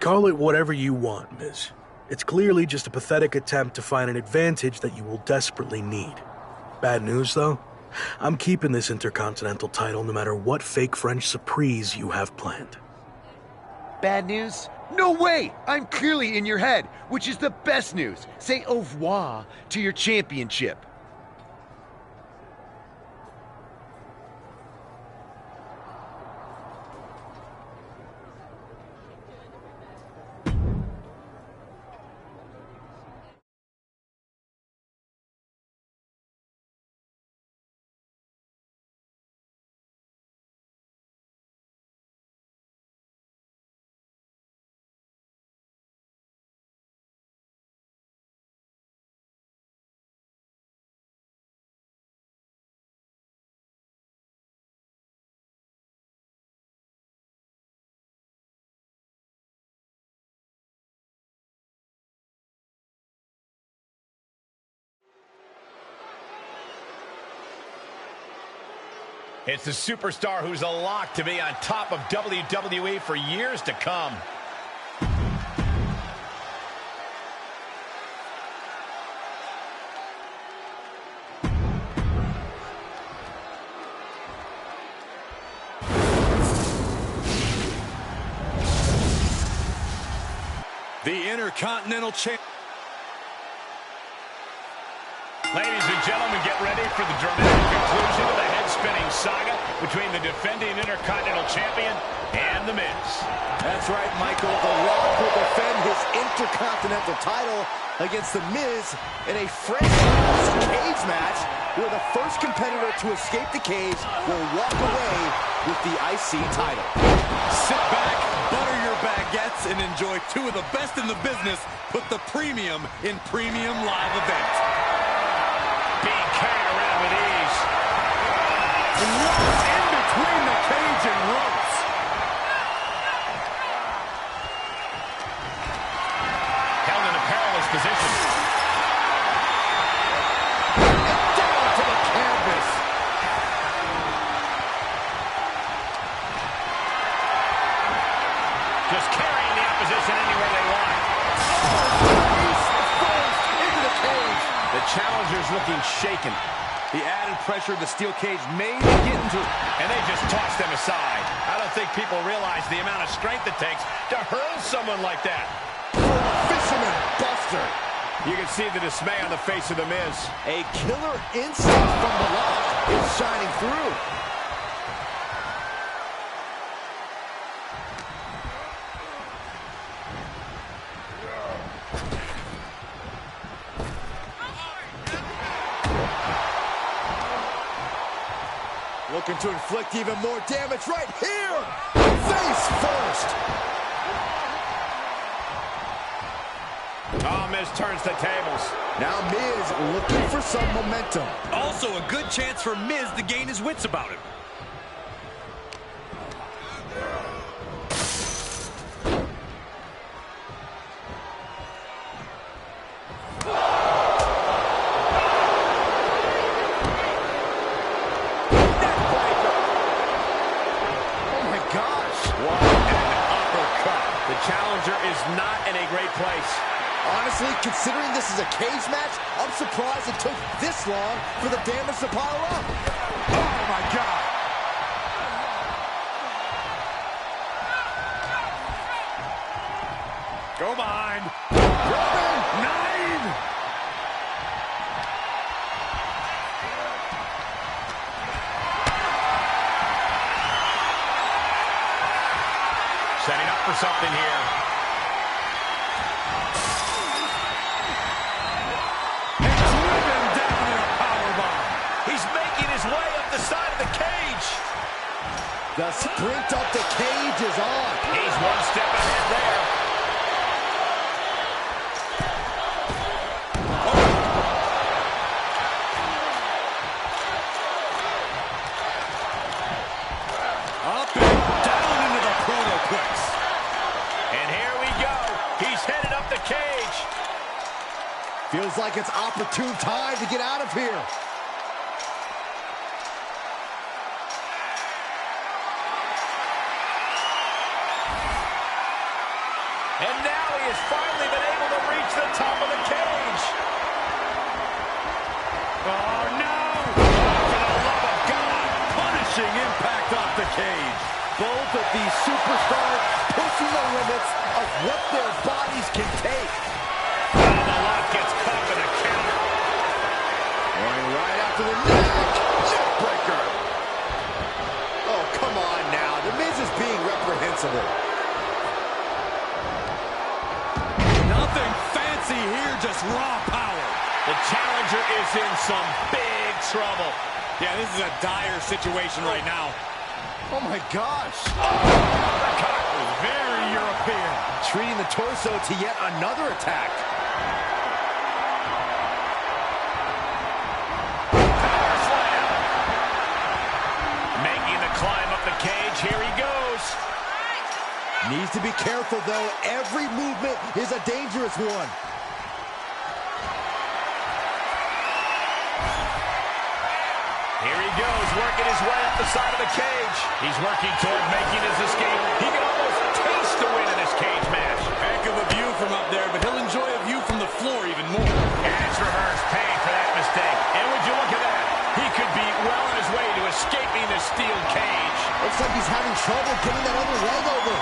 Call it whatever you want, Miz. It's clearly just a pathetic attempt to find an advantage that you will desperately need. Bad news, though? I'm keeping this Intercontinental title no matter what fake French surprise you have planned. Bad news? No way! I'm clearly in your head, which is the best news. Say au revoir to your championship. It's the superstar who's a lock to be on top of WWE for years to come. The Intercontinental Champ. Ladies and gentlemen, get ready for the dramatic conclusion of the head-spinning saga between the defending Intercontinental Champion and The Miz. That's right, Michael. The Rock will defend his Intercontinental title against The Miz in a French cage match where the first competitor to escape the cage will walk away with the IC title. Sit back, butter your baguettes, and enjoy two of the best in the business. Put the premium in premium live events. Being carried around with ease. Locked in between the cage and ropes. Held in a perilous position. Down to the canvas. Just carrying the opposition anywhere they want. He's forced into the cage. The challenger's looking shaken. The added pressure of the steel cage may be getting to it. And they just tossed them aside. I don't think people realize the amount of strength it takes to hurl someone like that. Fisherman Buster. You can see the dismay on the face of The Miz. A killer instinct from the Rock is shining through. Looking to inflict even more damage right here. Face first. Oh, Miz turns the tables. Now Miz looking for some momentum. Also a good chance for Miz to gain his wits about him. Challenger is not in a great place. Honestly, considering this is a cage match, I'm surprised it took this long for the damage to pile up. Oh, my God. Go behind. Robin! 9! Setting up for something here. And driven down in a powerbomb. He's making his way up the side of the cage. The sprint up the cage is on. He's one step ahead there. Up and down into the protoplex. And here we go. He's headed up the cage. Feels like it's opportune time to get out of here. And now he has finally been able to reach the top of the cage. Oh, no! For the love of God, punishing impact off the cage. Both of these superstars pushing the limits of what their bodies can take. Oh, the lock gets caught in a counter. Going right after the neck. Neckbreaker. Oh, come on now. The Miz is being reprehensible. Nothing fancy here, just raw power. The challenger is in some big trouble. Yeah, this is a dire situation right now. Oh, my gosh. The cut was very European. Treating the torso to yet another attack. Power slam. Making the climb up the cage. Here he goes. Needs to be careful, though. Every movement is a dangerous one. Here he goes, working his way up the side of the cage. He's working toward making his escape. He can almost taste the win in this cage match. Heck of a view from up there, but he'll enjoy a view from the floor even more. As rehearsed, paying for that mistake. And would you look at that? He could be well on his way to escaping the steel cage. Looks like he's having trouble getting that other leg over.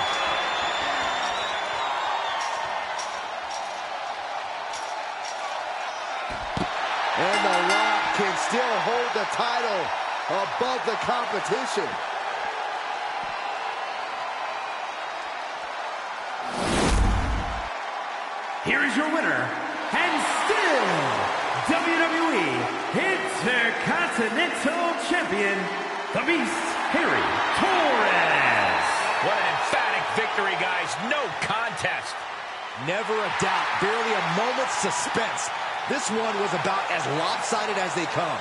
And The Rock can still hold the title above the competition. Here is your winner, and still WWE Intercontinental Champion, the Beast, Harry Torres. What an emphatic victory, guys. No contest. Never a doubt, barely a moment's suspense. This one was about as lopsided as they come.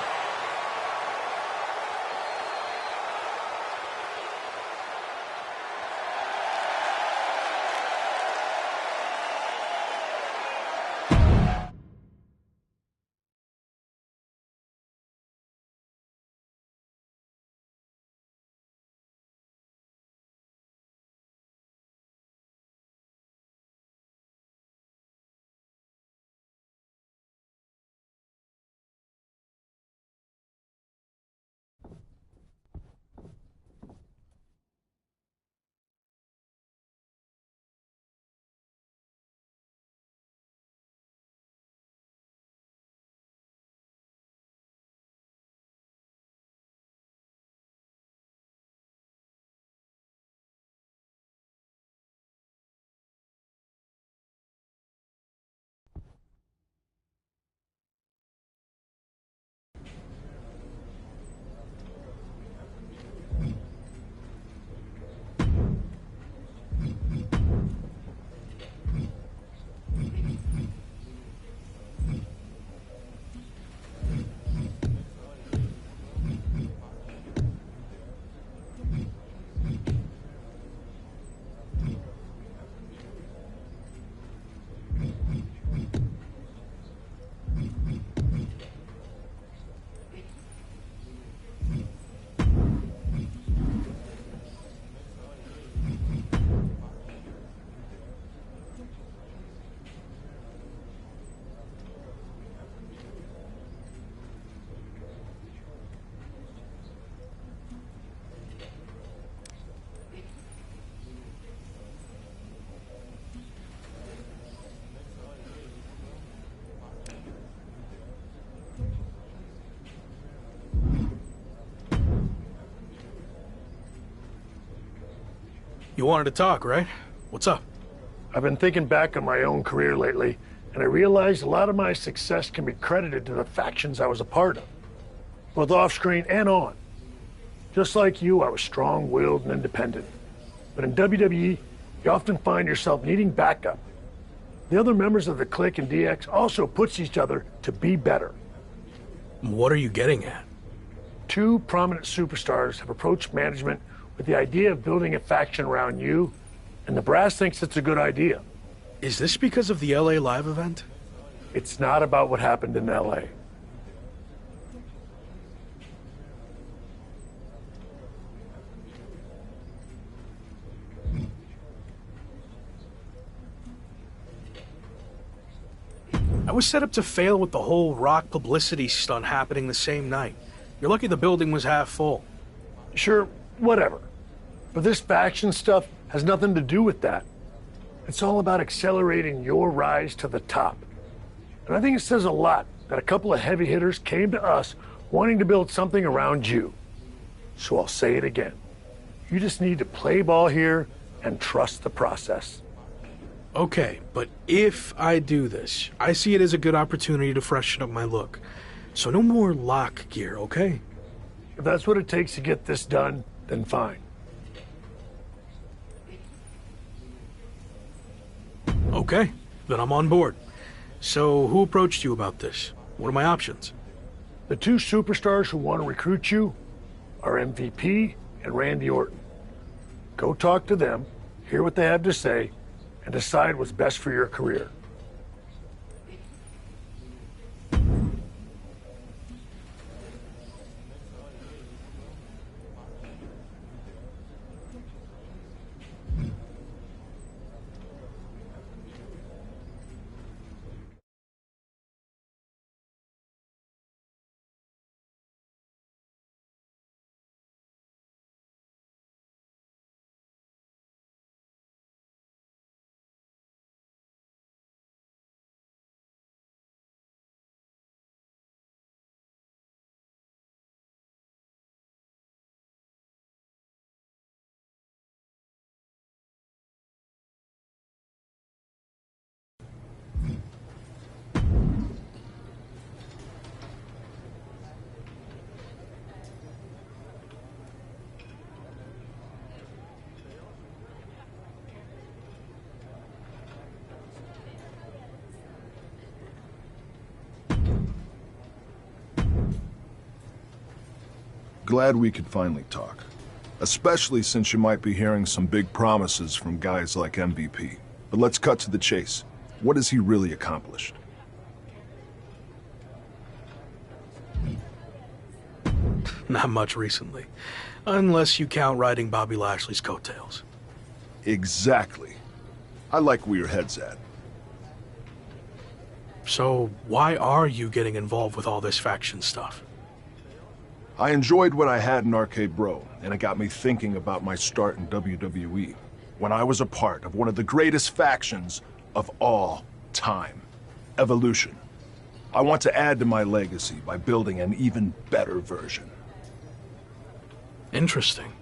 You wanted to talk, right? What's up? I've been thinking back on my own career lately, and I realized a lot of my success can be credited to the factions I was a part of, both off-screen and on. Just like you, I was strong-willed and independent. But in WWE, you often find yourself needing backup. The other members of the Clique and DX also push each other to be better. What are you getting at? Two prominent superstars have approached management with the idea of building a faction around you, and the brass thinks it's a good idea. Is this because of the LA Live event? It's not about what happened in LA. I was set up to fail with the whole Rock publicity stunt happening the same night. You're lucky the building was half full. Sure, whatever. But this faction stuff has nothing to do with that. It's all about accelerating your rise to the top. And I think it says a lot that a couple of heavy hitters came to us wanting to build something around you. So I'll say it again. You just need to play ball here and trust the process. Okay, but if I do this, I see it as a good opportunity to freshen up my look. So no more lock gear, okay? If that's what it takes to get this done, then fine. Okay, then I'm on board. So who approached you about this? What are my options? The two superstars who want to recruit you are MVP and Randy Orton. Go talk to them, hear what they have to say, and decide what's best for your career. Glad we could finally talk. Especially since you might be hearing some big promises from guys like MVP. But let's cut to the chase. What has he really accomplished? Not much recently. Unless you count riding Bobby Lashley's coattails. Exactly. I like where your head's at. So why are you getting involved with all this faction stuff? I enjoyed what I had in Arcade Bro, and it got me thinking about my start in WWE, when I was a part of one of the greatest factions of all time, Evolution. I want to add to my legacy by building an even better version. Interesting.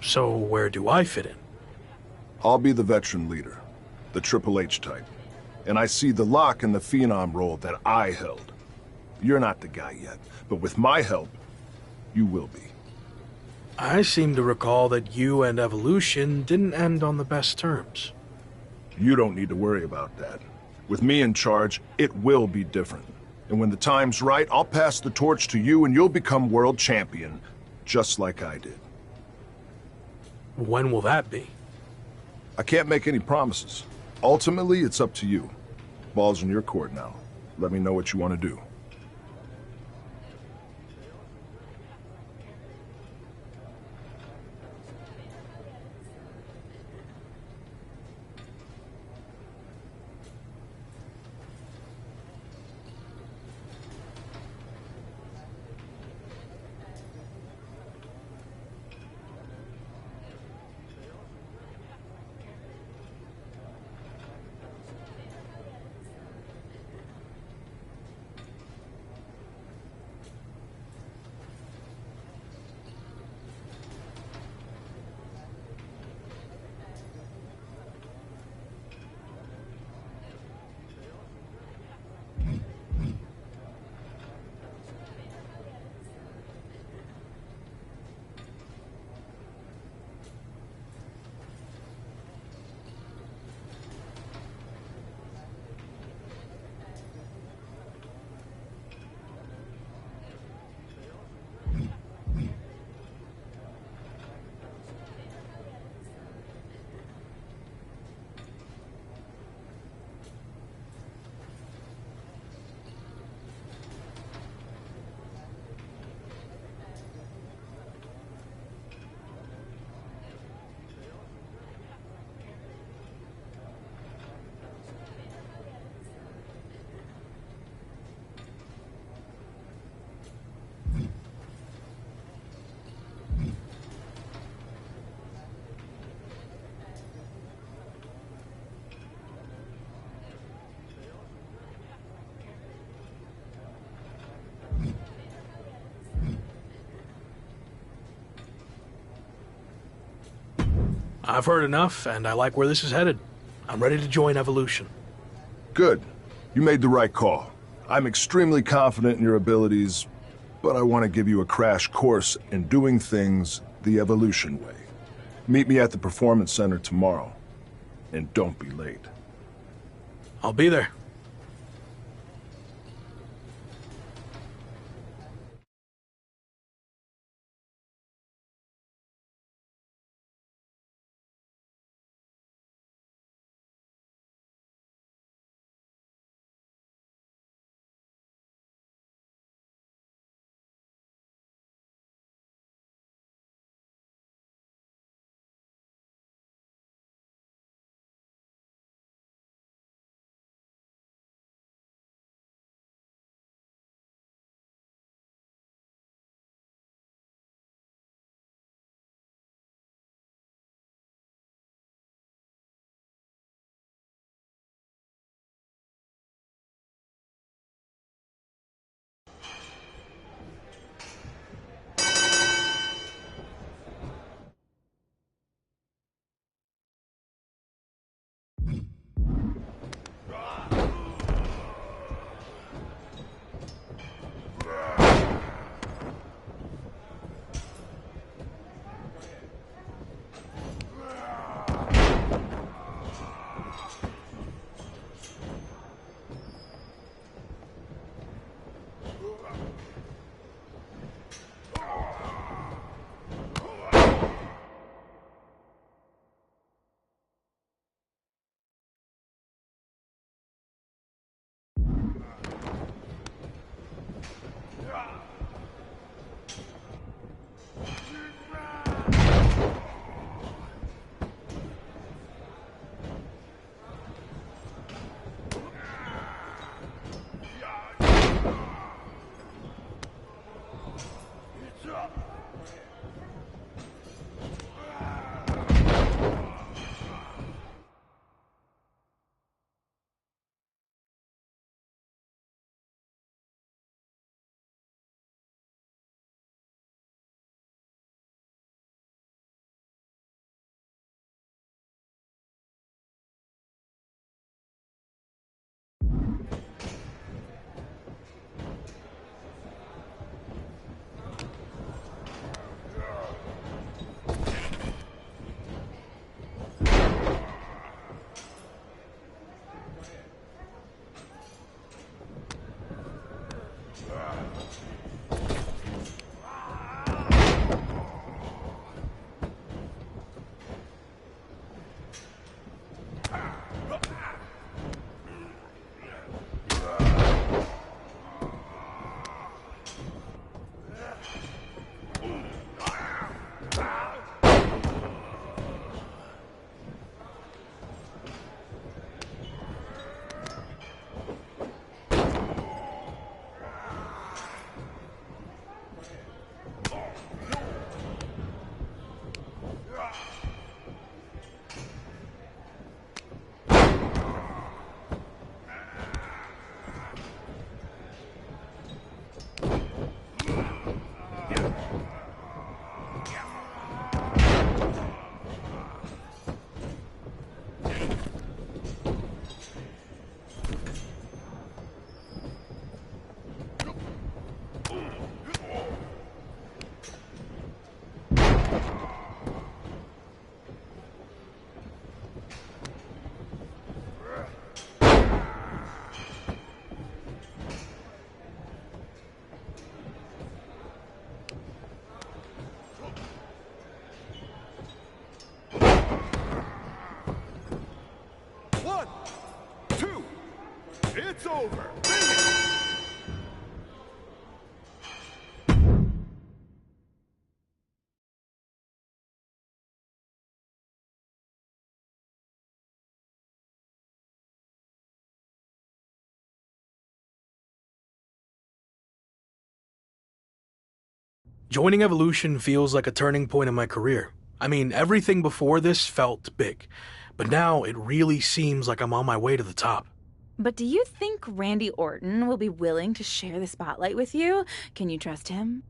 So where do I fit in? I'll be the veteran leader, the Triple H type, and I see the lock in the Phenom role that I held. You're not the guy yet, but with my help, you will be. I seem to recall that you and Evolution didn't end on the best terms. You don't need to worry about that. With me in charge, it will be different. And when the time's right, I'll pass the torch to you and you'll become world champion, just like I did. When will that be? I can't make any promises. Ultimately, it's up to you. Ball's in your court now. Let me know what you want to do. I've heard enough, and I like where this is headed. I'm ready to join Evolution. Good. You made the right call. I'm extremely confident in your abilities, but I want to give you a crash course in doing things the Evolution way. Meet me at the Performance Center tomorrow, and don't be late. I'll be there. It's over. Joining Evolution feels like a turning point in my career. I mean, everything before this felt big, but now it really seems like I'm on my way to the top. But do you think Randy Orton will be willing to share the spotlight with you? Can you trust him?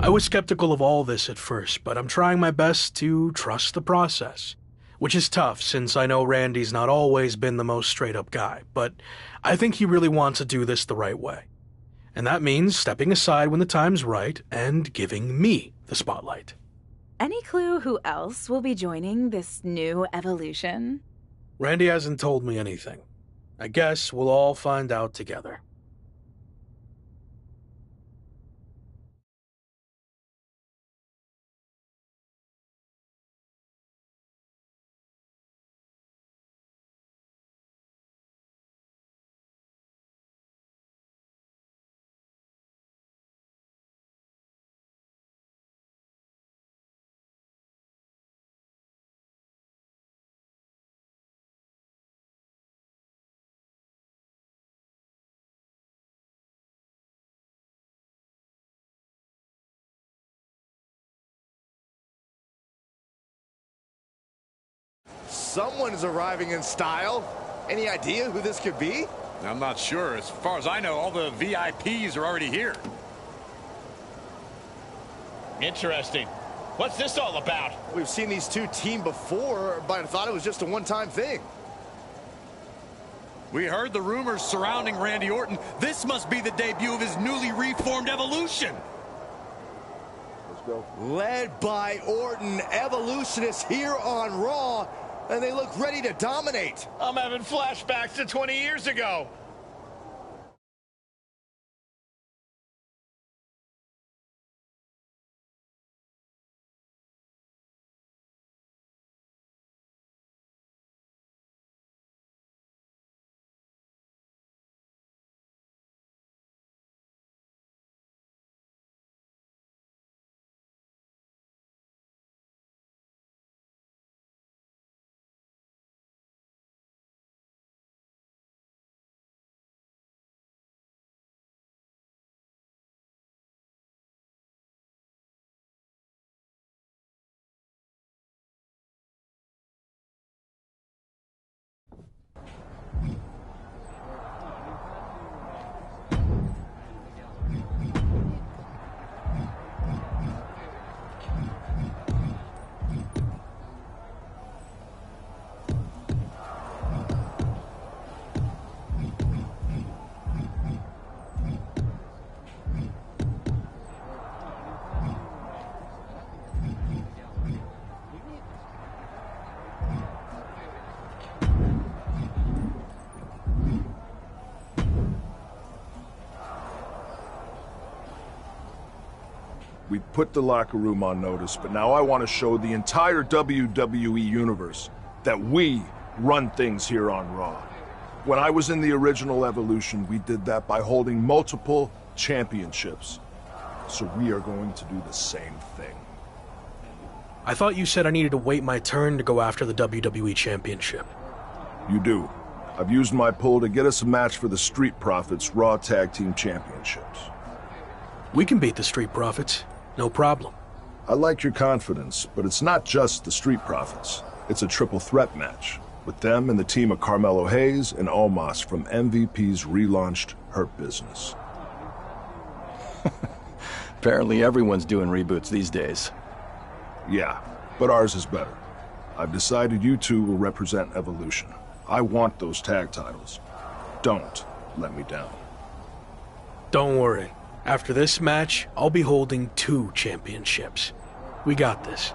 I was skeptical of all this at first, but I'm trying my best to trust the process. Which is tough, since I know Randy's not always been the most straight-up guy, but I think he really wants to do this the right way. And that means stepping aside when the time's right and giving me the spotlight. Any clue who else will be joining this new evolution? Randy hasn't told me anything. I guess we'll all find out together. Someone is arriving in style. Any idea who this could be? I'm not sure. As far as I know, all the VIPs are already here. Interesting. What's this all about? We've seen these two team before, but I thought it was just a one-time thing. We heard the rumors surrounding Randy Orton. This must be the debut of his newly reformed Evolution. Led by Orton, Evolution is here on Raw, and they look ready to dominate. I'm having flashbacks to 20 years ago. We put the locker room on notice, but now I want to show the entire WWE universe that we run things here on Raw. When I was in the original Evolution, we did that by holding multiple championships. So we are going to do the same thing. I thought you said I needed to wait my turn to go after the WWE Championship. You do. I've used my pull to get us a match for the Street Profits Raw Tag Team Championships. We can beat the Street Profits. No problem. I like your confidence, but it's not just the Street Profits. It's a triple threat match, with them and the team of Carmelo Hayes and Omos from MVP's relaunched Hurt Business. Apparently everyone's doing reboots these days. Yeah, but ours is better. I've decided you two will represent Evolution. I want those tag titles. Don't let me down. Don't worry. After this match, I'll be holding 2 championships. We got this.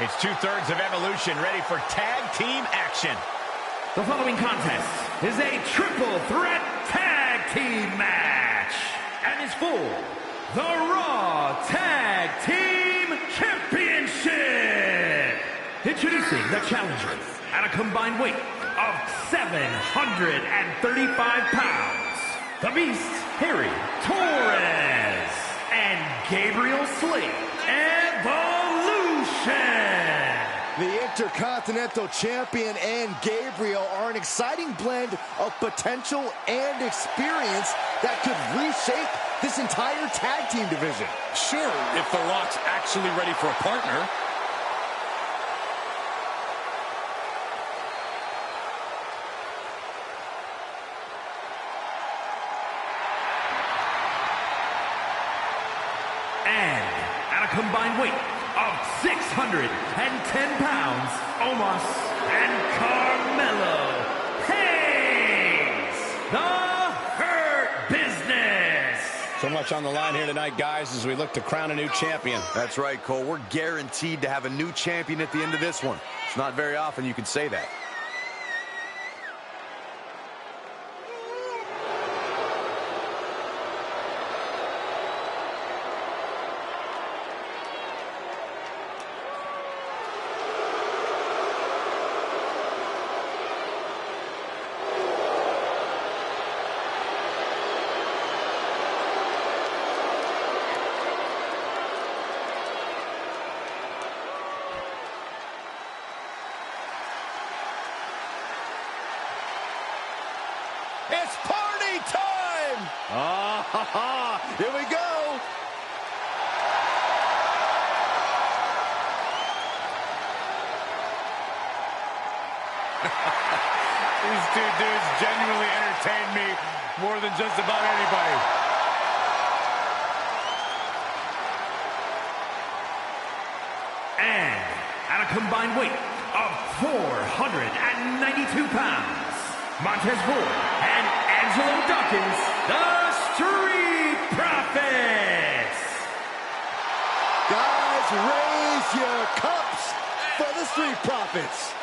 It's 2/3 of Evolution ready for tag team action. The following contest is a triple threat tag team match and is for the Raw Tag Team Championship. Introducing the challengers at a combined weight of 735 pounds. The Beast, Harry Torres, and Gabriel Slade, Evolution. The Intercontinental Champion and Gabriel are an exciting blend of potential and experience that could reshape this entire tag team division. Sure, if The Rock's actually ready for a partner. And at a combined weight of 610 pounds, Omos and Carmelo Hayes, the Hurt Business. So much on the line here tonight, guys, as we look to crown a new champion. That's right, Cole. We're guaranteed to have a new champion at the end of this one. It's not very often you can say that. It's party time! Here we go! These two dudes genuinely entertain me more than just about anybody. And at a combined weight of 492 pounds, Montez Ford and Angelo Dawkins, the Street Profits. Guys, raise your cups for the Street Profits.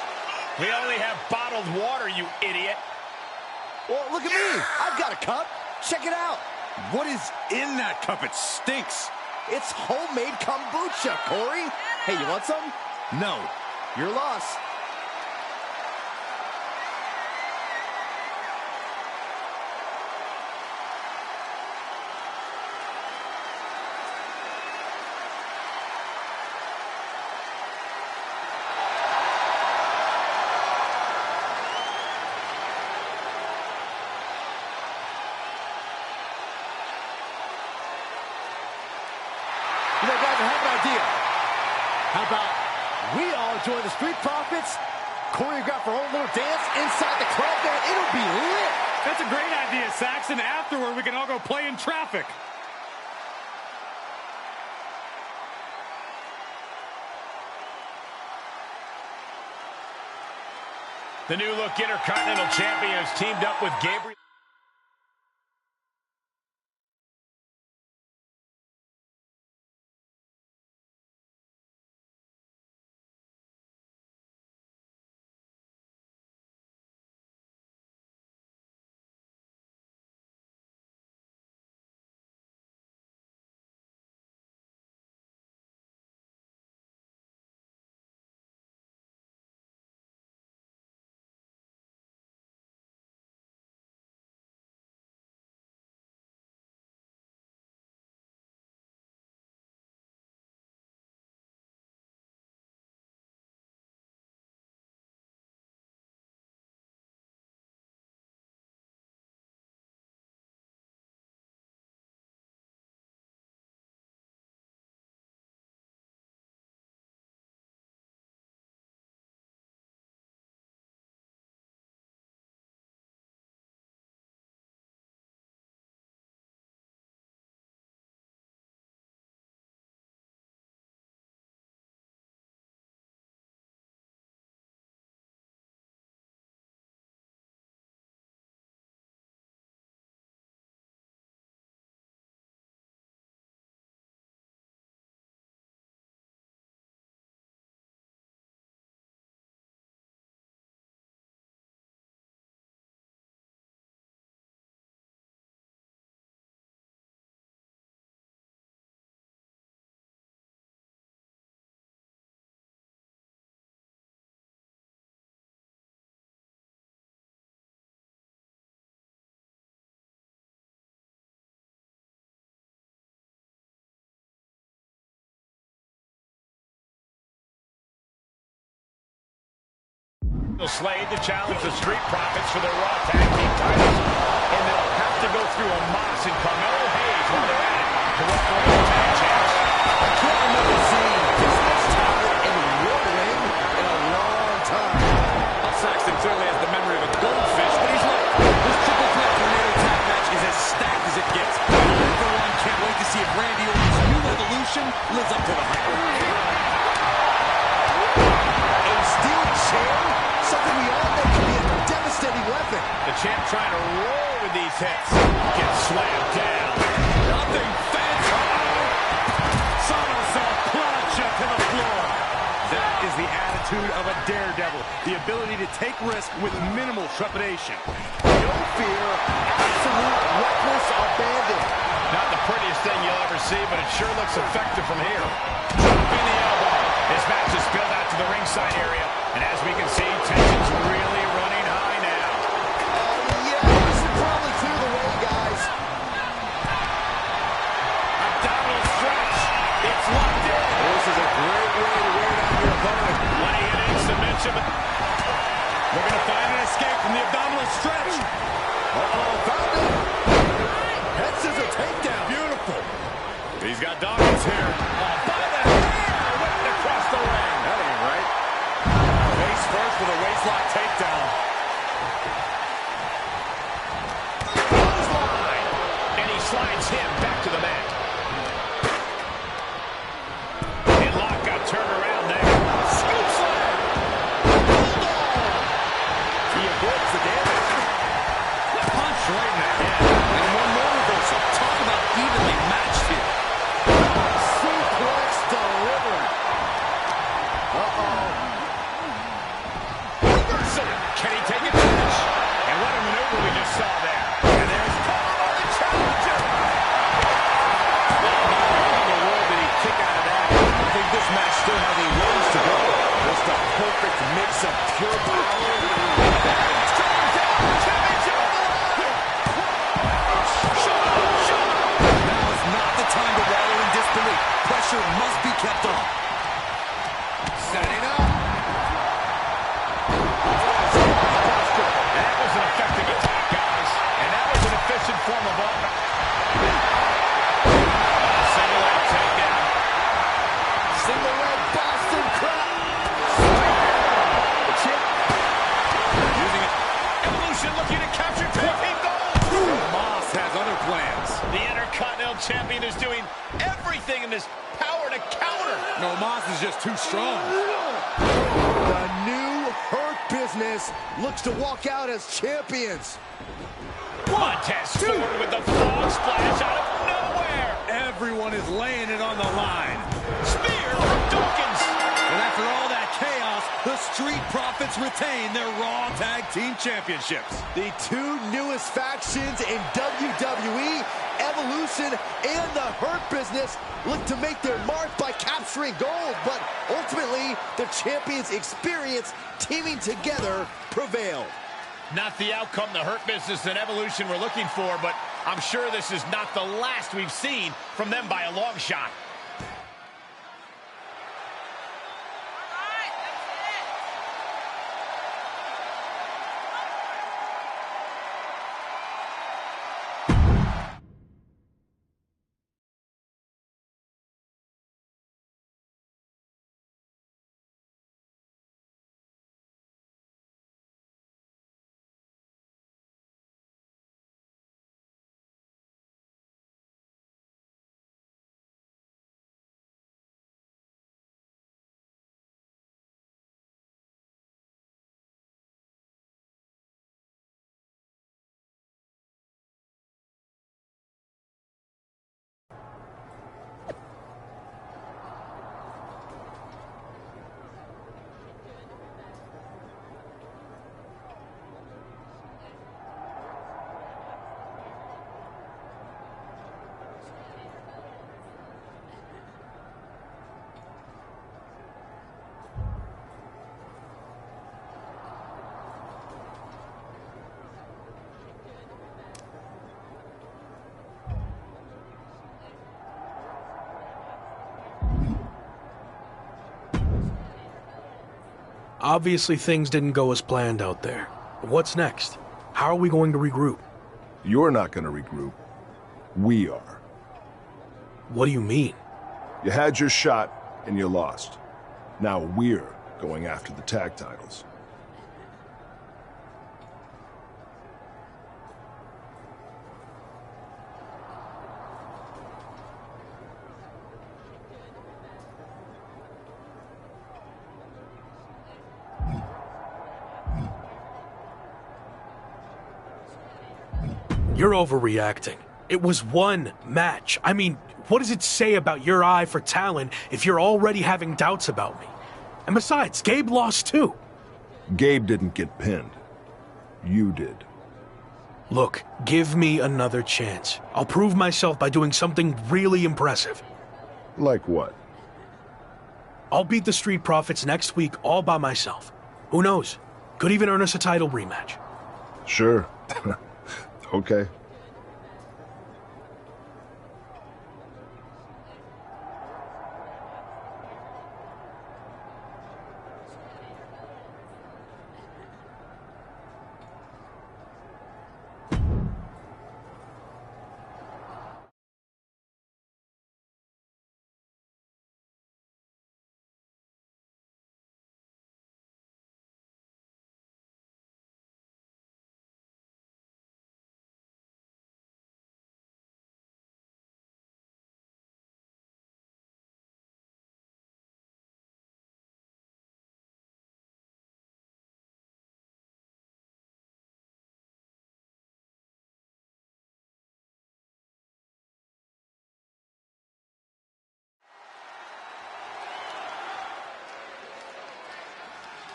We only have bottled water, you idiot. Well, look at me. I've got a cup. Check it out. What is in that cup? It stinks. It's homemade kombucha, Corey. Hey, you want some? No. Your loss. You know, guys, I have an idea. How about we all join the Street Profits, choreograph our own little dance inside the club, man? It'll be lit. That's a great idea, Saxon. Afterward, we can all go play in traffic. The new look Intercontinental Champion has teamed up with Gabriel. Slade to challenge the Street Profits for their Raw Tag Team titles. And they'll have to go through Omos and Carmelo Hayes while they're at it to walk away with tag champs. I can't remember seeing this much talent in one ring in a long time. Saxton clearly has the memory of a goldfish, but he's right. This triple threat tornado tag match is as stacked as it gets. I, for one, can't wait to see if Randy Orton's new evolution lives up to the hype. A steel chair? Something we all know can be a devastating weapon. The champ trying to roll with these hits. Gets slammed down. Nothing fancy. Somersault plunge to the floor. That is the attitude of a daredevil. The ability to take risk with minimal trepidation. No fear, absolute reckless abandon. Not the prettiest thing you'll ever see, but it sure looks effective from here. Dropping the elbow. This match is spilled out to the ringside area. And as we can see, tension's really running high now. Yeah, we should probably clear the way, guys. Abdominal stretch. It's locked in. This is a great way to wear down your opponent. Money in submission. We're going to find an escape from the abdominal stretch. Uh-oh, found it. Head scissor takedown. Beautiful. He's got dominance here. By the hair, whipped across the ring. That ain't right. Face first with a waistlock takedown. Clothesline. And he slides him back to the mat. And Locke got turned around there. Scoop slam. He avoids the damage. Punch right in the head. And one more reversal. Talk about evenly matched here. Suplex delivered. Uh-oh. Reversal. Can he take advantage? And what a maneuver we just saw there. And there's Paul, the challenger. How in the world did he kick out of that? I think this match still has a ways to go. Just a perfect mix of pure power. Now is not the time to wallow in disbelief. Pressure must be kept on. Setting up. That was an effective attack, guys. And that was an efficient form of offense. Single leg takedown. Single leg Boston Crab. Using it. Evolution looking to capture tag team gold. Moss has other plans. The Intercontinental Champion is doing everything in his power to counter. No, Moss is just too strong. The new Hurt Business looks to walk out as champions. Montez Ford with the frog splash out of nowhere. Everyone is laying it on the line. Spear from Dawkins. And after all that chaos, the Street Profits retain their Raw Tag Team Championships. The two newest factions in WWE, Evolution and the Hurt Business, look to make their mark by capturing gold, but ultimately, the champions' experience teaming together prevailed. Not the outcome the Hurt Business and Evolution were looking for, but I'm sure this is not the last we've seen from them by a long shot. Obviously, things didn't go as planned out there. What's next? How are we going to regroup? You're not going to regroup. We are. What do you mean? You had your shot, and you lost. Now we're going after the tag titles. You're overreacting. It was one match. I mean, what does it say about your eye for talent if you're already having doubts about me? And besides, Gabe lost too. Gabe didn't get pinned. You did. Look, give me another chance. I'll prove myself by doing something really impressive. Like what? I'll beat the Street Profits next week all by myself. Who knows? Could even earn us a title rematch. Sure. Okay.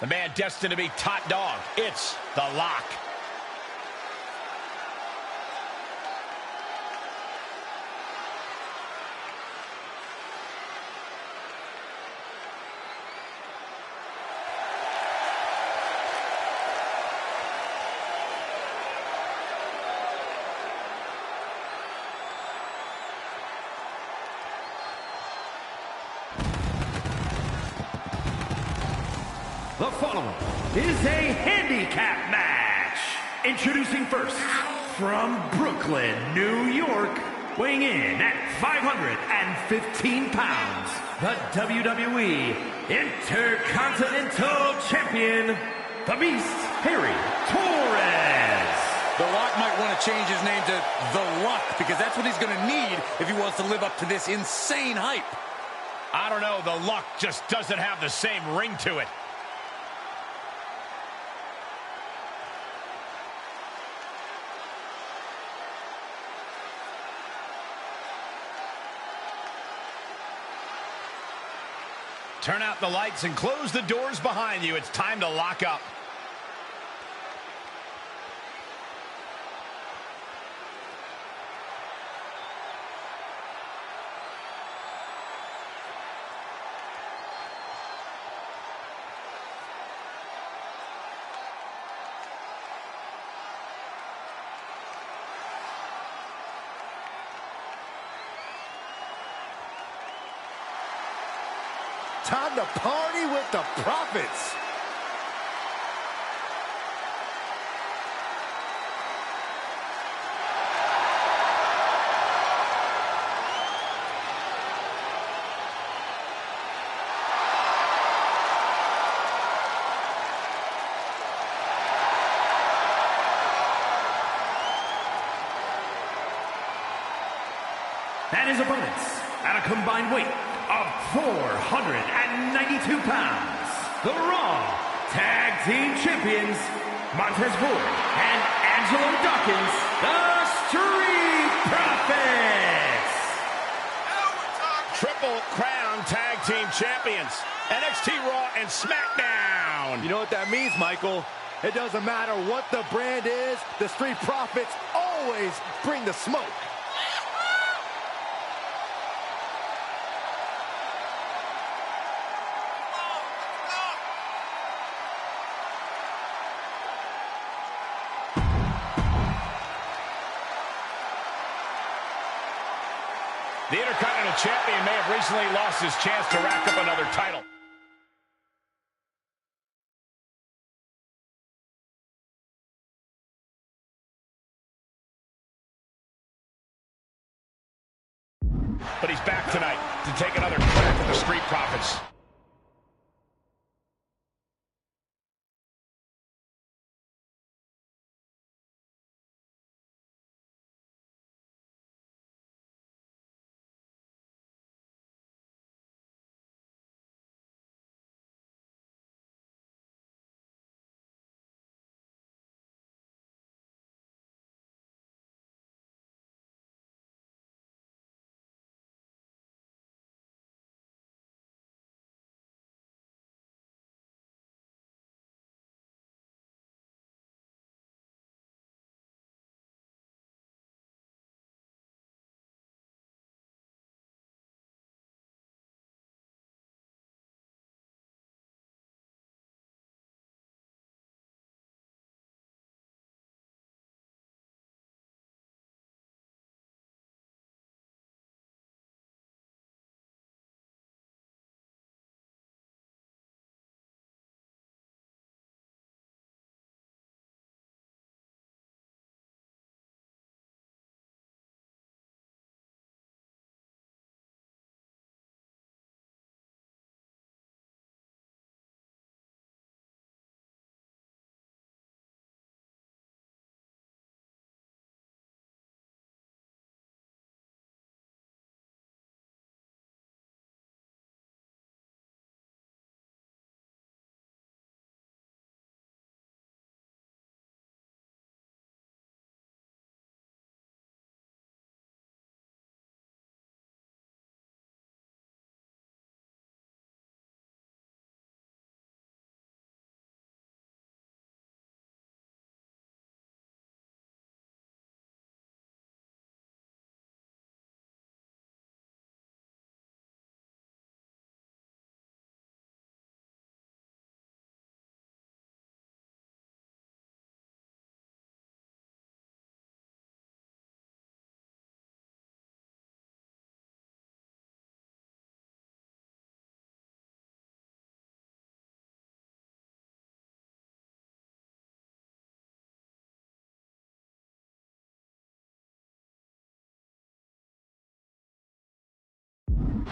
The man destined to be top dog. It's The Lock. The following is a handicap match. Introducing first, from Brooklyn, New York, weighing in at 515 pounds, the WWE Intercontinental Champion, the Beast, Harry Torres. The Rock might want to change his name to The Luck, because that's what he's going to need if he wants to live up to this insane hype. I don't know, The Luck just doesn't have the same ring to it. Turn out the lights and close the doors behind you. It's time to lock up. Time to party with the Profits. And his opponents, at a combined weight of 492 pounds, the Raw Tag Team Champions, Montez Ford and Angelo Dawkins, the Street Profits. Triple Crown Tag Team Champions, NXT Raw and SmackDown. You know what that means, Michael? It doesn't matter what the brand is, the Street Profits always bring the smoke. The Intercontinental Champion may have recently lost his chance to rack up another title. but he's back tonight to take another crack at the Street Profits.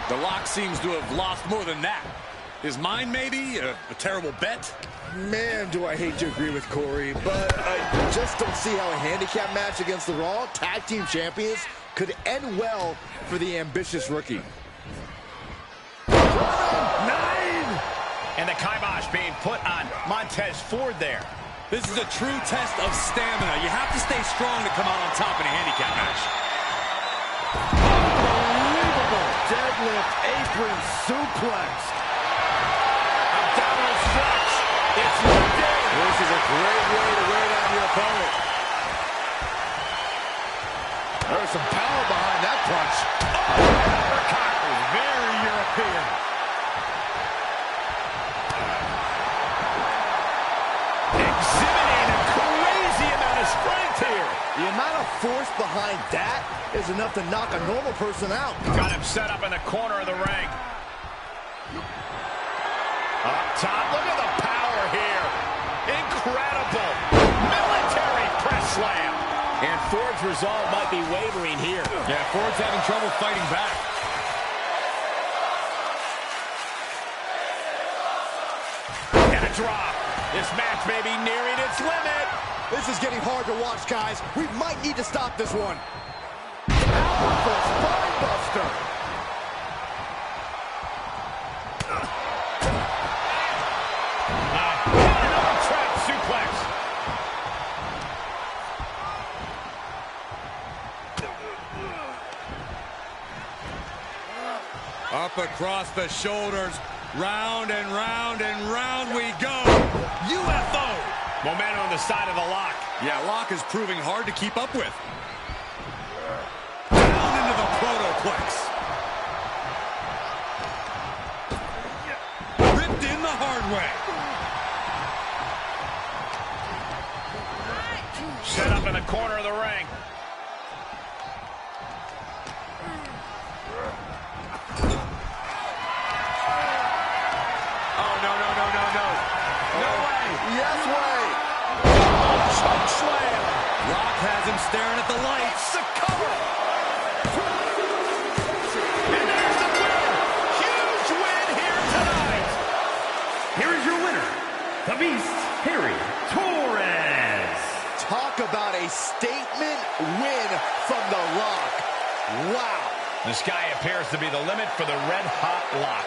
The Lock seems to have lost more than that. His mind, maybe? A terrible bet? Man, do I hate to agree with Corey, but I just don't see how a handicap match against the Raw Tag Team Champions could end well for the ambitious rookie. 9! And the kibosh being put on Montez Ford there. This is a true test of stamina. You have to stay strong to come out on top in a handicap match. Deadlift apron suplex. Abdominal stretch. It's locked in. This is a great way to wear down your opponent. There's some power behind that punch. Oh, uppercut is very European. Exhibiting a crazy amount of strength here. The amount of force behind that is enough to knock a normal person out. Got him set up in the corner of the ring. Up top, look at the power here. Incredible. Military press slam. And Ford's resolve might be wavering here. Yeah, Ford's having trouble fighting back. And a drop. This match may be nearing its limit. This is getting hard to watch, guys. We might need to stop this one. Powerful spine buster. Another trap suplex. Up across the shoulders. Round and round and round we go. UFO. Momentum on the side of the Lock. Yeah, Lock is proving hard to keep up with. Down into the protoplex. Ripped in the hard way. Set up in the corner of the ring. Oh, no, no, no, no, no. No way. Yes way. Choke slam. Rock has him staring at the lights. The cover. Beast, Harry Torres. Talk about a statement win from The Rock. Wow. The sky appears to be the limit for the red-hot lock.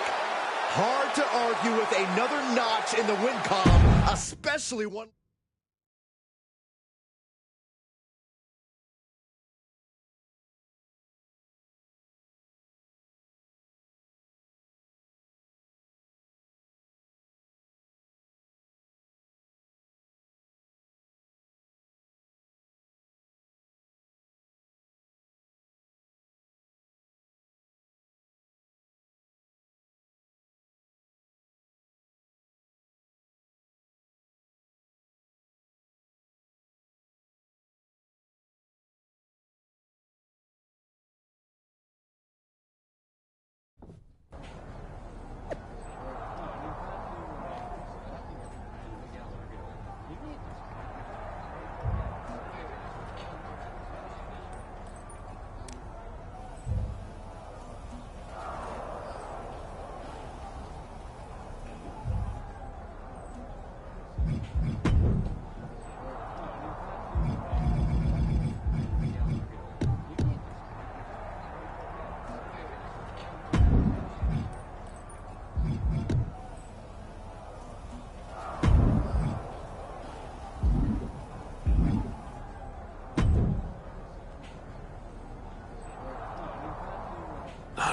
Hard to argue with another notch in the win column, especially one.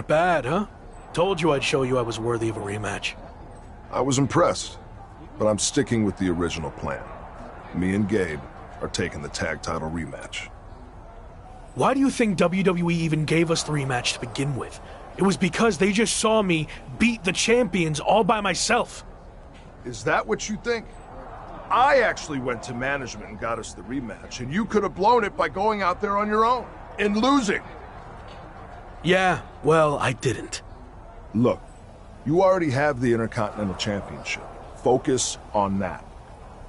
Not bad, huh? Told you I'd show you I was worthy of a rematch. I was impressed, but I'm sticking with the original plan. Me and Gabe are taking the tag title rematch. Why do you think WWE even gave us the rematch to begin with? It was because they just saw me beat the champions all by myself. Is that what you think? I actually went to management and got us the rematch, and you could have blown it by going out there on your own and losing. Yeah, well, I didn't. Look, you already have the Intercontinental Championship. Focus on that.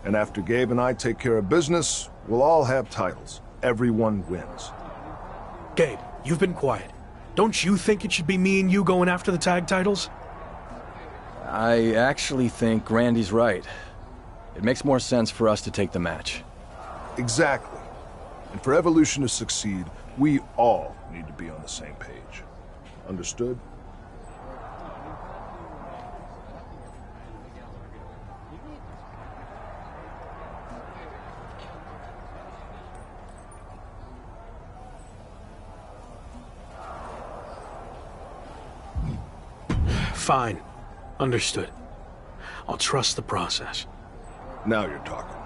And after Gabe and I take care of business, we'll all have titles. Everyone wins. Gabe, you've been quiet. Don't you think it should be me and you going after the tag titles? I actually think Randy's right. It makes more sense for us to take the match. Exactly. And for Evolution to succeed, we all need to be on the same page. Understood? Fine. Understood. I'll trust the process. Now you're talking.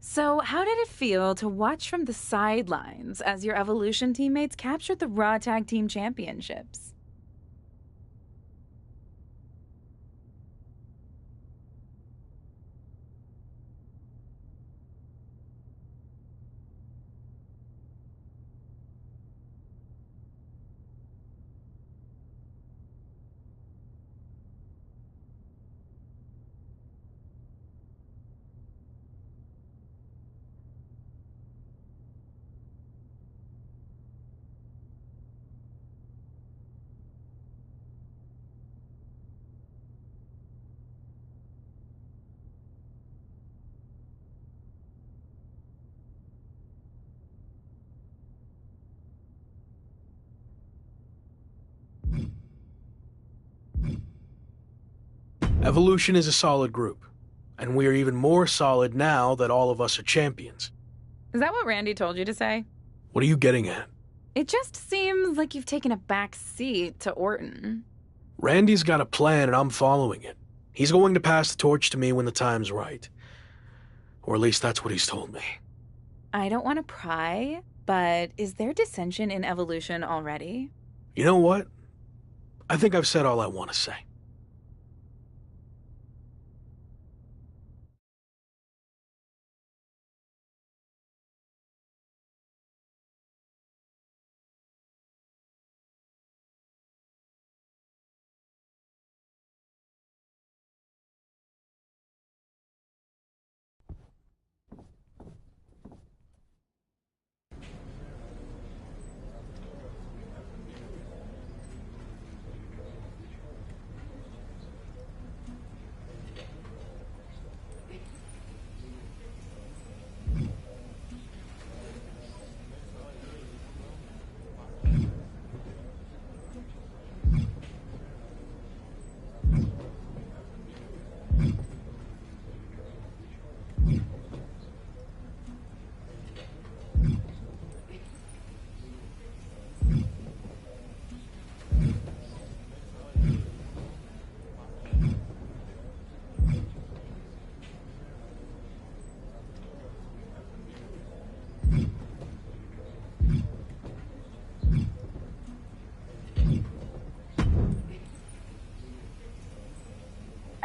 So, how did it feel to watch from the sidelines as your Evolution teammates captured the Raw Tag Team Championships? Evolution is a solid group, and we are even more solid now that all of us are champions. Is that what Randy told you to say? What are you getting at? It just seems like you've taken a back seat to Orton. Randy's got a plan and I'm following it. He's going to pass the torch to me when the time's right. Or at least that's what he's told me. I don't want to pry, but is there dissension in Evolution already? You know what? I think I've said all I want to say.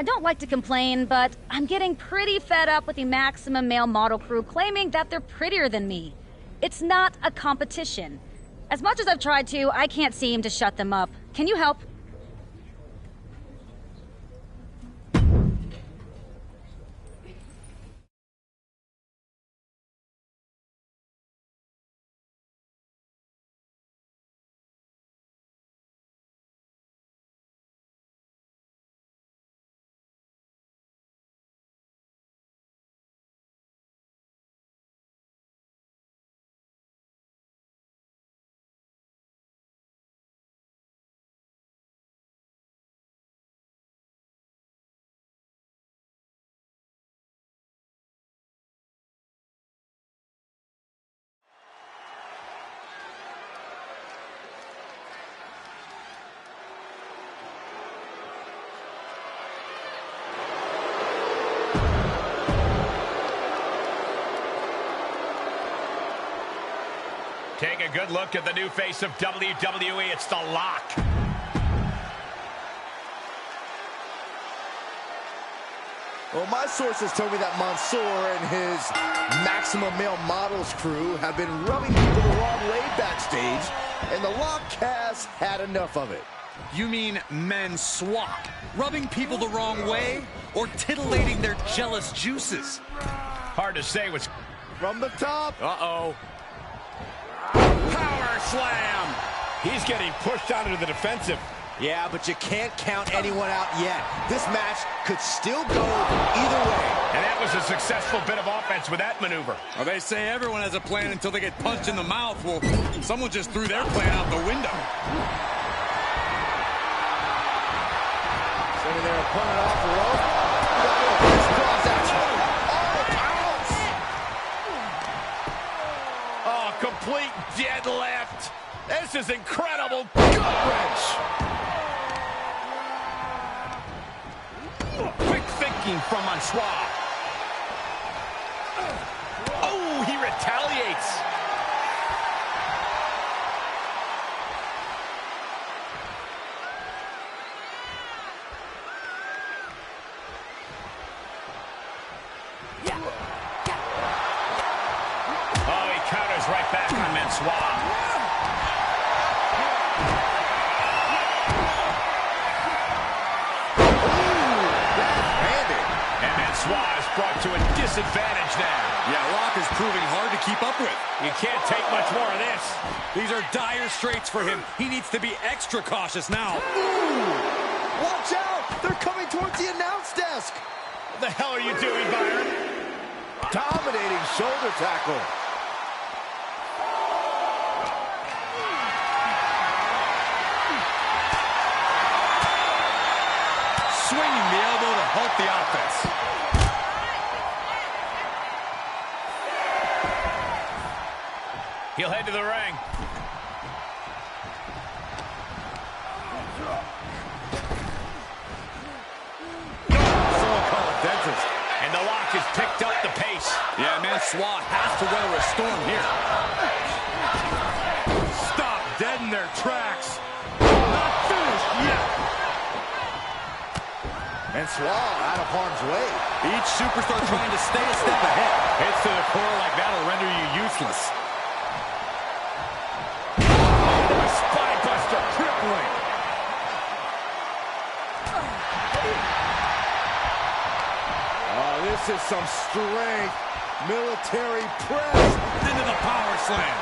I don't like to complain, but I'm getting pretty fed up with the Maximum Male model crew claiming that they're prettier than me. It's not a competition. As much as I've tried to, I can't seem to shut them up. Can you help? Take a good look at the new face of WWE. It's The Lock. Well, my sources told me that Mansoor and his Maximum Male Models crew have been rubbing people the wrong way backstage, and the Lock has had enough of it. You mean men swap, rubbing people the wrong way, or titillating their jealous juices? Hard to say what's... From the top. Uh-oh. Power slam! He's getting pushed out into the defensive. Yeah, but you can't count anyone out yet. This match could still go either way. And that was a successful bit of offense with that maneuver. Well, they say everyone has a plan until they get punched in the mouth. Well, someone just threw their plan out the window. Sending their opponent off the rope. Crisscross action. Oh, complete deadlift. This is incredible. Gut wrench. Quick thinking from Mansoor. Oh, he retaliates. Oh, he counters right back on Mansoor. Mansoor is brought to a disadvantage now. Yeah, Rock is proving hard to keep up with. You can't take much more of this. These are dire straits for him. He needs to be extra cautious now. Ooh, watch out! They're coming towards the announce desk. What the hell are you doing, Byron? Dominating shoulder tackle. Swinging the elbow to halt the offense. He'll head to the ring. Someone call a dentist. And the Lock has picked up the pace. Yeah, Mansoor has to weather a storm here. Stop dead in their tracks. Not finished yet. Mansoor out of harm's way. Each superstar trying to stay a step ahead. Hits to the core like that'll render you useless. Spinebuster crippling. Oh, this is some strength. Military press. Into the power slam.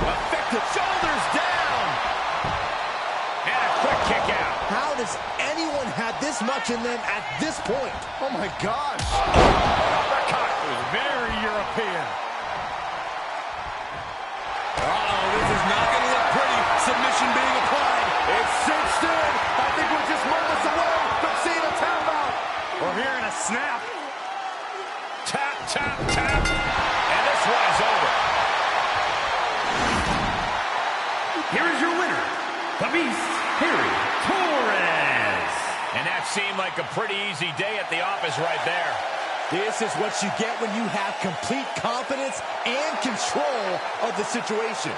Effective shoulders down. And a quick kick out. How does anyone have this much in them at this point? Oh my gosh. It was very European. Uh-oh, this is not going to look pretty. Submission being applied. It's cinched in. I think we're just moments away from seeing a tap out. We're hearing a snap. Tap, tap, tap. And this one is over. Here is your winner, the Beast, Harry Torres. And that seemed like a pretty easy day at the is right there. This is what you get when you have complete confidence and control of the situation.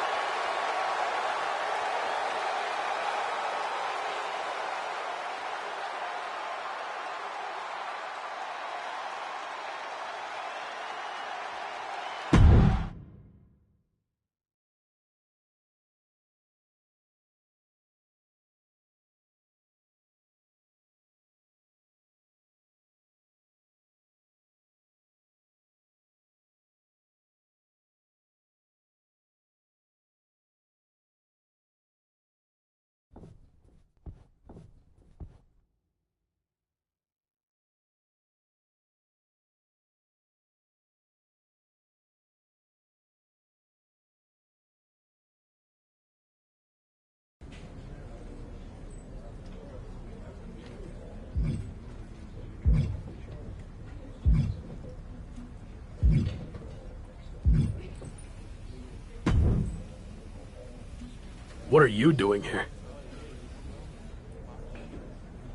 What are you doing here?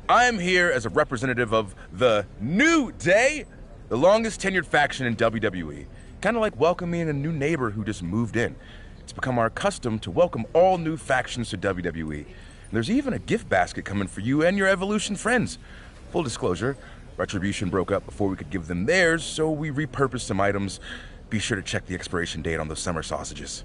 I'm here as a representative of the New Day, the longest tenured faction in WWE. Kind of like welcoming a new neighbor who just moved in. It's become our custom to welcome all new factions to WWE. And there's even a gift basket coming for you and your Evolution friends. Full disclosure, Retribution broke up before we could give them theirs, so we repurposed some items. Be sure to check the expiration date on those summer sausages.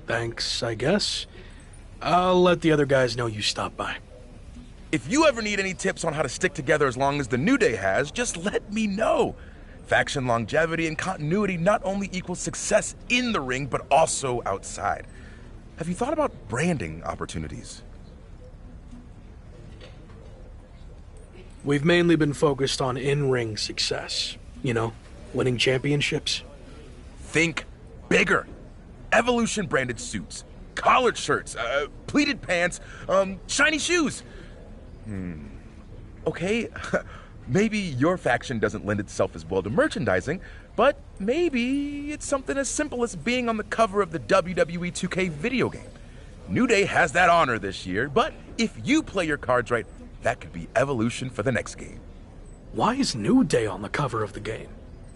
Thanks, I guess. I'll let the other guys know you stopped by. If you ever need any tips on how to stick together as long as the New Day has, just let me know. Faction longevity and continuity not only equals success in the ring, but also outside. Have you thought about branding opportunities? We've mainly been focused on in-ring success. You know, winning championships. Think bigger. Evolution branded suits, collared shirts, pleated pants, shiny shoes. Okay, maybe your faction doesn't lend itself as well to merchandising, but maybe it's something as simple as being on the cover of the WWE 2K video game. New Day has that honor this year, but if you play your cards right, that could be Evolution for the next game. Why is New Day on the cover of the game?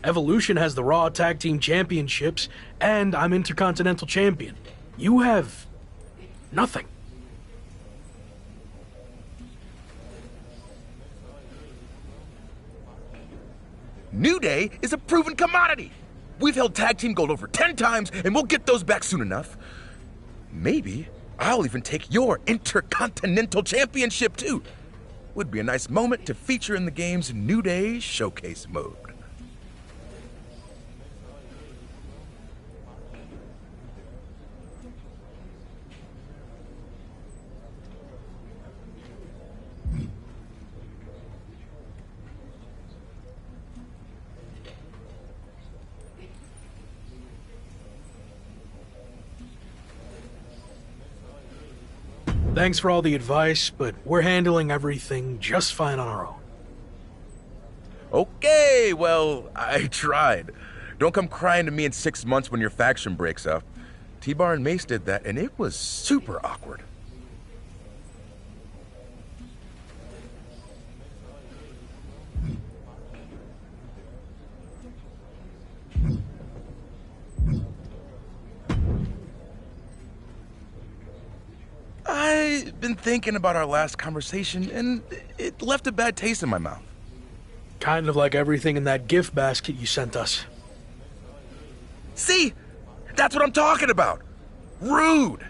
Evolution has the Raw Tag Team Championships, and I'm Intercontinental Champion. You have nothing. New Day is a proven commodity. We've held tag team gold over 10 times, and we'll get those back soon enough. Maybe I'll even take your Intercontinental Championship, too. Would be a nice moment to feature in the game's New Day Showcase mode. Thanks for all the advice, but we're handling everything just fine on our own. Okay, well, I tried. Don't come crying to me in 6 months when your faction breaks up. T-Bar and Mace did that, and it was super awkward. I've been thinking about our last conversation, and it left a bad taste in my mouth. Kind of like everything in that gift basket you sent us. See? That's what I'm talking about. Rude.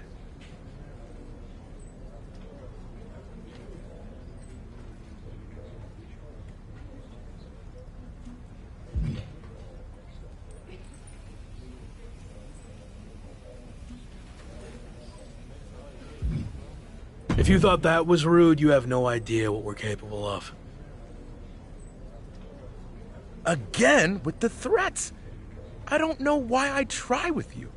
If you thought that was rude, you have no idea what we're capable of. Again with the threats. I don't know why I try with you.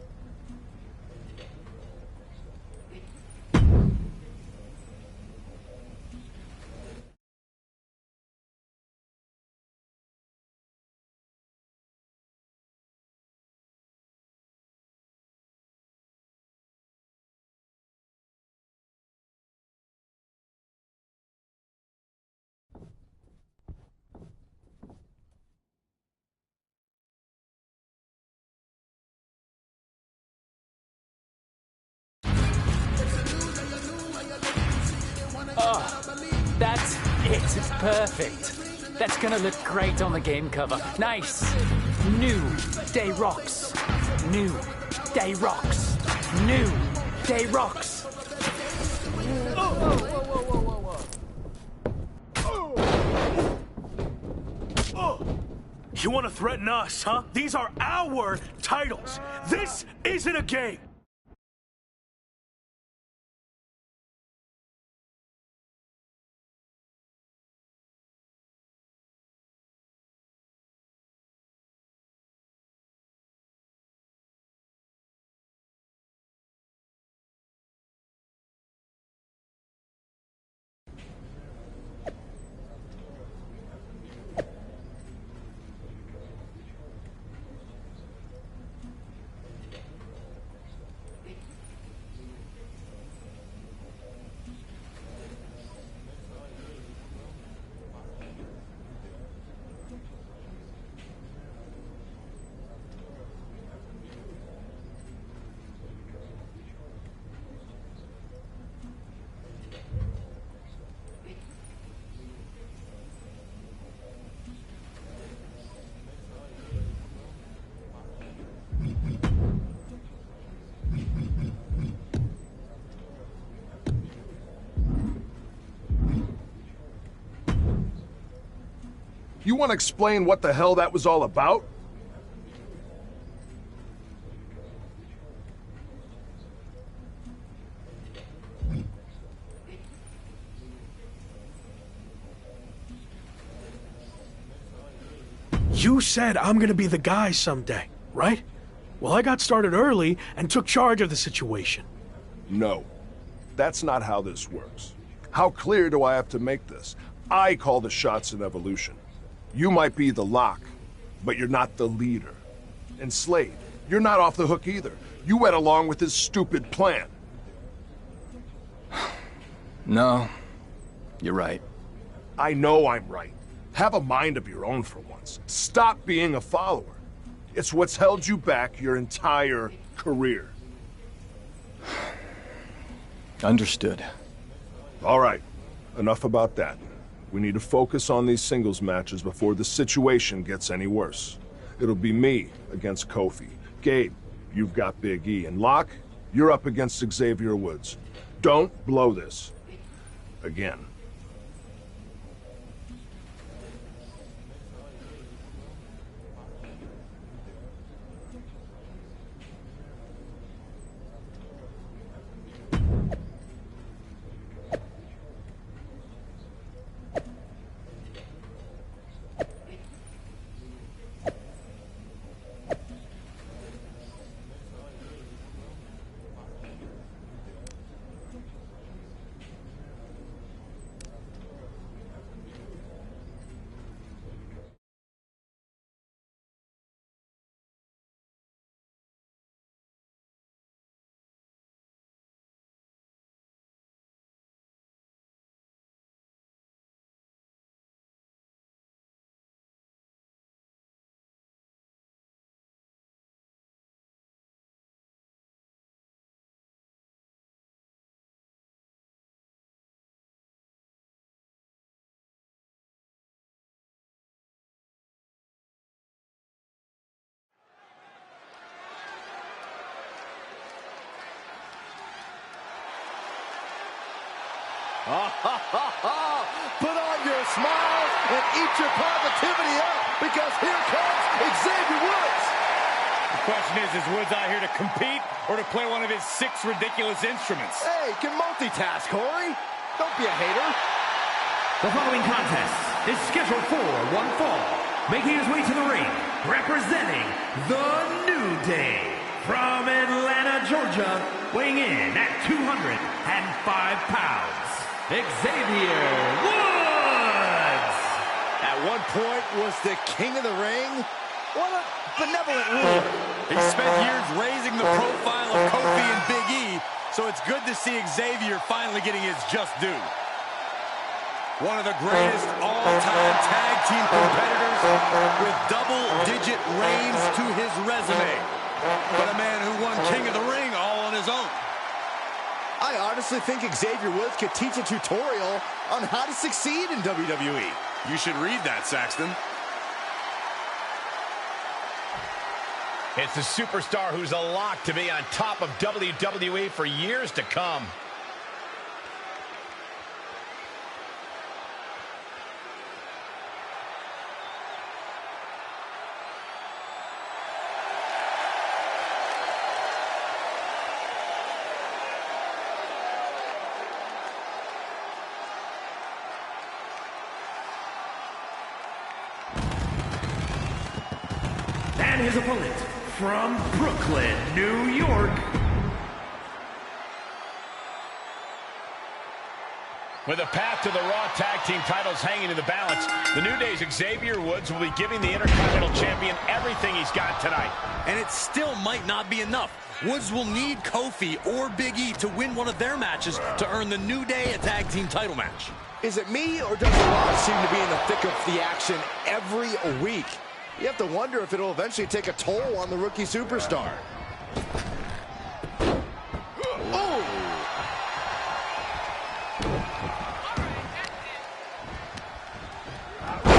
It's perfect. That's gonna look great on the game cover. Nice. New Day Rocks. New Day Rocks. New Day Rocks. You want to threaten us, huh? These are our titles. This isn't a game. You want to explain what the hell that was all about? You said I'm gonna be the guy someday, right? Well, I got started early and took charge of the situation. No, that's not how this works. How clear do I have to make this? I call the shots in Evolution. You might be the lock, but you're not the leader. And Slade, you're not off the hook either. You went along with his stupid plan. No, you're right. I know I'm right. Have a mind of your own for once. Stop being a follower. It's what's held you back your entire career. Understood. All right, enough about that. We need to focus on these singles matches before the situation gets any worse. It'll be me against Kofi. Gabe, you've got Big E. And Locke, you're up against Xavier Woods. Don't blow this. Again. Put on your smiles and eat your positivity up, because here comes Xavier Woods. The question is Woods out here to compete or to play one of his 6 ridiculous instruments? Hey, can multitask, Corey. Don't be a hater. The following contest is scheduled for one fall. Making his way to the ring, representing the New Day, from Atlanta, Georgia, weighing in at 205 pounds, Xavier Woods! At one point was the king of the ring. What a benevolent ruler. He spent years raising the profile of Kofi and Big E, so it's good to see Xavier finally getting his just due. One of the greatest all-time tag team competitors with double-digit reigns to his resume. But a man who won King of the Ring all on his own. I honestly think Xavier Woods could teach a tutorial on how to succeed in WWE. You should read that, Saxton. It's the superstar who's a lock to be on top of WWE for years to come. And his opponent, from Brooklyn, New York. With a path to the Raw Tag Team titles hanging in the balance, the New Day's Xavier Woods will be giving the Intercontinental Champion everything he's got tonight. And it still might not be enough. Woods will need Kofi or Big E to win one of their matches to earn the New Day a tag team title match. Is it me, or does the Raw seem to be in the thick of the action every week? You have to wonder if it'll eventually take a toll on the rookie superstar. Oh!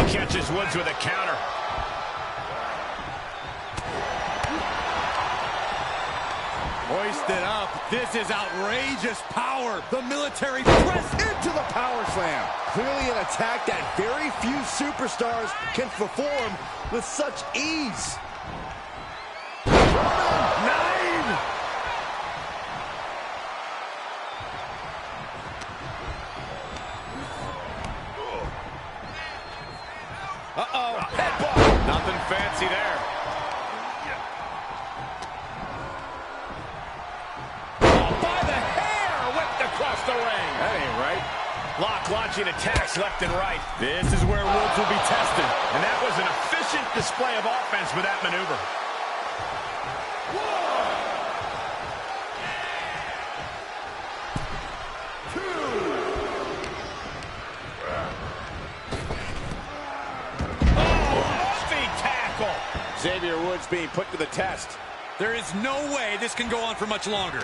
He catches Woods with a counter. Hoisted up. This is outrageous power. The military press into the power slam. Clearly an attack that very few superstars can perform with such ease. 9! Uh-oh, headbutt. Nothing fancy there. Across the ring. That ain't right. Lock launching attacks left and right. This is where Woods will be tested. And that was an efficient display of offense with that maneuver. Big tackle. Xavier Woods being put to the test. There is no way this can go on for much longer.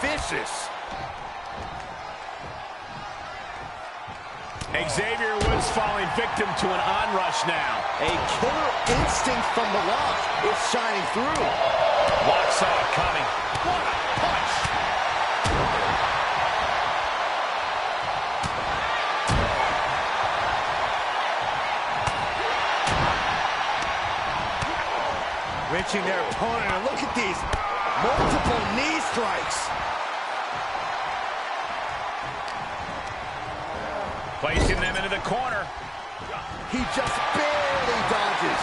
Vicious. Xavier Woods falling victim to an onrush now. A killer instinct from the Lock is shining through. Lock saw it coming. What a punch! Wrenching their opponent, and look at these multiple knee strikes. Placing them into the corner. He just barely dodges.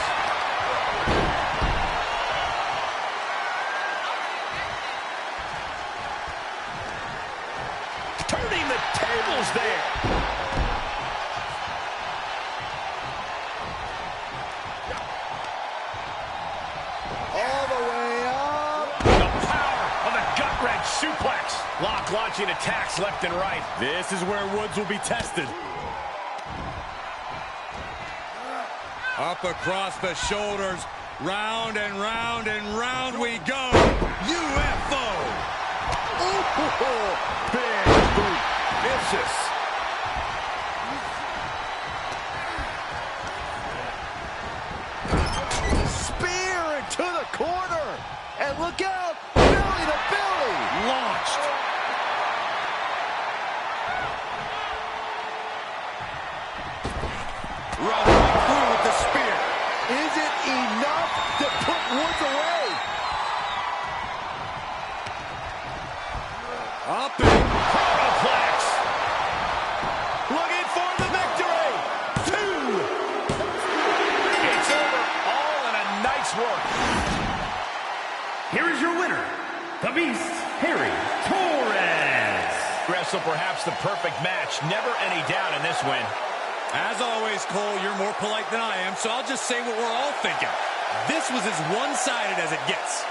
Turning the tables there. All the way up. The power of the gut-wrench suplex. Lock launching attacks left and right. This is where Woods will be tested. Up across the shoulders, round and round and round we go. UFO! Ooh, big boot, vicious. Spear into the corner, and look out, belly to belly. Launched. Running through with the spear. Is it enough to put Woods away? Up and Chronoplex. Looking for the victory. 2. It's over all in a nice work. Here is your winner, the Beast, Harry Torres. Wrestle perhaps the perfect match. Never any doubt in this win. As always, Cole, you're more polite than I am, so I'll just say what we're all thinking. This was as one-sided as it gets.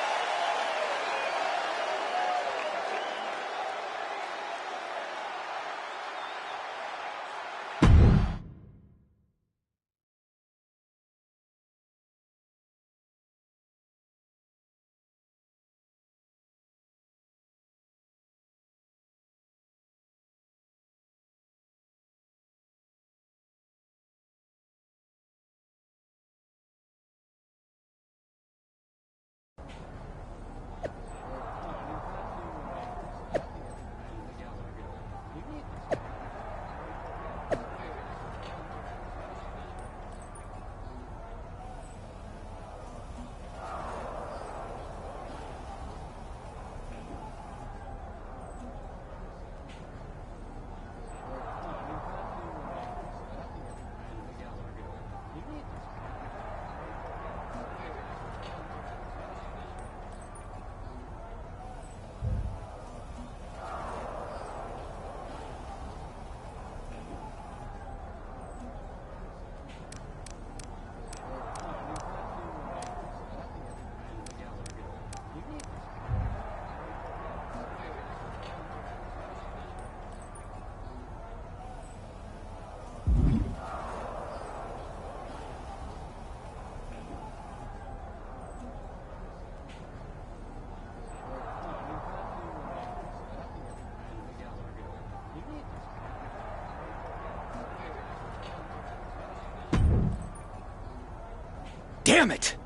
Damn it!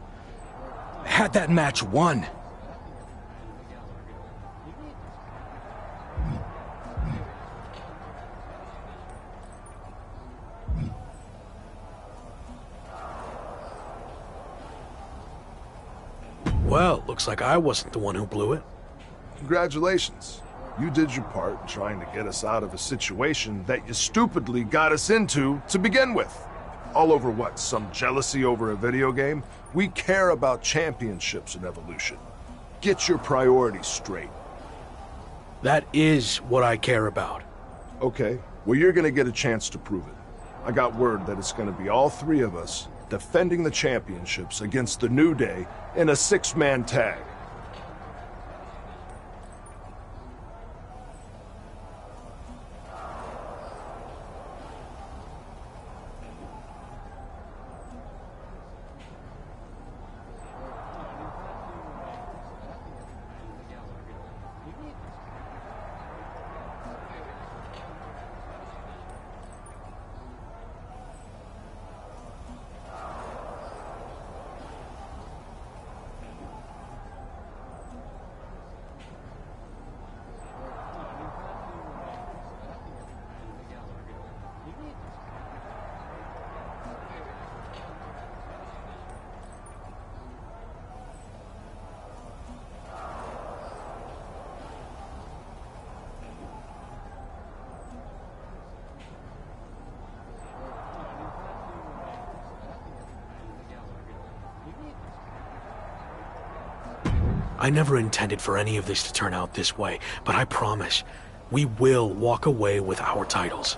I had that match won. Well, looks like I wasn't the one who blew it. Congratulations. You did your part in trying to get us out of a situation that you stupidly got us into to begin with. All over what? Some jealousy over a video game? We care about championships in Evolution. Get your priorities straight. That is what I care about. Okay, well you're gonna get a chance to prove it. I got word that it's gonna be all three of us defending the championships against the New Day in a 6-man tag. I never intended for any of this to turn out this way, but I promise, we will walk away with our titles.